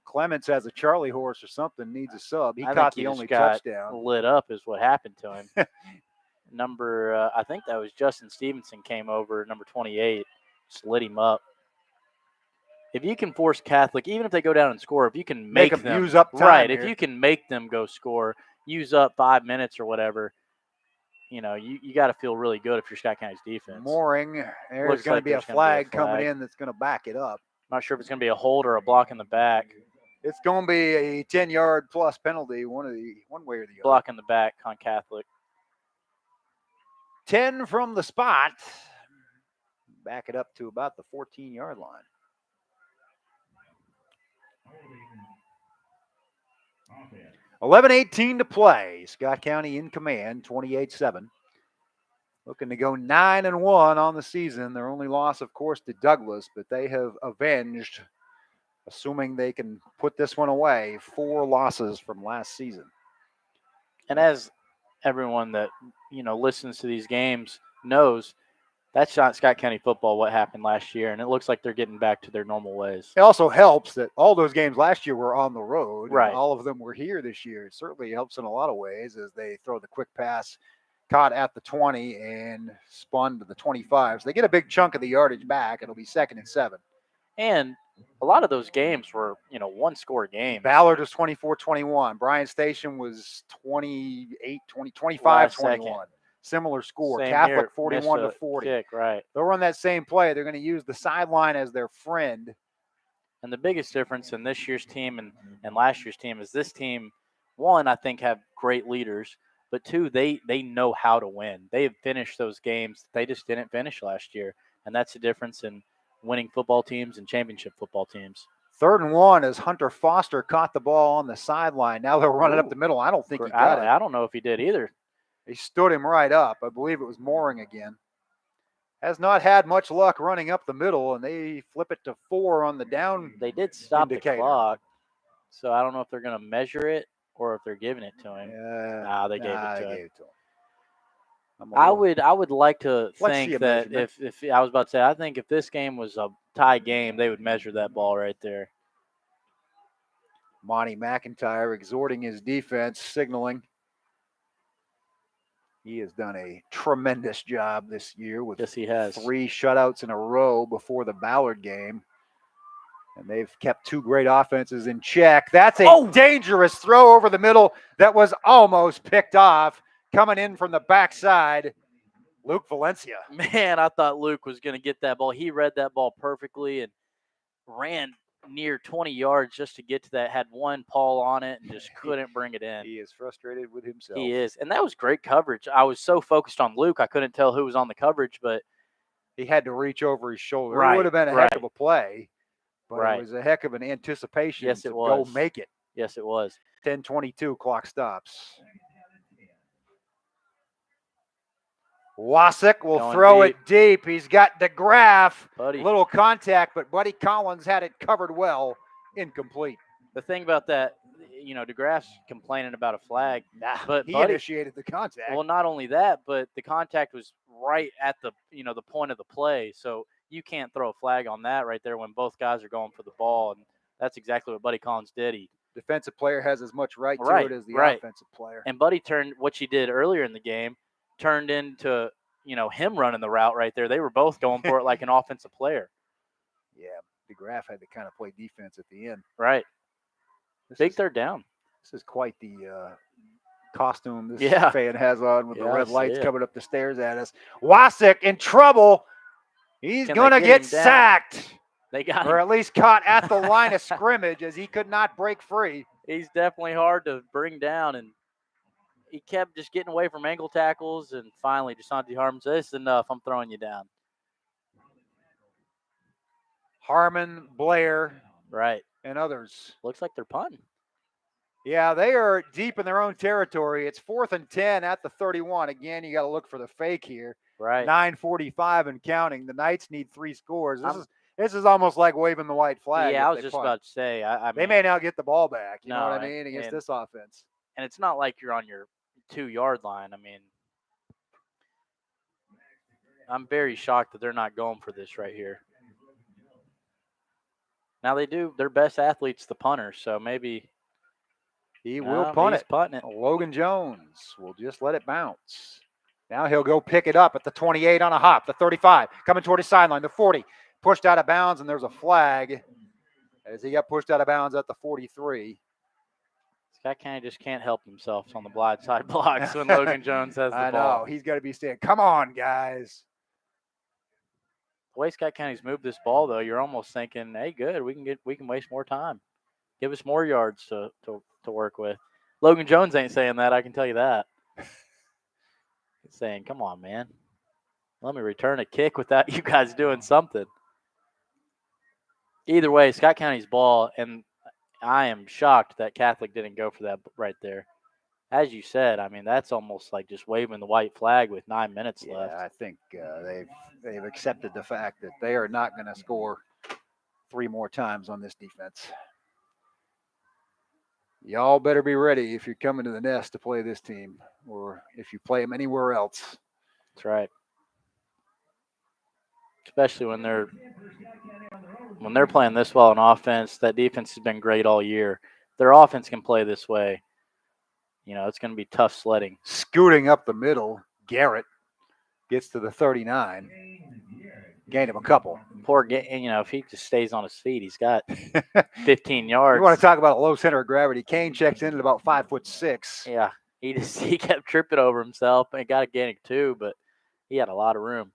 Clements has a Charlie horse or something, needs a sub. He I caught think the only got touchdown. Lit up is what happened to him. I think that was Justin Stevenson came over, number 28, just lit him up. If you can force Catholic, even if they go down and score, if you can make them use up time right, here. if you can make them go score, use up 5 minutes or whatever, you got to feel really good if you're Scott County's defense. Mooring, there's going to be a flag coming in that's going to back it up. Not sure if it's going to be a hold or a block in the back. It's going to be a 10-yard plus penalty, one way or the other. Block in the back on Catholic. 10 from the spot. Back it up to about the 14-yard line. 11:18 to play. Scott County in command, 28-7. Looking to go 9-1 on the season. Their only loss, of course, to Douglas, but they have avenged, assuming they can put this one away, 4 losses from last season. And as everyone that listens to these games knows, That's not Scott County football, what happened last year, and it looks like they're getting back to their normal ways. It also helps that all those games last year were on the road. Right. And all of them were here this year. It certainly helps in a lot of ways as they throw the quick pass caught at the 20 and spun to the 25. So they get a big chunk of the yardage back. It'll be 2nd and 7. And a lot of those games were, one-score games. Ballard was 24-21. Bryan Station was 28, 20, 25, Last 21. second. Similar score. Same Catholic here. 41 to Missed a 40. kick, right. They'll run that same play. They're going to use the sideline as their friend. And the biggest difference in this year's team and last year's team is this team, one, I think, have great leaders, but two, they know how to win. They have finished those games. They just didn't finish last year. And that's the difference in winning football teams and championship football teams. 3rd and 1 as Hunter Foster caught the ball on the sideline. Now they'll run it up the middle. I don't think he got it. I don't know if he did either. They stood him right up. I believe it was Mooring again. Has not had much luck running up the middle, and they flip it to 4 on the down. They did stop indicator. the clock, so I don't know if they're going to measure it or if they're giving it to him. They gave it to him. I would like to think that if I was about to say, I think if this game was a tie game, they would measure that ball right there. Monty McIntyre exhorting his defense, signaling. He has done a tremendous job this year with yes, he has 3 shutouts in a row before the Ballard game. And they've kept 2 great offenses in check. That's a dangerous throw over the middle that was almost picked off. Coming in from the backside, Luke Valencia. Man, I thought Luke was going to get that ball. He read that ball perfectly and ran near 20 yards just to get to that. Had one paw on it and just couldn't bring it in. He is frustrated with himself. He is. And that was great coverage. I was so focused on Luke, I couldn't tell who was on the coverage, but he had to reach over his shoulder. Right, it would have been a heck of a play, but Right. it was a heck of an anticipation Yes, to it was. go make it. Yes, it was. 10:22, clock stops. Wasik will Going throw deep. it deep. He's got DeGraff. Buddy. Little contact, but Buddy Collins had it covered well. Incomplete. The thing about that, DeGraff's complaining about a flag. But he Buddy, initiated the contact. well, not only that, but the contact was right at the point of the play. So you can't throw a flag on that right there when both guys are going for the ball. And that's exactly what Buddy Collins did. Defensive player has as much right to Right, it as the right. offensive player. And Buddy turned what she did earlier in the game, turned into, him running the route right there. They were both going for it like an offensive player. Yeah, DeGraff had to kind of play defense at the end. Right. This Big is, third down. This is quite the costume this Yeah. fan has on with the Yeah, I red see lights it. coming up the stairs at us. Wasik in trouble. He's Can going to they get get him down? sacked, They got or him. at least caught at the line of scrimmage as he could not break free. He's definitely hard to bring down, and he kept just getting away from ankle tackles, and finally DeSante Harmon said, "This is enough. I'm throwing you down." Harmon, Blair, Right. and others. Looks like they're punting. Yeah, they are deep in their own territory. It's 4th and 10 at the 31. Again, you got to look for the fake here. Right. 9:45 and counting. The Knights need 3 scores. This is almost like waving the white flag. Yeah, if I was they just punt. about to say. I They mean, may not get the ball back. You know No, what I mean? Against and- this offense. and it's not like you're on your 2-yard line. I mean, I'm very shocked that they're not going for this right here. Now they do. Their best athlete's the punter, so maybe He will punt he's it. punting it. Logan Jones will just let it bounce. Now he'll go pick it up at the 28 on a hop, the 35, coming toward his sideline, the 40, pushed out of bounds, and there's a flag as he got pushed out of bounds at the 43. Scott County just can't help themselves on the blind side blocks when Logan Jones has the I ball. know. He's got to be saying, come on, guys. The way Scott County's moved this ball, though, you're almost thinking, "Hey, good, we can waste more time, give us more yards to work with." Logan Jones ain't saying that. I can tell you that. He's saying, "Come on, man, let me return a kick without you guys doing something." Either way, Scott County's ball, and I am shocked that Catholic didn't go for that right there. As you said, I mean, that's almost like just waving the white flag with 9 minutes Yeah, left. I think they've accepted the fact that they are not going to score 3 more times on this defense. Y'all better be ready if you're coming to the Nest to play this team, or if you play them anywhere else. That's right. especially when they're playing this well on offense. That defense has been great all year. Their offense can play this way. It's going to be tough sledding. Scooting up the middle, Garrett gets to the 39. Gained him a couple. Poor if he just stays on his feet, he's got 15 yards. You want to talk about a low center of gravity? Kane checks in at about 5'6". Yeah, he kept tripping over himself and got a gain of 2, but he had a lot of room.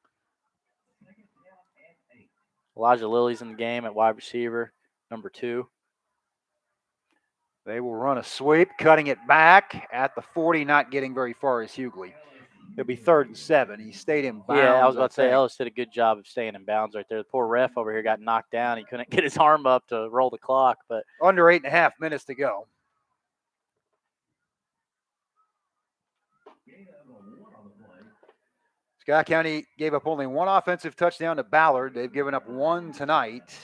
Elijah Lilly's in the game at wide receiver, number 2. They will run a sweep, cutting it back at the 40, not getting very far is Hughley. It'll be 3rd and 7. He stayed in bounds. Yeah, I was about to say Ellis did a good job of staying in bounds right there. The poor ref over here got knocked down. He couldn't get his arm up to roll the clock, but under 8.5 minutes to go. Scott County gave up only 1 offensive touchdown to Ballard. They've given up 1 tonight.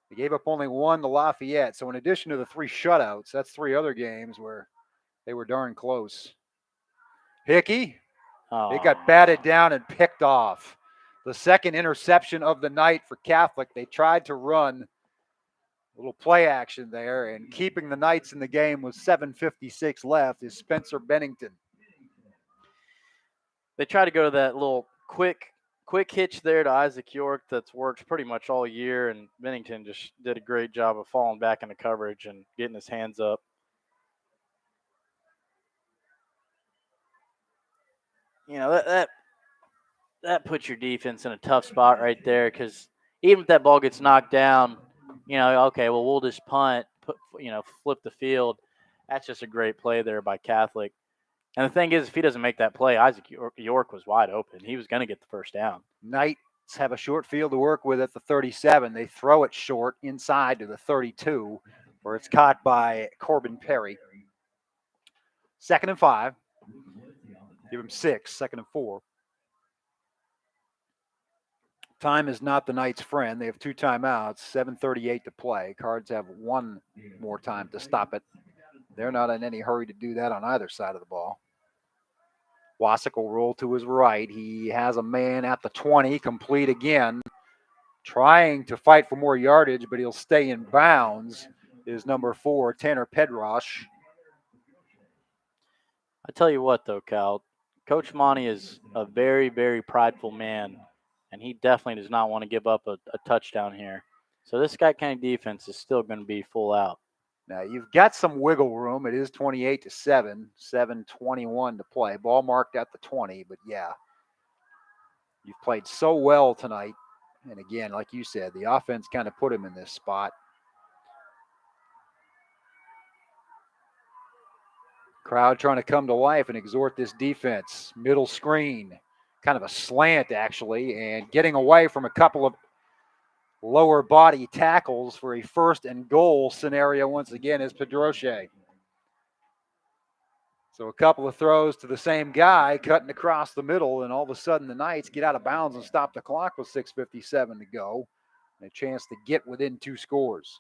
They gave up only 1 to Lafayette. So in addition to the 3 shutouts, that's 3 other games where they were darn close. Hickey, it got batted down and picked off. The second interception of the night for Catholic. They tried to run a little play action there, and keeping the Knights in the game with 7:56 left is Spencer Bennington. They try to go to that little quick hitch there to Isaac York that's worked pretty much all year, and Bennington just did a great job of falling back into coverage and getting his hands up. That puts your defense in a tough spot right there, because even if that ball gets knocked down, okay, well, we'll just punt, flip the field. That's just a great play there by Catholic. And the thing is, if he doesn't make that play, Isaac York was wide open. He was going to get the first down. Knights have a short field to work with at the 37. They throw it short inside to the 32, where it's caught by Corbin Perry. 2nd and 5. Give him 6. 2nd and 4. Time is not the Knights' friend. They have 2 timeouts, 7:38 to play. Cards have 1 more time to stop it. They're not in any hurry to do that on either side of the ball. Wasik will roll to his right. He has a man at the 20, complete again. Trying to fight for more yardage, but he'll stay in bounds, is number 4, Tanner Pedrosh. I tell you what, though, Cal, Coach Monty is a very, very prideful man, and he definitely does not want to give up a touchdown here. So this Scott County defense is still going to be full out. Now, you've got some wiggle room. It is 28-7, 7:21 to play. Ball marked at the 20, but yeah, you've played so well tonight. And again, like you said, the offense kind of put him in this spot. Crowd trying to come to life and exhort this defense. Middle screen, kind of a slant actually, and getting away from a couple of lower body tackles for a 1st and goal scenario once again is Pedroche. So a couple of throws to the same guy cutting across the middle, and all of a sudden the Knights get out of bounds and stop the clock with 6:57 to go. And a chance to get within 2 scores.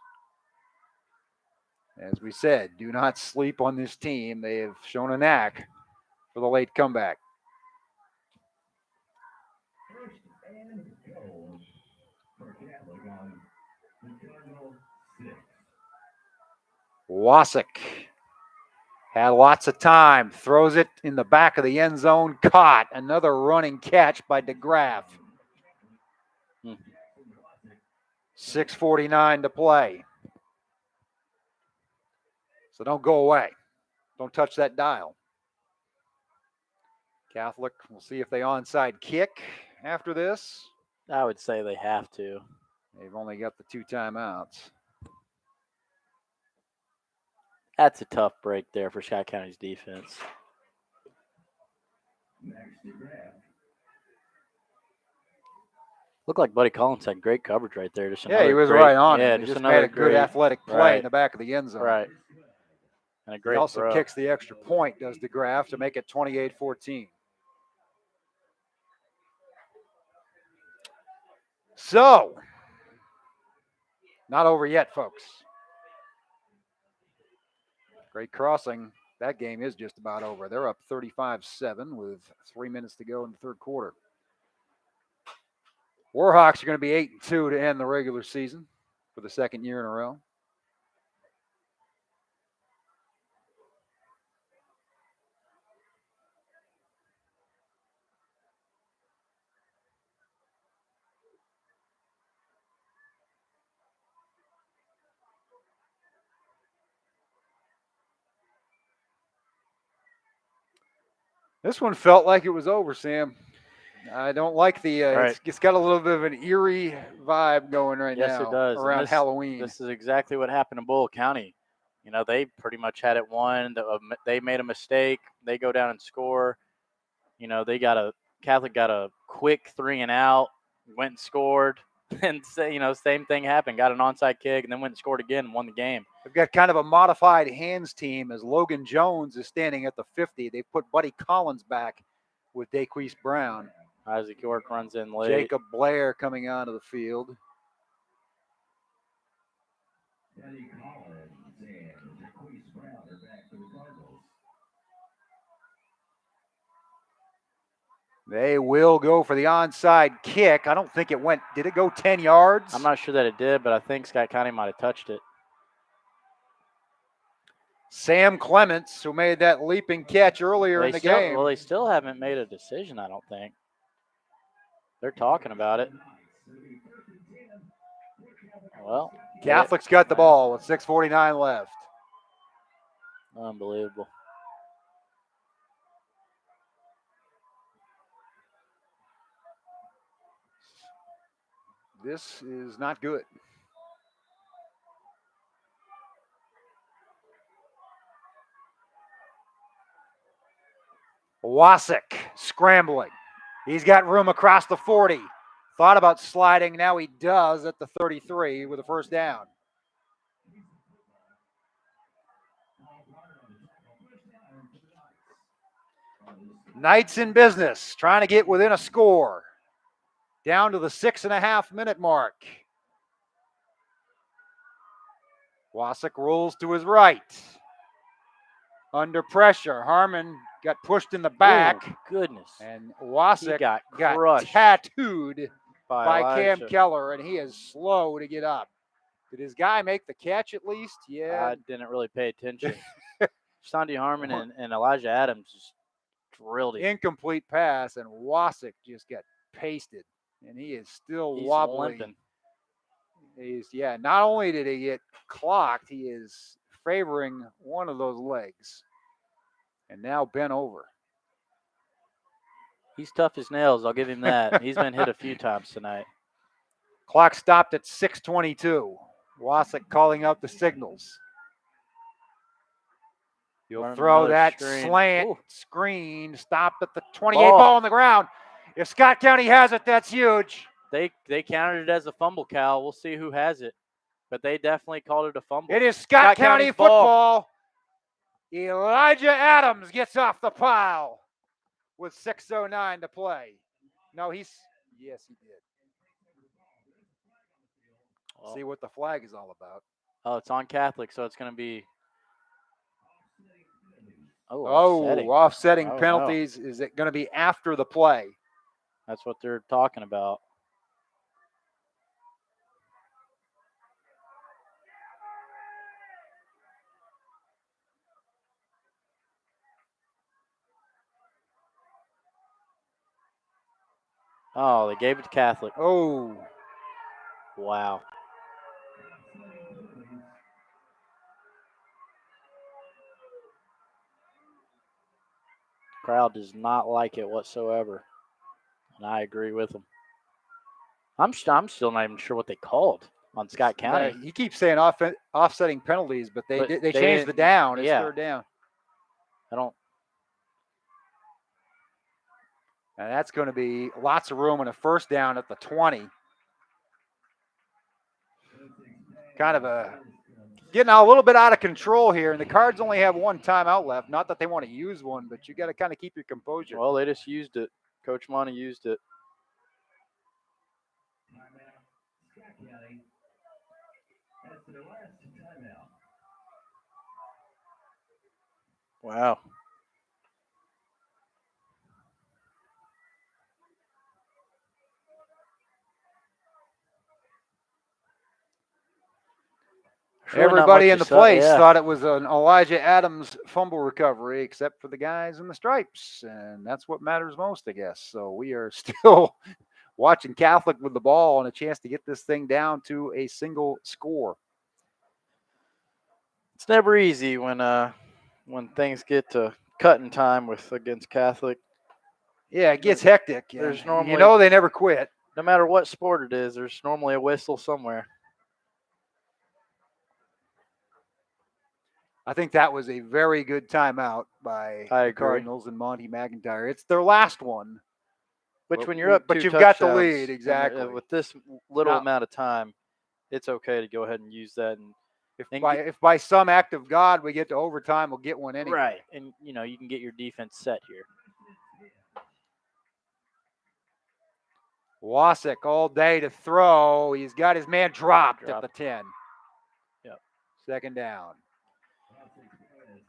As we said, do not sleep on this team. They have shown a knack for the late comeback. Wasik had lots of time, throws it in the back of the end zone, caught. Another running catch by DeGraff. 6:49 to play. So don't go away. Don't touch that dial. Catholic, we'll see if they onside kick after this. I would say they have to. They've only got the 2 timeouts. That's a tough break there for Scott County's defense. Looked like Buddy Collins had great coverage right there. He was right on it. He just made a good athletic play in the back of the end zone. Right. And a great He also throw. kicks the extra point, does DeGraff, to make it 28-14. So, not over yet, folks. Great crossing. That game is just about over. They're up 35-7 with 3 minutes to go in the 3rd quarter. Warhawks are going to be 8-2 to end the regular season for the second year in a row. This one felt like it was over, Sam. I don't like the. Right. It's got a little bit of an eerie vibe going right Yes, now it does. And around Halloween. This is exactly what happened in Bull County. You know, they pretty much had it won. They made a mistake. They go down and score. You know, Catholic got a quick 3 and out, went and scored, and same thing happened. Got an onside kick and then went and scored again and won the game. They've got kind of a modified hands team as Logan Jones is standing at the 50. They put Buddy Collins back with Daquise Brown. Isaac York runs in late. Jacob Blair coming onto the field. Buddy Collins and Jaquise Brown are back for the Cardinals. They will go for the onside kick. I don't think it went. Did it go 10 yards? I'm not sure that it did, but I think Scott County might have touched it. Sam Clements, who made that leaping catch earlier in the game. Well, they still haven't made a decision, I don't think. They're talking about it. Well, Catholic's got the ball with 6:49 left. Unbelievable. This is not good. Wasik scrambling. He's got room across the 40. Thought about sliding. Now he does at the 33 with a first down. Knights in business, trying to get within a score. Down to the 6.5-minute mark. Wasik rolls to his right. Under pressure, Harmon got pushed in the back. Oh, goodness. And Wasik got got tattooed by Cam Elijah. Keller, and he is slow to get up. Did his guy make the catch at least? Yeah. I didn't really pay attention. Sandy Harmon and Elijah Adams just drilled him. Incomplete pass, and Wasik just got pasted, and he is still He's wobbly. limping. Not only did he get clocked, he is favoring one of those legs and now bent over. He's tough as nails. I'll give him that. He's been hit a few times tonight. Clock stopped at 6:22. Wasik calling out the signals. You'll Run throw another that screen. slant Ooh. screen. Stopped at the 28. Ball on the ground. If Scott County has it, that's huge. They counted it as a fumble, Cal. We'll see who has it. But they definitely called it a fumble. It is Scott County County's ball. football. Elijah Adams gets off the pile with 6:09 to play. No, yes, he did. Well, See what the flag is all about. oh, it's on Catholic, so it's going to be. Offsetting Oh, no. penalties. Is it going to be after the play? That's what they're talking about. Oh, they gave it to Catholic. Oh, Wow. Crowd does not like it whatsoever, and I agree with them. I'm still not even sure what they called on Scott County. he keeps saying offsetting penalties, but they changed didn't- the down. It's yeah. third down. I don't. And that's going to be lots of room and a first down at the 20. Kind of getting a little bit out of control here. And the Cards only have one timeout left. Not that they want to use one, but you got to kind of keep your composure. Well, they just used it. Coach Monty used it. Scott County. That's their last timeout. Wow. There's really not Everybody much in to the say, place yeah. thought it was an Elijah Adams fumble recovery, except for the guys in the stripes, and that's what matters most, I guess. So we are still watching Catholic with the ball and a chance to get this thing down to a single score. It's never easy when things get to cutting time against Catholic. Yeah, it gets hectic. There's and normally- they never quit. No matter what sport it is, there's normally a whistle somewhere. I think that was a very good timeout by I the agree. Cardinals and Monty McIntyre. It's their last one. Which, But when you're up, but 2 you've got the touchdowns, lead, and, exactly. with this little Now- amount of time, it's okay to go ahead and use that. And If by some act of God we get to overtime, we'll get one anyway. right, and you can get your defense set here. Wasik all day to throw. He's got his man dropped at the 10. Yep. Second down.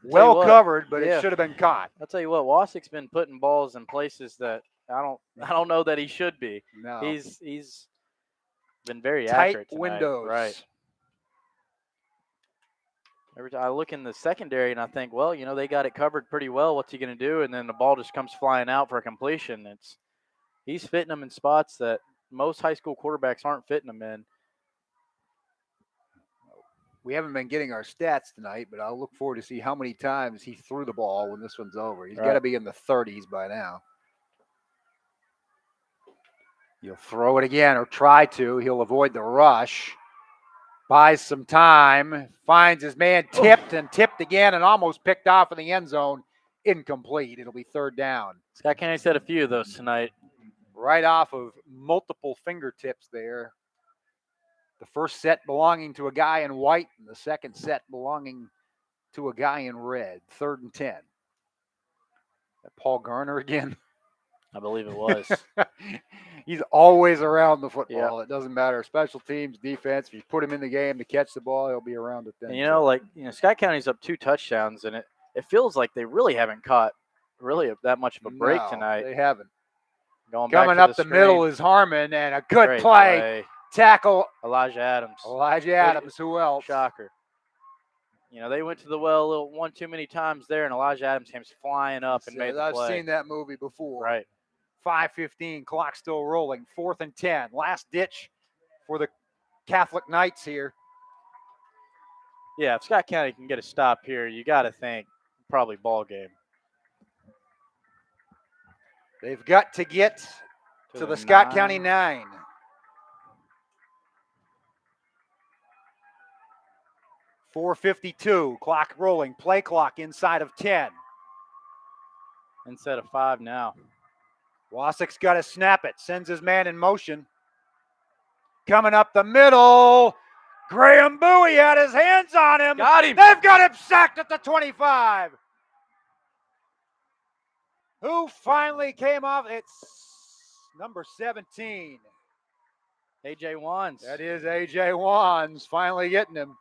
you Well what, covered, but yeah. it should have been caught. I'll tell you what, Wasik's been putting balls in places that I don't know that he should be. No. He's been very Tight accurate tonight. windows. Right. Every time I look in the secondary and I think, well, they got it covered pretty well. What's he going to do? And then the ball just comes flying out for a completion. He's fitting them in spots that most high school quarterbacks aren't fitting them in. We haven't been getting our stats tonight, but I'll look forward to see how many times he threw the ball when this one's over. He's got to be in the 30s by now. He'll throw it again or try to. He'll avoid the rush. Buys some time. Finds his man tipped and tipped again and almost picked off in the end zone. Incomplete. It'll be third down. Scott Kennedy said a few of those tonight. Right off of multiple fingertips there. The first set belonging to a guy in white and the second set belonging to a guy in red. 3rd and 10. That Paul Garner again? I believe it was. He's always around the football. It doesn't matter. Special teams, defense. If you put him in the game to catch the ball, he'll be around it then. And Scott County's up 2 touchdowns, and it feels like they really haven't caught really that much of a break No, tonight. They haven't. Going Coming back up to the middle is Harmon, and a good Great play. Tackle. Elijah Adams. Elijah Adams. Who else? Shocker. They went to the well a little one too many times there, and Elijah Adams came flying up and made the I've play. seen that movie before. Right. 5:15, clock still rolling. 4th and 10. Last ditch for the Catholic Knights here. Yeah, if Scott County can get a stop here, you got to think probably ball game. They've got to get to the Scott County 9. .452, clock rolling, play clock inside of 10. Instead of 5 now. Wasik's got to snap it, sends his man in motion. Coming up the middle, Graham Bowie had his hands on him. Got him. They've got him sacked at the 25. Who finally came off? It's number 17. A.J. Wands. That is A.J. Wands finally getting him.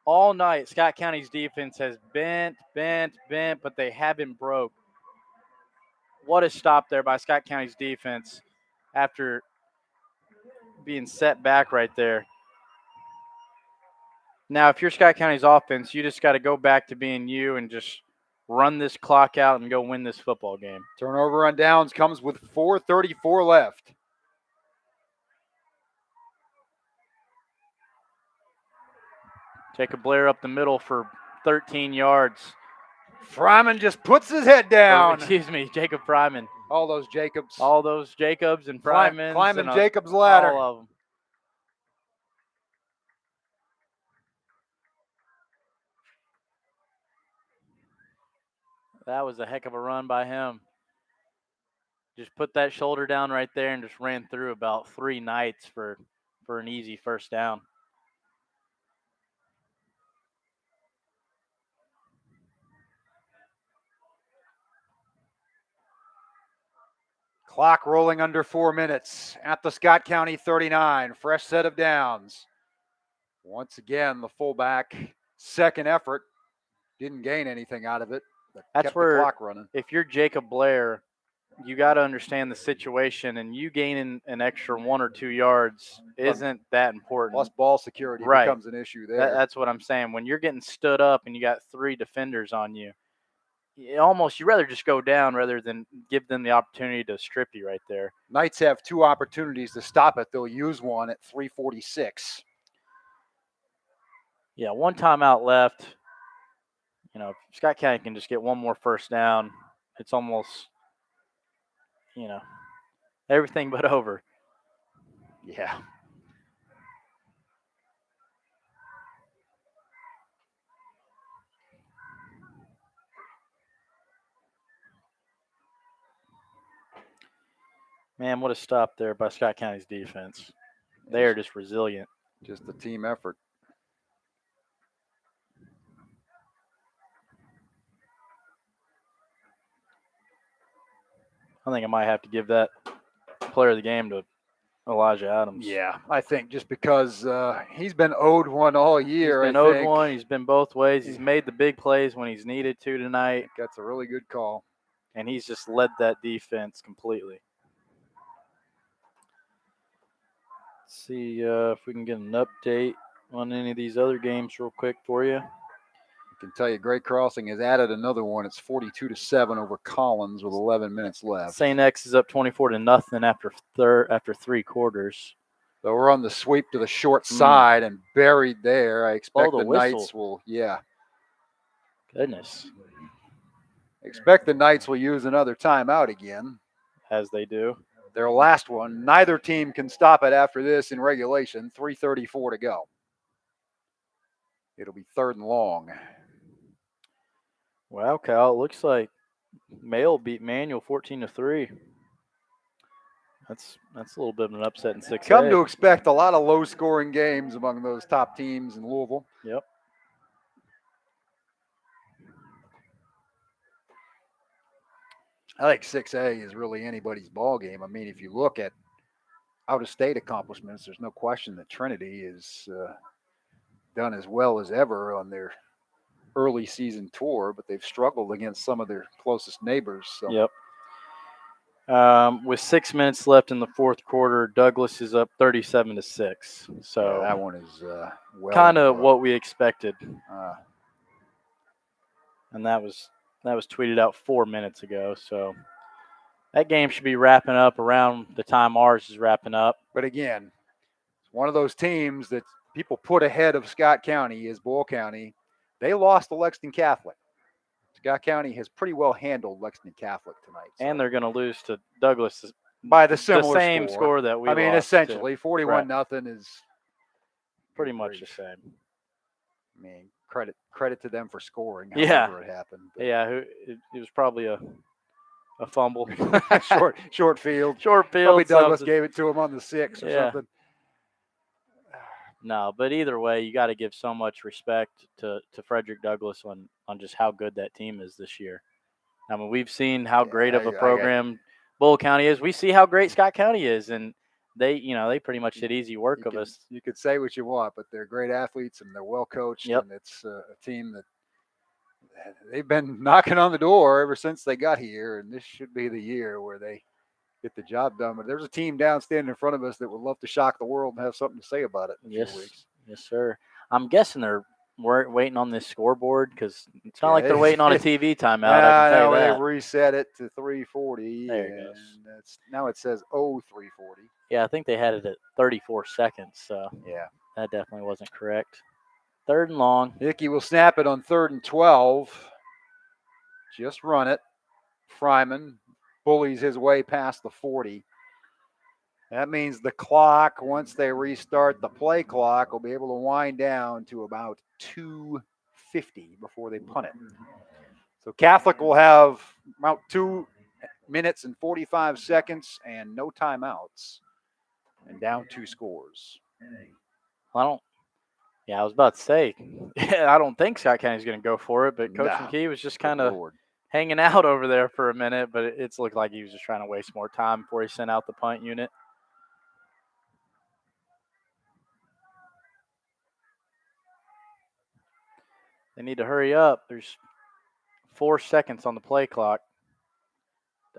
All night, Scott County's defense has bent, but they haven't broke. What a stop there by Scott County's defense after being set back right there. Now, if you're Scott County's offense, you just got to go back to being you and just run this clock out and go win this football game. Turnover on downs comes with 4:34 left. Jacob Blair up the middle for 13 yards. Fryman just puts his head down. Jacob Fryman. All those Jacobs. All those Jacobs and Frymans. Climbing Jacob's ladder. All of them. That was a heck of a run by him. Just put that shoulder down right there and just ran through about 3 Knights for an easy first down. Clock rolling under 4 minutes at the Scott County 39. Fresh set of downs. Once again, the fullback, second effort. Didn't gain anything out of it. But That's kept where, the clock running. If you're Jacob Blair, you got to understand the situation, and you gaining an extra 1 or 2 yards isn't that important. Plus ball security Right. becomes an issue there. That's what I'm saying. When you're getting stood up and you got 3 defenders on you, you'd rather just go down rather than give them the opportunity to strip you right there. Knights have 2 opportunities to stop it. They'll use one at 3:46. Yeah, 1 timeout left. You know, if Scott County can just get 1 more first down, it's almost, everything but over. Yeah. Man, what a stop there by Scott County's defense. They are just resilient. Just a team effort. I think I might have to give that player of the game to Elijah Adams. Yeah, I think just because he's been owed one all year. He's been owed one. He's been both ways. He's made the big plays when he's needed to tonight. That's a really good call. And he's just led that defense completely. Let's see if we can get an update on any of these other games real quick for you. I can tell you Great Crossing has added another one. It's 42-7 over Collins with 11 minutes left. St. X is up 24-0 after 3 quarters. They'll run the sweep to the short side and buried there. I expect the Knights will, Goodness. Expect the Knights will use another timeout again. As they do. Their last one. Neither team can stop it after this in regulation. 3:34 to go. It'll be 3rd and long. Wow, Cal, it looks like Mail beat Manual 14-3. That's a little bit of an upset in 6A. Come to expect a lot of low-scoring games among those top teams in Louisville. Yep. I think 6A is really anybody's ball game. I mean, if you look at out-of-state accomplishments, there's no question that Trinity is done as well as ever on their early season tour, but they've struggled against some of their closest neighbors. So. Yep. With 6 minutes left in the 4th quarter, Douglas is up 37-6. So yeah, that one is kind of what we expected. And that was tweeted out 4 minutes ago. So that game should be wrapping up around the time ours is wrapping up. But again, it's one of those teams that people put ahead of Scott County is Bull County. They lost to Lexington Catholic. Scott County has pretty well handled Lexington Catholic tonight. So. And they're going to lose to Douglas by the same score that we lost. I mean, essentially, 41-0 is pretty much the same. I mean, credit to them for scoring. Yeah. However it happened. But. Yeah, it was probably a fumble. short field. Probably Douglas gave it to him on the 6 or something. No, but either way, you got to give so much respect to Frederick Douglass on just how good that team is this year. I mean, we've seen how great of a program Bull County is. We see how great Scott County is, and they pretty much did easy work of us. You could say what you want, but they're great athletes and they're well coached, and it's a team that they've been knocking on the door ever since they got here, and this should be the year where they get the job done. But there's a team down standing in front of us that would love to shock the world and have something to say about it in a few weeks. Yes, sir. I'm guessing they're waiting on this scoreboard because it's not like they're waiting on a TV timeout. I can tell you that. They reset it to 3:40. There it goes. Now it says 3:40. Yeah, I think they had it at 34 seconds. So yeah, that definitely wasn't correct. 3rd and long. Hickey will snap it on 3rd and 12. Just run it. Fryman bullies his way past the 40. That means the clock, once they restart the play clock, will be able to wind down to about 2:50 before they punt it. So Catholic will have about 2 minutes and 45 seconds and no timeouts and down 2 scores. I was about to say, I don't think Scott County's going to go for it, but Coach McKee was just kind of hanging out over there for a minute, but it's looked like he was just trying to waste more time before he sent out the punt unit. They need to hurry up. There's 4 seconds on the play clock.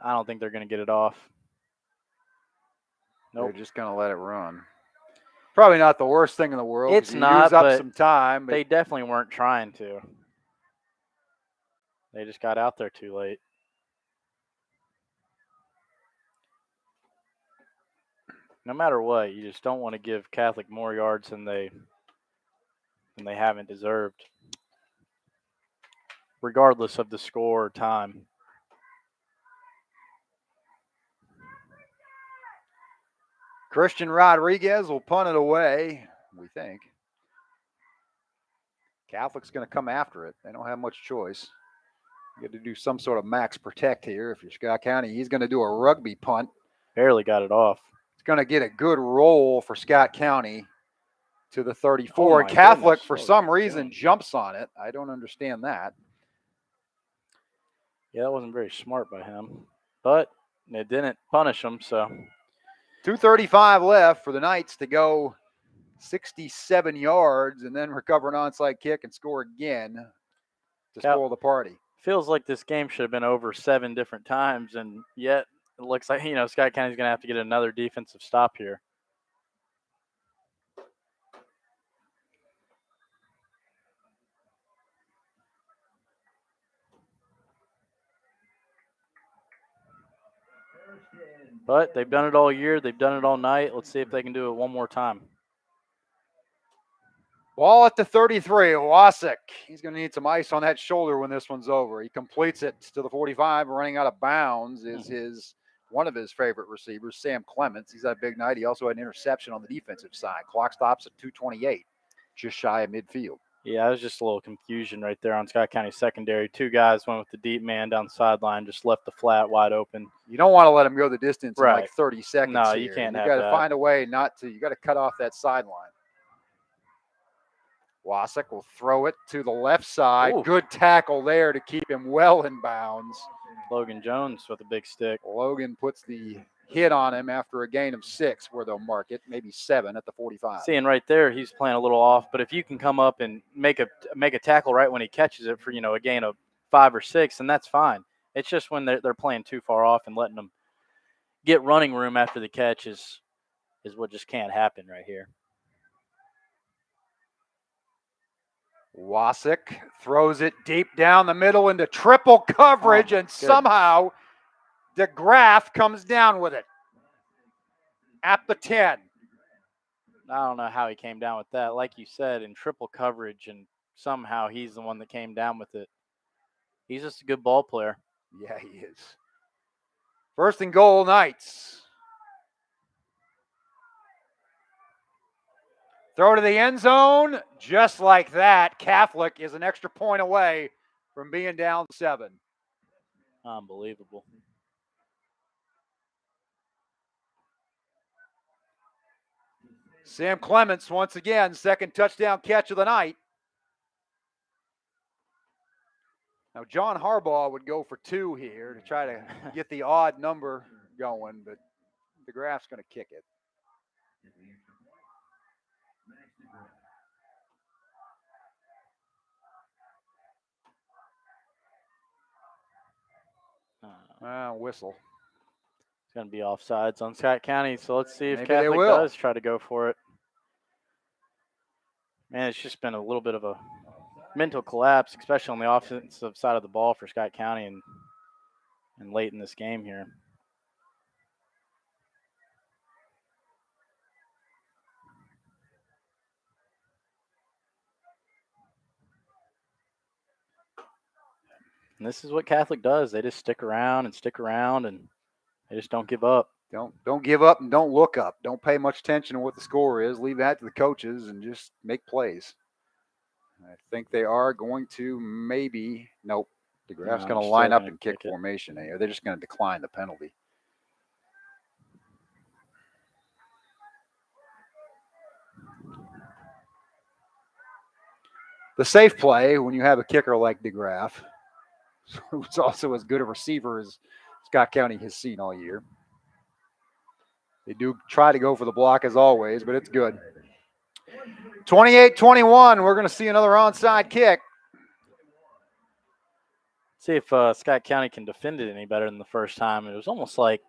I don't think they're going to get it off. Nope. They're just going to let it run. Probably not the worst thing in the world. It's You not, use up but some time. But they definitely weren't trying to. They just got out there too late. No matter what, you just don't want to give Catholic more yards than they haven't deserved, regardless of the score or time. Christian Rodriguez will punt it away, we think. Catholic's going to come after it. They don't have much choice. You got to do some sort of max protect here. If you're Scott County, he's going to do a rugby punt. Barely got it off. It's going to get a good roll for Scott County to the 34. Oh and Catholic, goodness. for some reason, jumps on it. I don't understand that. Yeah, that wasn't very smart by him. But it didn't punish him, so. 2:35 left for the Knights to go 67 yards and then recover an onside kick and score again to spoil the party. Feels like this game should have been over 7 different times, and yet it looks like, Scott County's going to have to get another defensive stop here. But they've done it all year. They've done it all night. Let's see if they can do it one more time. Ball at the 33. Wasik. He's going to need some ice on that shoulder when this one's over. He completes it to the 45. Running out of bounds is one of his favorite receivers, Sam Clements. He's had a big night. He also had an interception on the defensive side. Clock stops at 2:28, just shy of midfield. Yeah, it was just a little confusion right there on Scott County secondary. 2 guys went with the deep man down the sideline, just left the flat wide open. You don't want to let him go the distance in Right. like 30 seconds. No, here. you can't You have got to that. find a way not to. You got to cut off that sideline. Wasik will throw it to the left side. Ooh. Good tackle there to keep him well in bounds. Logan Jones with a big stick. Logan puts the hit on him after a gain of 6, where they'll mark it, maybe 7 at the 45. Seeing right there, he's playing a little off. But if you can come up and make a tackle right when he catches it for a gain of 5 or 6, then that's fine. It's just when they're playing too far off and letting them get running room after the catch is what just can't happen right here. Wasik throws it deep down the middle into triple coverage, and somehow DeGraff comes down with it at the 10. I don't know how he came down with that. Like you said, in triple coverage, and somehow he's the one that came down with it. He's just a good ball player. Yeah, he is. First and goal, Knights. Throw to the end zone, just like that. Catholic is an extra point away from being down 7. Unbelievable. Sam Clements, once again, second touchdown catch of the night. Now, John Harbaugh would go for 2 here to try to get the odd number going, but DeGraff's going to kick it. Whistle. It's going to be offsides on Scott County, so let's see if Maybe they Catholic will. does try to go for it. Man, it's just been a little bit of a mental collapse, especially on the offensive side of the ball for Scott County and late in this game here. And this is what Catholic does. They just stick around, and they just don't give up. Don't give up and don't look up. Don't pay much attention to what the score is. Leave that to the coaches and just make plays. I think they are going to maybe – nope. DeGraff's going to line up and kick formation. They're just going to decline the penalty. The safe play when you have a kicker like DeGraff, who's also as good a receiver as Scott County has seen all year. They do try to go for the block as always, but it's good. 28-21, we're going to see another onside kick. See if Scott County can defend it any better than the first time. It was almost like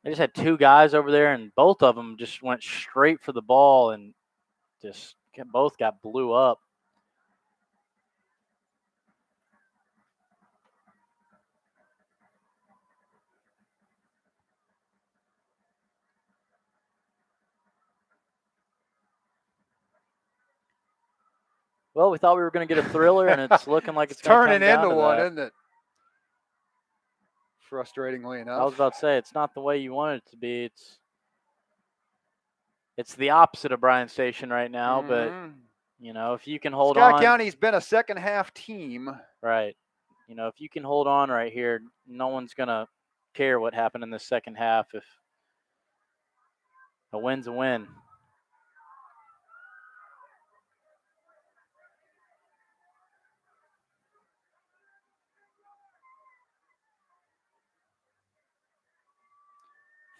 they just had two guys over there, and both of them just went straight for the ball and just both got blew up. Well, we thought we were going to get a thriller, and it's looking like it's going to turning come down into to one, that. isn't it? Frustratingly enough. I was about to say it's not the way you want it to be. It's the opposite of Bryan Station right now, but if you can hold on. Scott County's been a second half team. Right. If you can hold on right here, no one's going to care what happened in the second half. If a win's a win.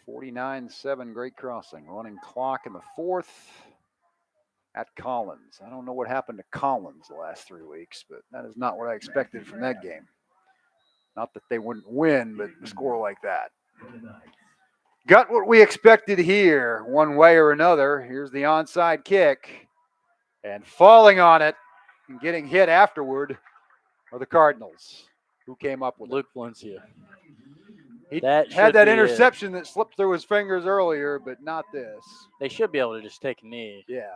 (49-7), great crossing. Running clock in the fourth at Collins. I don't know what happened to Collins the last 3 weeks, but that is not what I expected from that game. Not that they wouldn't win, but a score like that. Got what we expected here, one way or another. Here's the onside kick. And falling on it and getting hit afterward are the Cardinals, who came up with Luke Valencia. He That had should that be interception that slipped through his fingers earlier, but not this. They should be able to just take a knee. Yeah.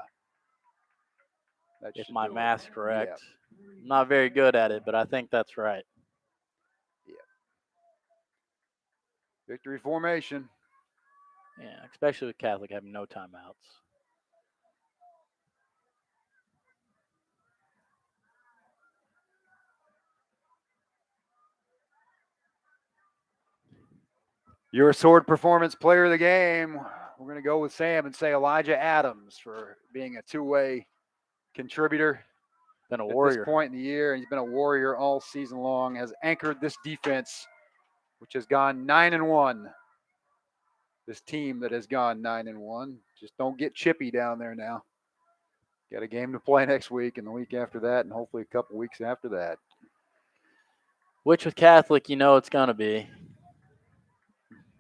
That If should my do it. math's correct. Yeah. I'm not very good at it, but I think that's right. Yeah. Victory formation. Yeah, especially with Catholic having no timeouts. Your sword performance player of the game. We're going to go with Sam and say Elijah Adams for being a two-way contributor. Been a warrior. At this point in the year. He's been a warrior all season long, has anchored this defense, which has gone 9-1. This team that has gone 9-1. Just don't get chippy down there now. Got a game to play next week and the week after that, and hopefully a couple weeks after that. Which with Catholic, it's going to be.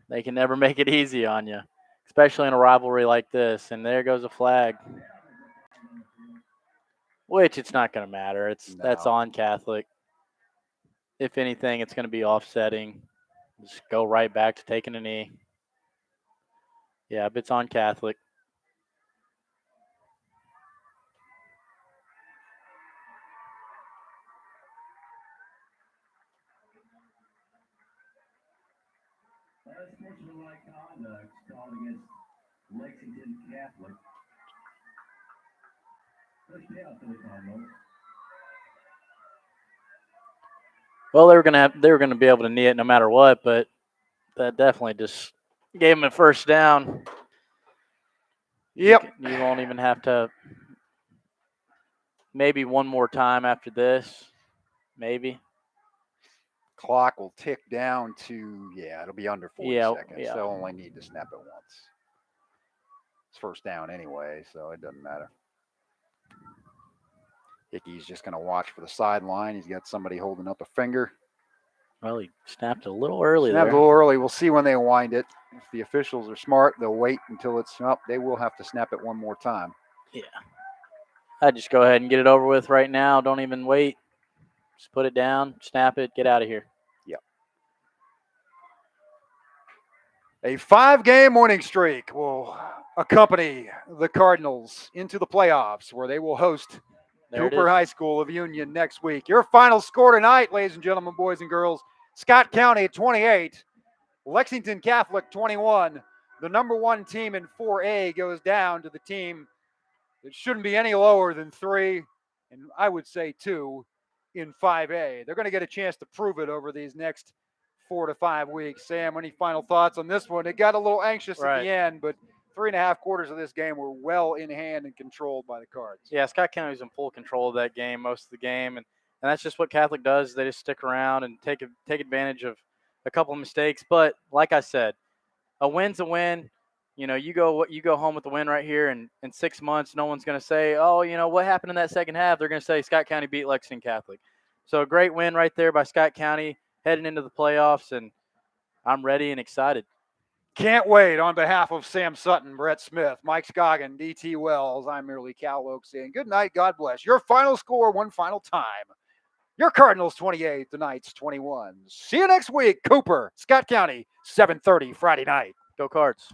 They can never make it easy on you, especially in a rivalry like this. And there goes a flag. Which it's not going to matter. That's on Catholic. If anything, it's going to be offsetting. Just go right back to taking a knee. Yeah, but it's on Catholic. Unsportsmanlike conduct called against Lexington Catholic. First down for the Cardinals. Well, they were gonna be able to knee it no matter what, but that definitely just gave them a first down. Yep. You won't even have to. Maybe one more time after this. Maybe. Clock will tick down to, it'll be under 40 seconds. Yeah. They'll only need to snap it once. It's first down anyway, so it doesn't matter. Hickey's just going to watch for the sideline. He's got somebody holding up a finger. Well, he snapped a little early Snapped there. a little early. We'll see when they wind it. If the officials are smart, they'll wait until it's up. They will have to snap it one more time. Yeah. I'd just go ahead and get it over with right now. Don't even wait. Just put it down, snap it, get out of here. Yep. A 5-game winning streak will accompany the Cardinals into the playoffs, where they will host Cooper High School of Union next week. Your final score tonight, ladies and gentlemen, boys and girls: Scott County 28, Lexington Catholic 21. The number one team in 4A goes down to the team that shouldn't be any lower than 3, and I would say 2 in 5A. They're going to get a chance to prove it over these next 4 to 5 weeks. Sam, any final thoughts on this one? It got a little anxious at the end, but 3.5 quarters of this game were well in hand and controlled by the Cards. Yeah, Scott County was in full control of that game most of the game, and that's just what Catholic does. They just stick around and take advantage of a couple of mistakes. But like I said, a win's a win. You go home with the win right here, and in 6 months, no one's going to say, oh, what happened in that second half? They're going to say Scott County beat Lexington Catholic. So a great win right there by Scott County heading into the playoffs, and I'm ready and excited. Can't wait. On behalf of Sam Sutton, Brett Smith, Mike Scoggin, DT Wells, I'm merely Cal Oak saying good night, God bless. Your final score one final time. Your Cardinals 28, the Knights 21. See you next week. Cooper, Scott County, 7:30 Friday night. Go Cards.